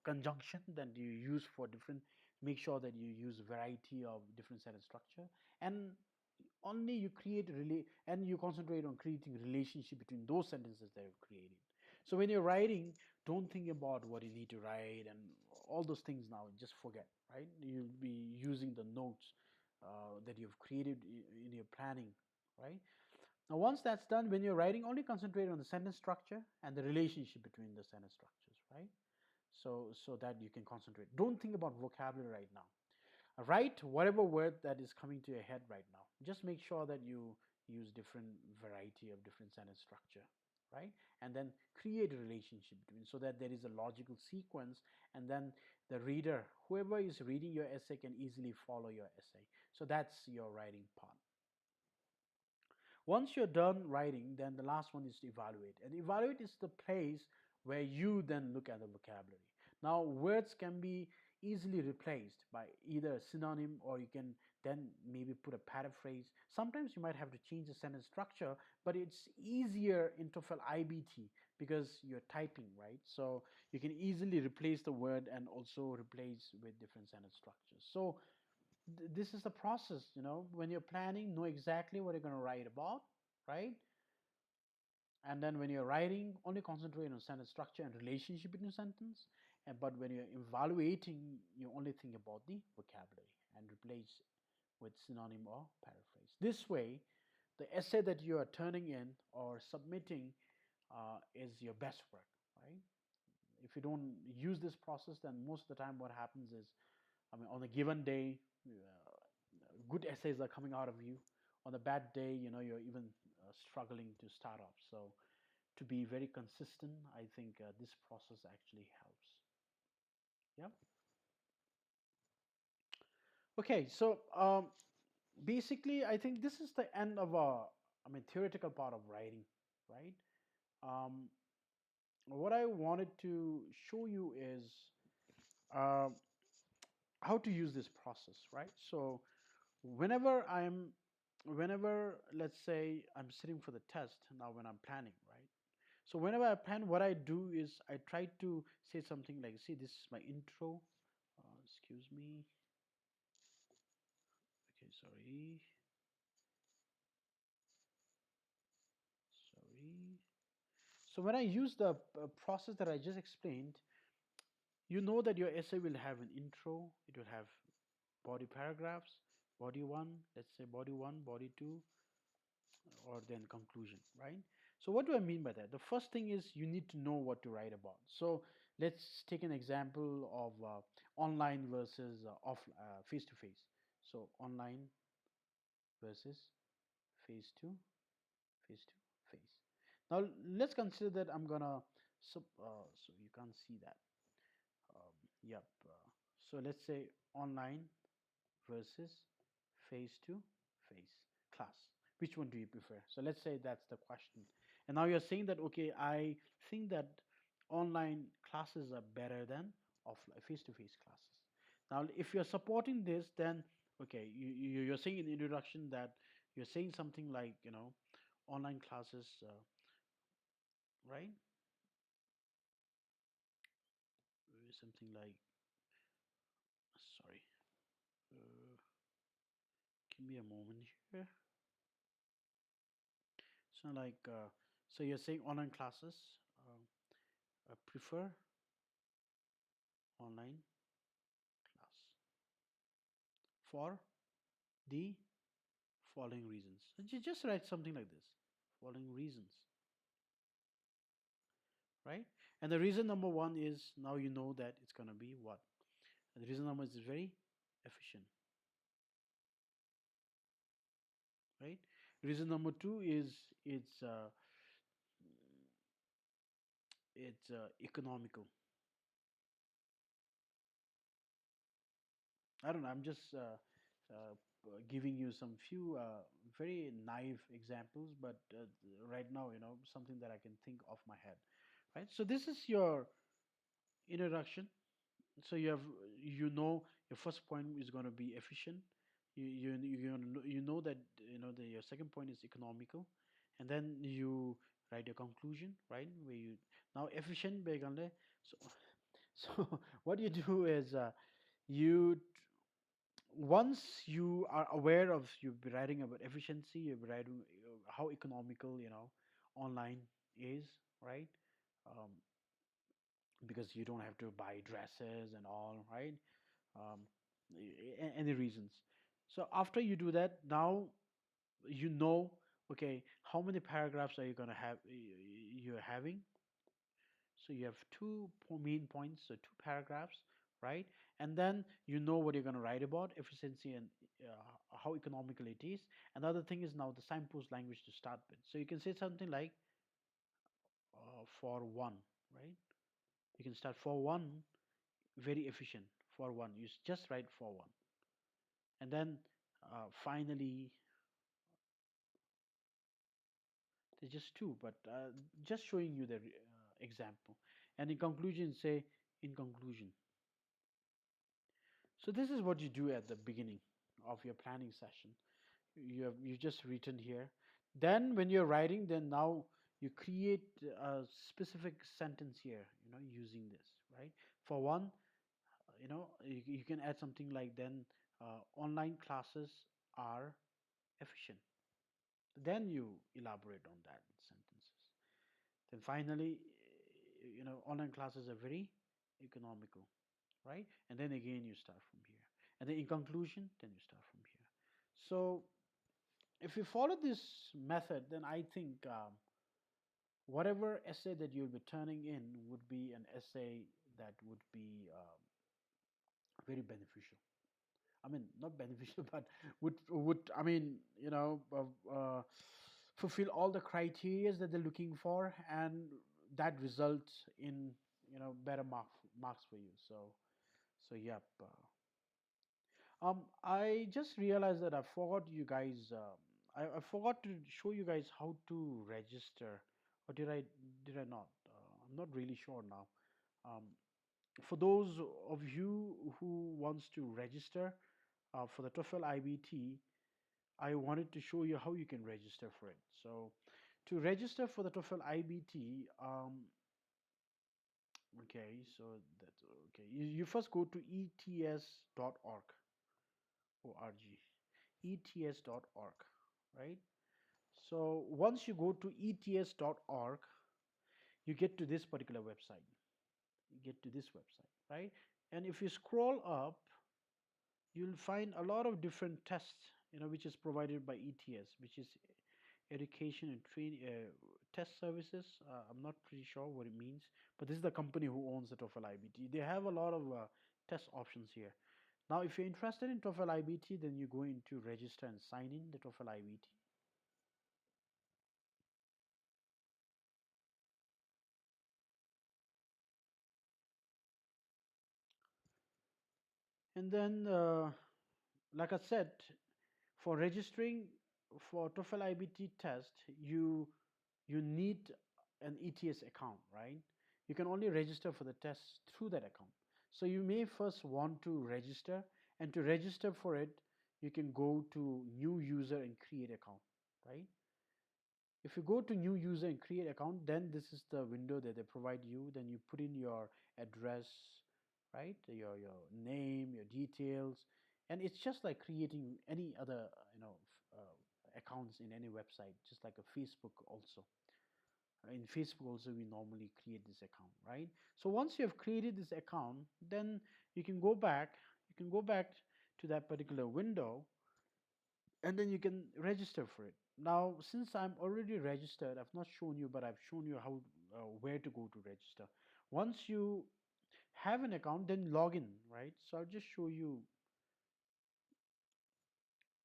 conjunction that you use for different, make sure that you use variety of different sentence structure, and only you create and you concentrate on creating relationship between those sentences that you're creating. So when you're writing, don't think about what you need to write and all those things. Now just forget, right? You'll be using the notes that you've created in your planning, right? Now, once that's done, when you're writing, only concentrate on the sentence structure and the relationship between the sentence structures, right? So that you can concentrate. Don't think about vocabulary right now. Write whatever word that is coming to your head right now. Just make sure that you use different variety of different sentence structure, right? And then create a relationship between, so that there is a logical sequence, and then the reader, whoever is reading your essay, can easily follow your essay. So that's your writing part. Once you're done writing, then the last one is to evaluate. And evaluate is the place where you then look at the vocabulary. Now, words can be easily replaced by either a synonym, or you can then maybe put a paraphrase. Sometimes you might have to change the sentence structure, but it's easier in TOEFL iBT because you're typing, right? So you can easily replace the word and also replace with different sentence structures. So this is the process, when you're planning, know exactly what you're going to write about, right? And then when you're writing, only concentrate on sentence structure and relationship between sentence. But when you're evaluating, you only think about the vocabulary and replace with synonym or paraphrase. This way, the essay that you are turning in or submitting is your best work, right? If you don't use this process, then most of the time what happens is, on a given day, good essays are coming out of you. On a bad day, you're even struggling to start off. So to be very consistent, I think this process actually helps. Yeah. Okay. So basically, I think this is the end of theoretical part of writing, right? Um, what I wanted to show you is uh, how to use this process, right? So whenever let's say I'm sitting for the test now, when I'm planning, right? So whenever I plan, what I do is I try to say something like, see, this is my intro. Excuse me. Okay, sorry. So when I use the process that I just explained, you know that your essay will have an intro, it will have body paragraphs, body one, let's say body one, body two, or then conclusion, right? So what do I mean by that? The first thing is you need to know what to write about. So let's take an example of online versus off face to face. So online versus face to face to face. Now let's consider that I'm gonna so you can't see that. Yep. So let's say online versus face to face class. Which one do you prefer? So let's say that's the question. And now you're saying that, okay, I think that online classes are better than offline face to face classes. Now, if you're supporting this, then okay, you're saying in the introduction that you're saying something like, online classes, right? Something like, sorry, uh, give me a moment here. So like, so you're saying online classes, prefer online class for the following reasons. And you just write something like this, following reasons, right? And the reason number one is, now you know that it's going to be what? And the reason number is very efficient, right? Reason number two is it's economical. I don't know. I'm just uh, giving you some few very naive examples, but right now, something that I can think off my head, right? So this is your introduction. So you know your first point is going to be efficient. You know that your second point is economical, and then you write your conclusion, right? Where you now efficient begande. So so what you do is you once you are aware of you'll be writing about efficiency, you'll be writing how economical online is, right? Um, because you don't have to buy dresses and all, right? um, any reasons. So after you do that, now you know, okay, how many paragraphs are you going to have, you're having. So you have main points, so two paragraphs, right? And then you know what you're going to write about efficiency and how economical it is. Another thing is now the signpost language to start with. So you can say something like for one, right? You can start for one, very efficient for one. You just write for one, and then finally there's just two, but just showing you the example. And in conclusion, say in conclusion. So this is what you do at the beginning of your planning session. You just written here. Then when you're writing, then now you create a specific sentence here, using this, right? For one, you can add something like, then online classes are efficient. Then you elaborate on that in sentences. Then finally, online classes are very economical, right? And then again you start from here. And then in conclusion, then you start from here. So if you follow this method, then I think whatever essay that you'll be turning in would be an essay that would be very beneficial. I mean, not beneficial, but would I mean, fulfill all the criteria that they're looking for, and that results in better marks for you. So yep. I just realized that I forgot you guys. I forgot to show you guys how to register, or did I not? I'm not really sure now. Um, for those of you who wants to register for the TOEFL IBT, I wanted to show you how you can register for it. So to register for the TOEFL IBT, okay, so that's okay. You first go to ets.org, org, ets.org, right? So once you go to ets.org, you get to this particular website. You get to this website, right? And if you scroll up, you'll find a lot of different tests, which is provided by ETS, which is education and training test services. I'm not pretty sure what it means, but this is the company who owns the TOEFL IBT. They have a lot of test options here. Now, if you're interested in TOEFL IBT, then you go into register and sign in the TOEFL IBT. And then, like I said, for registering for TOEFL IBT test, you need an ETS account, right? You can only register for the test through that account. So you may first want to register, and to register for it, you can go to new user and create account, right? If you go to new user and create account, then this is the window that they provide you. Then you put in your address, right? Your name, your details, and it's just like creating any other accounts in any website, just like a Facebook also. In Facebook also we normally create this account, right? So once you have created this account, then you can go back. You can go back to that particular window, and then you can register for it. Now, since I'm already registered, I've not shown you, but I've shown you how where to go to register. Once you have an account, then log in, right? So I'll just show you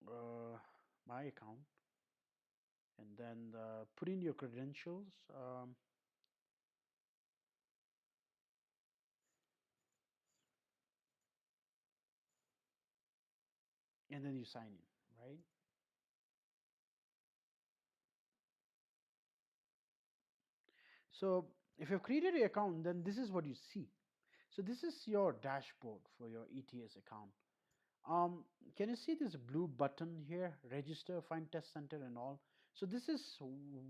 uh, my account, and then put in your credentials, and then you sign in, right? So if you've created your account, then this is what you see. So this is your dashboard for your ETS account. um, can you see this blue button here, register, find test center and all? So this is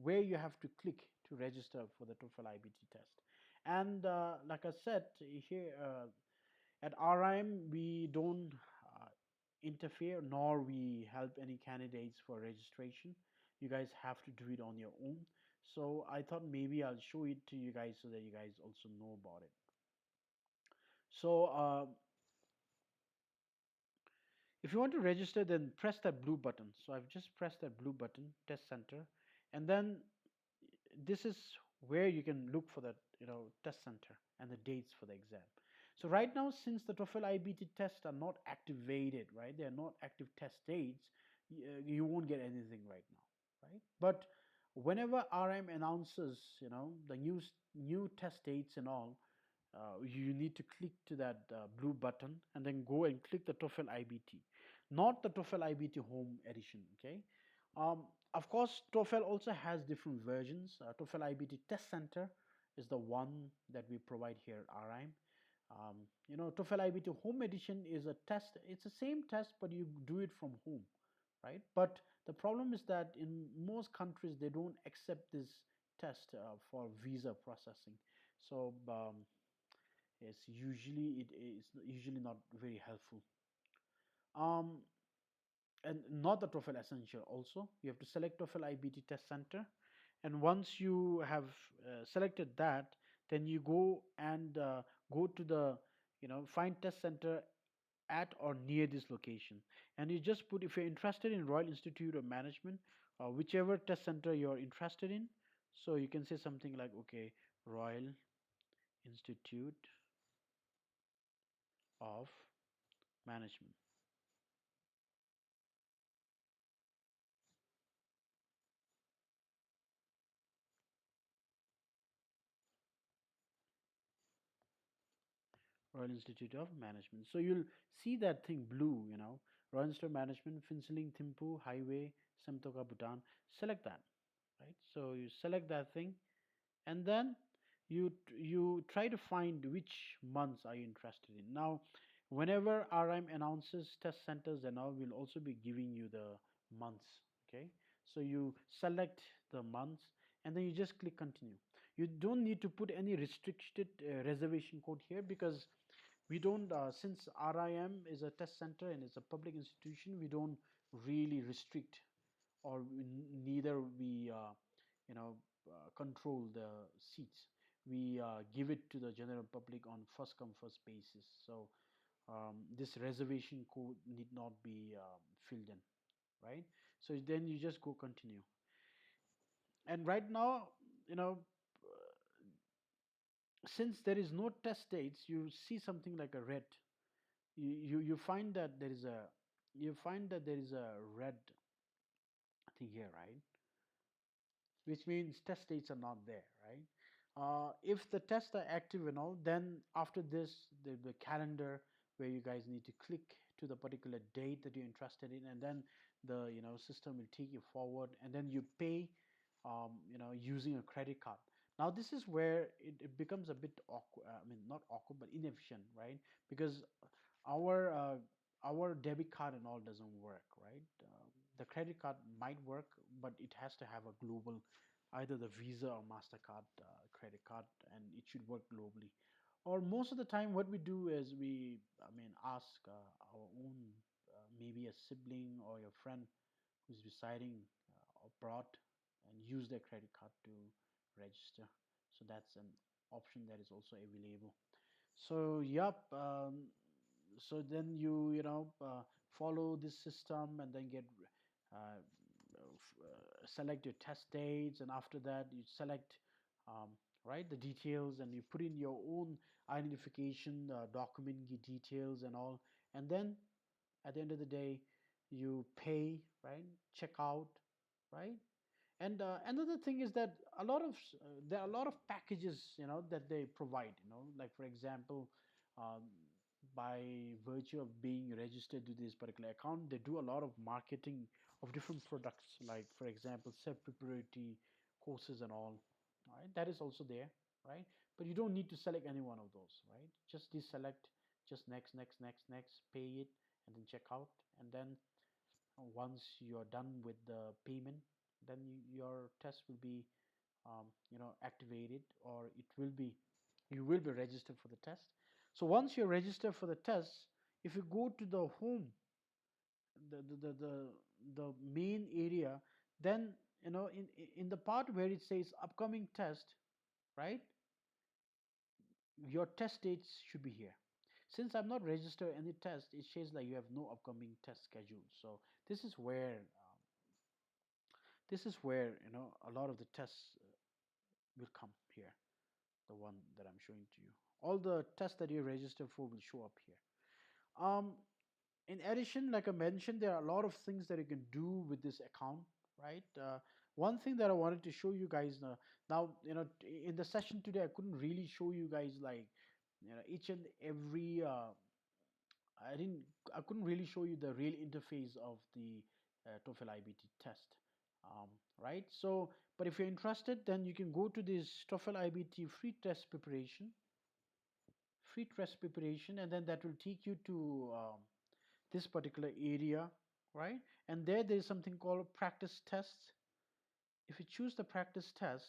where you have to click to register for the TOEFL IBT test. And like I said here, at RIM we don't interfere nor we help any candidates for registration. You guys have to do it on your own. So I thought maybe I'll show it to you guys so that you guys also know about it. So if you want to register, then press that blue button. So I've just pressed that blue button, test center, and then this is where you can look for that, test center and the dates for the exam. So right now, since the TOEFL IBT tests are not activated, right, they are not active test dates, you won't get anything right now, right? But whenever RM announces, the new test dates and all, you need to click to that blue button and then go and click the TOEFL IBT, not the TOEFL IBT Home Edition. Okay. Um, of course, TOEFL also has different versions. TOEFL IBT Test Center is the one that we provide here at RIM. TOEFL IBT Home Edition is a test. It's the same test, but you do it from home, right? But the problem is that in most countries they don't accept this test for visa processing. So it is usually not very helpful. Um, and not the TOEFL Essential also. You have to select TOEFL IBT Test Center. And once you have selected that, then you go and go to the, find test center at or near this location. And you just put, if you're interested in Royal Institute of Management, whichever test center you're interested in. So you can say something like, okay, Royal Institute of Management. Royal Institute of Management. So you'll see that thing blue, Royal Institute of Management, Phinsiling Thimphu Highway, Semtoka, Bhutan. Select that, right? So you select that thing, and then you try to find which months are you interested in. Now, whenever RM announces test centers and all, we'll also be giving you the months. Okay, so you select the months and then you just click continue. You don't need to put any restricted reservation code here because we don't since RIM is a test center and it's a public institution, we don't really restrict, or neither we control the seats. We give it to the general public on first come first basis. So this reservation code need not be filled in, right? So then you just go continue. And right now, you know since there is no test dates, you see something like a red. You find that there is a red thing here, right? Which means test dates are not there, right? If the tests are active and all, then after this, the calendar where you guys need to click to the particular date that you're interested in, and then the system will take you forward, and then you pay, using a credit card. Now this is where it becomes a bit awkward. I mean, not awkward, but inefficient, right? Because our uh, our debit card and all doesn't work, right? The credit card might work, but it has to have a global, either the Visa or Mastercard credit card, and it should work globally. Or most of the time, what we do is ask our own, maybe a sibling or your friend who's residing abroad, and use their credit card to register. So that's an option that is also available. So yep. So then follow this system and then get uh, select your test dates, and after that you select um, right, the details, and you put in your own identification document details and all, and then at the end of the day you pay, right, check out, right. And another thing is that there are a lot of packages that they provide, like for example, um, by virtue of being registered to this particular account, they do a lot of marketing of different products, like for example self preparatory courses and all, right, that is also there, right. but you don't need to select any one of those, right? Just deselect, just next, next, next, next, pay it, and then check out. And then once you're done with the payment, then your test will be activated, or you will be registered for the test. So once you're registered for the test, if you go to the home, the the the the, the main area, then in the part where it says upcoming test, right, your test dates should be here. Since I'm not registered any test, it says that you have no upcoming test scheduled. So this is where a lot of the tests will come here. The one that I'm showing to you, all the tests that you registered for will show up here. um in addition, like I mentioned, there are a lot of things that you can do with this account, right? One thing that I wanted to show you guys, now, in the session today, I couldn't really show you guys like each and every I didn't I couldn't really show you the real interface of the TOEFL IBT test, right? So, but if you're interested, then you can go to this TOEFL IBT free test preparation, and then that will take you to this particular area, right? And there is something called practice tests. If you choose the practice test,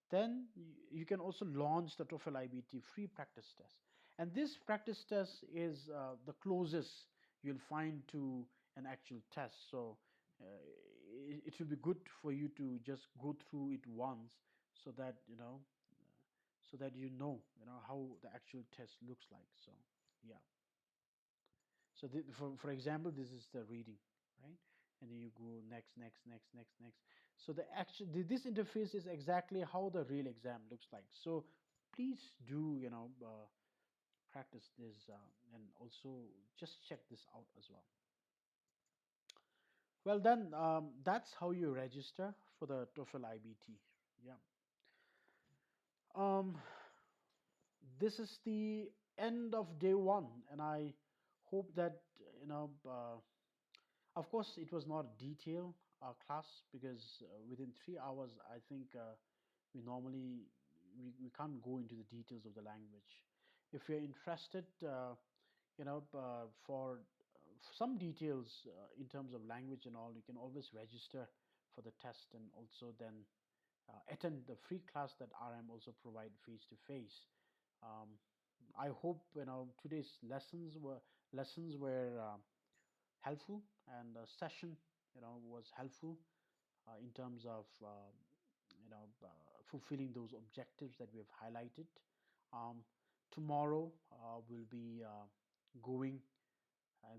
then you can also launch the TOEFL IBT free practice test. And this practice test is the closest you'll find to an actual test. So it will be good for you to just go through it once, so that you know how the actual test looks like. So yeah. So for example, this is the reading, right? And then you go next, next, next, next, next. So this interface is exactly how the real exam looks like. So please do practice this, and also just check this out as well. Well, then that's how you register for the TOEFL IBT. Yeah. Um, this is the end of day one, and I hope that of course, it was not a detailed class, because within 3 hours, I think we can't go into the details of the language. If you're interested, for some details in terms of language and all, you can always register for the test, and also then attend the free class that RM also provide face to face. I hope today's lessons were helpful, and the session was helpful in terms of fulfilling those objectives that we have highlighted. um, Tomorrow we'll be going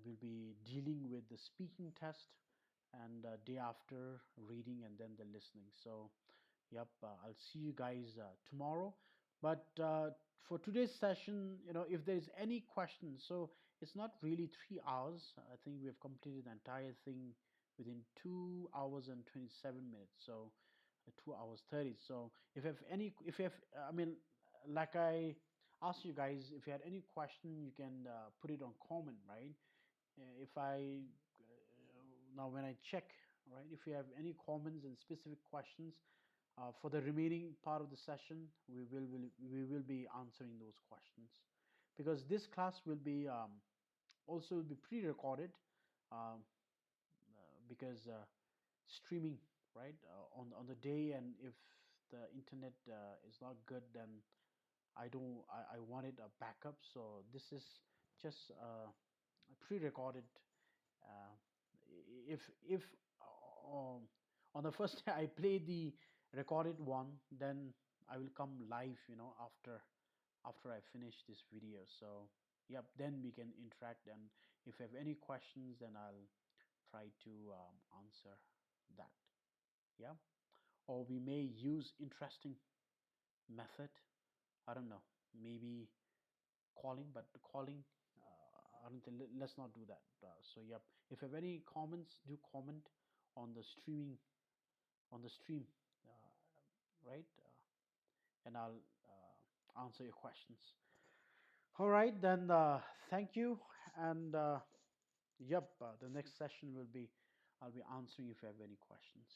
we'll be dealing with the speaking test, and day after reading, and then the listening. So yep, I'll see you guys tomorrow. But for today's session, if there's any questions, so it's not really 3 hours. I think we have completed the entire thing within 2 hours and 27 minutes. So 2 hours 30. So if you have, I mean, like I asked you guys, if you had any question, you can put it on comment, right? If I Now when I check, right, if you have any comments and specific questions for the remaining part of the session, we will be answering those questions, because this class will be also will be pre-recorded, um, because streaming, right, on the day, and if the internet is not good, then I wanted a backup. So this is just a pre-recorded. uh, if on the first day I play the recorded one, then I will come live after I finish this video. So yep, then we can interact, and if you have any questions, then I'll try to answer that. Yeah. Or we may use interesting method. I don't know, maybe calling, but the calling, I don't think, let's not do that. So yep, if you have any comments, do comment on the stream, right? And I'll answer your questions. All right, then thank you, and yep, the next session will be I'll be answering if you have any questions.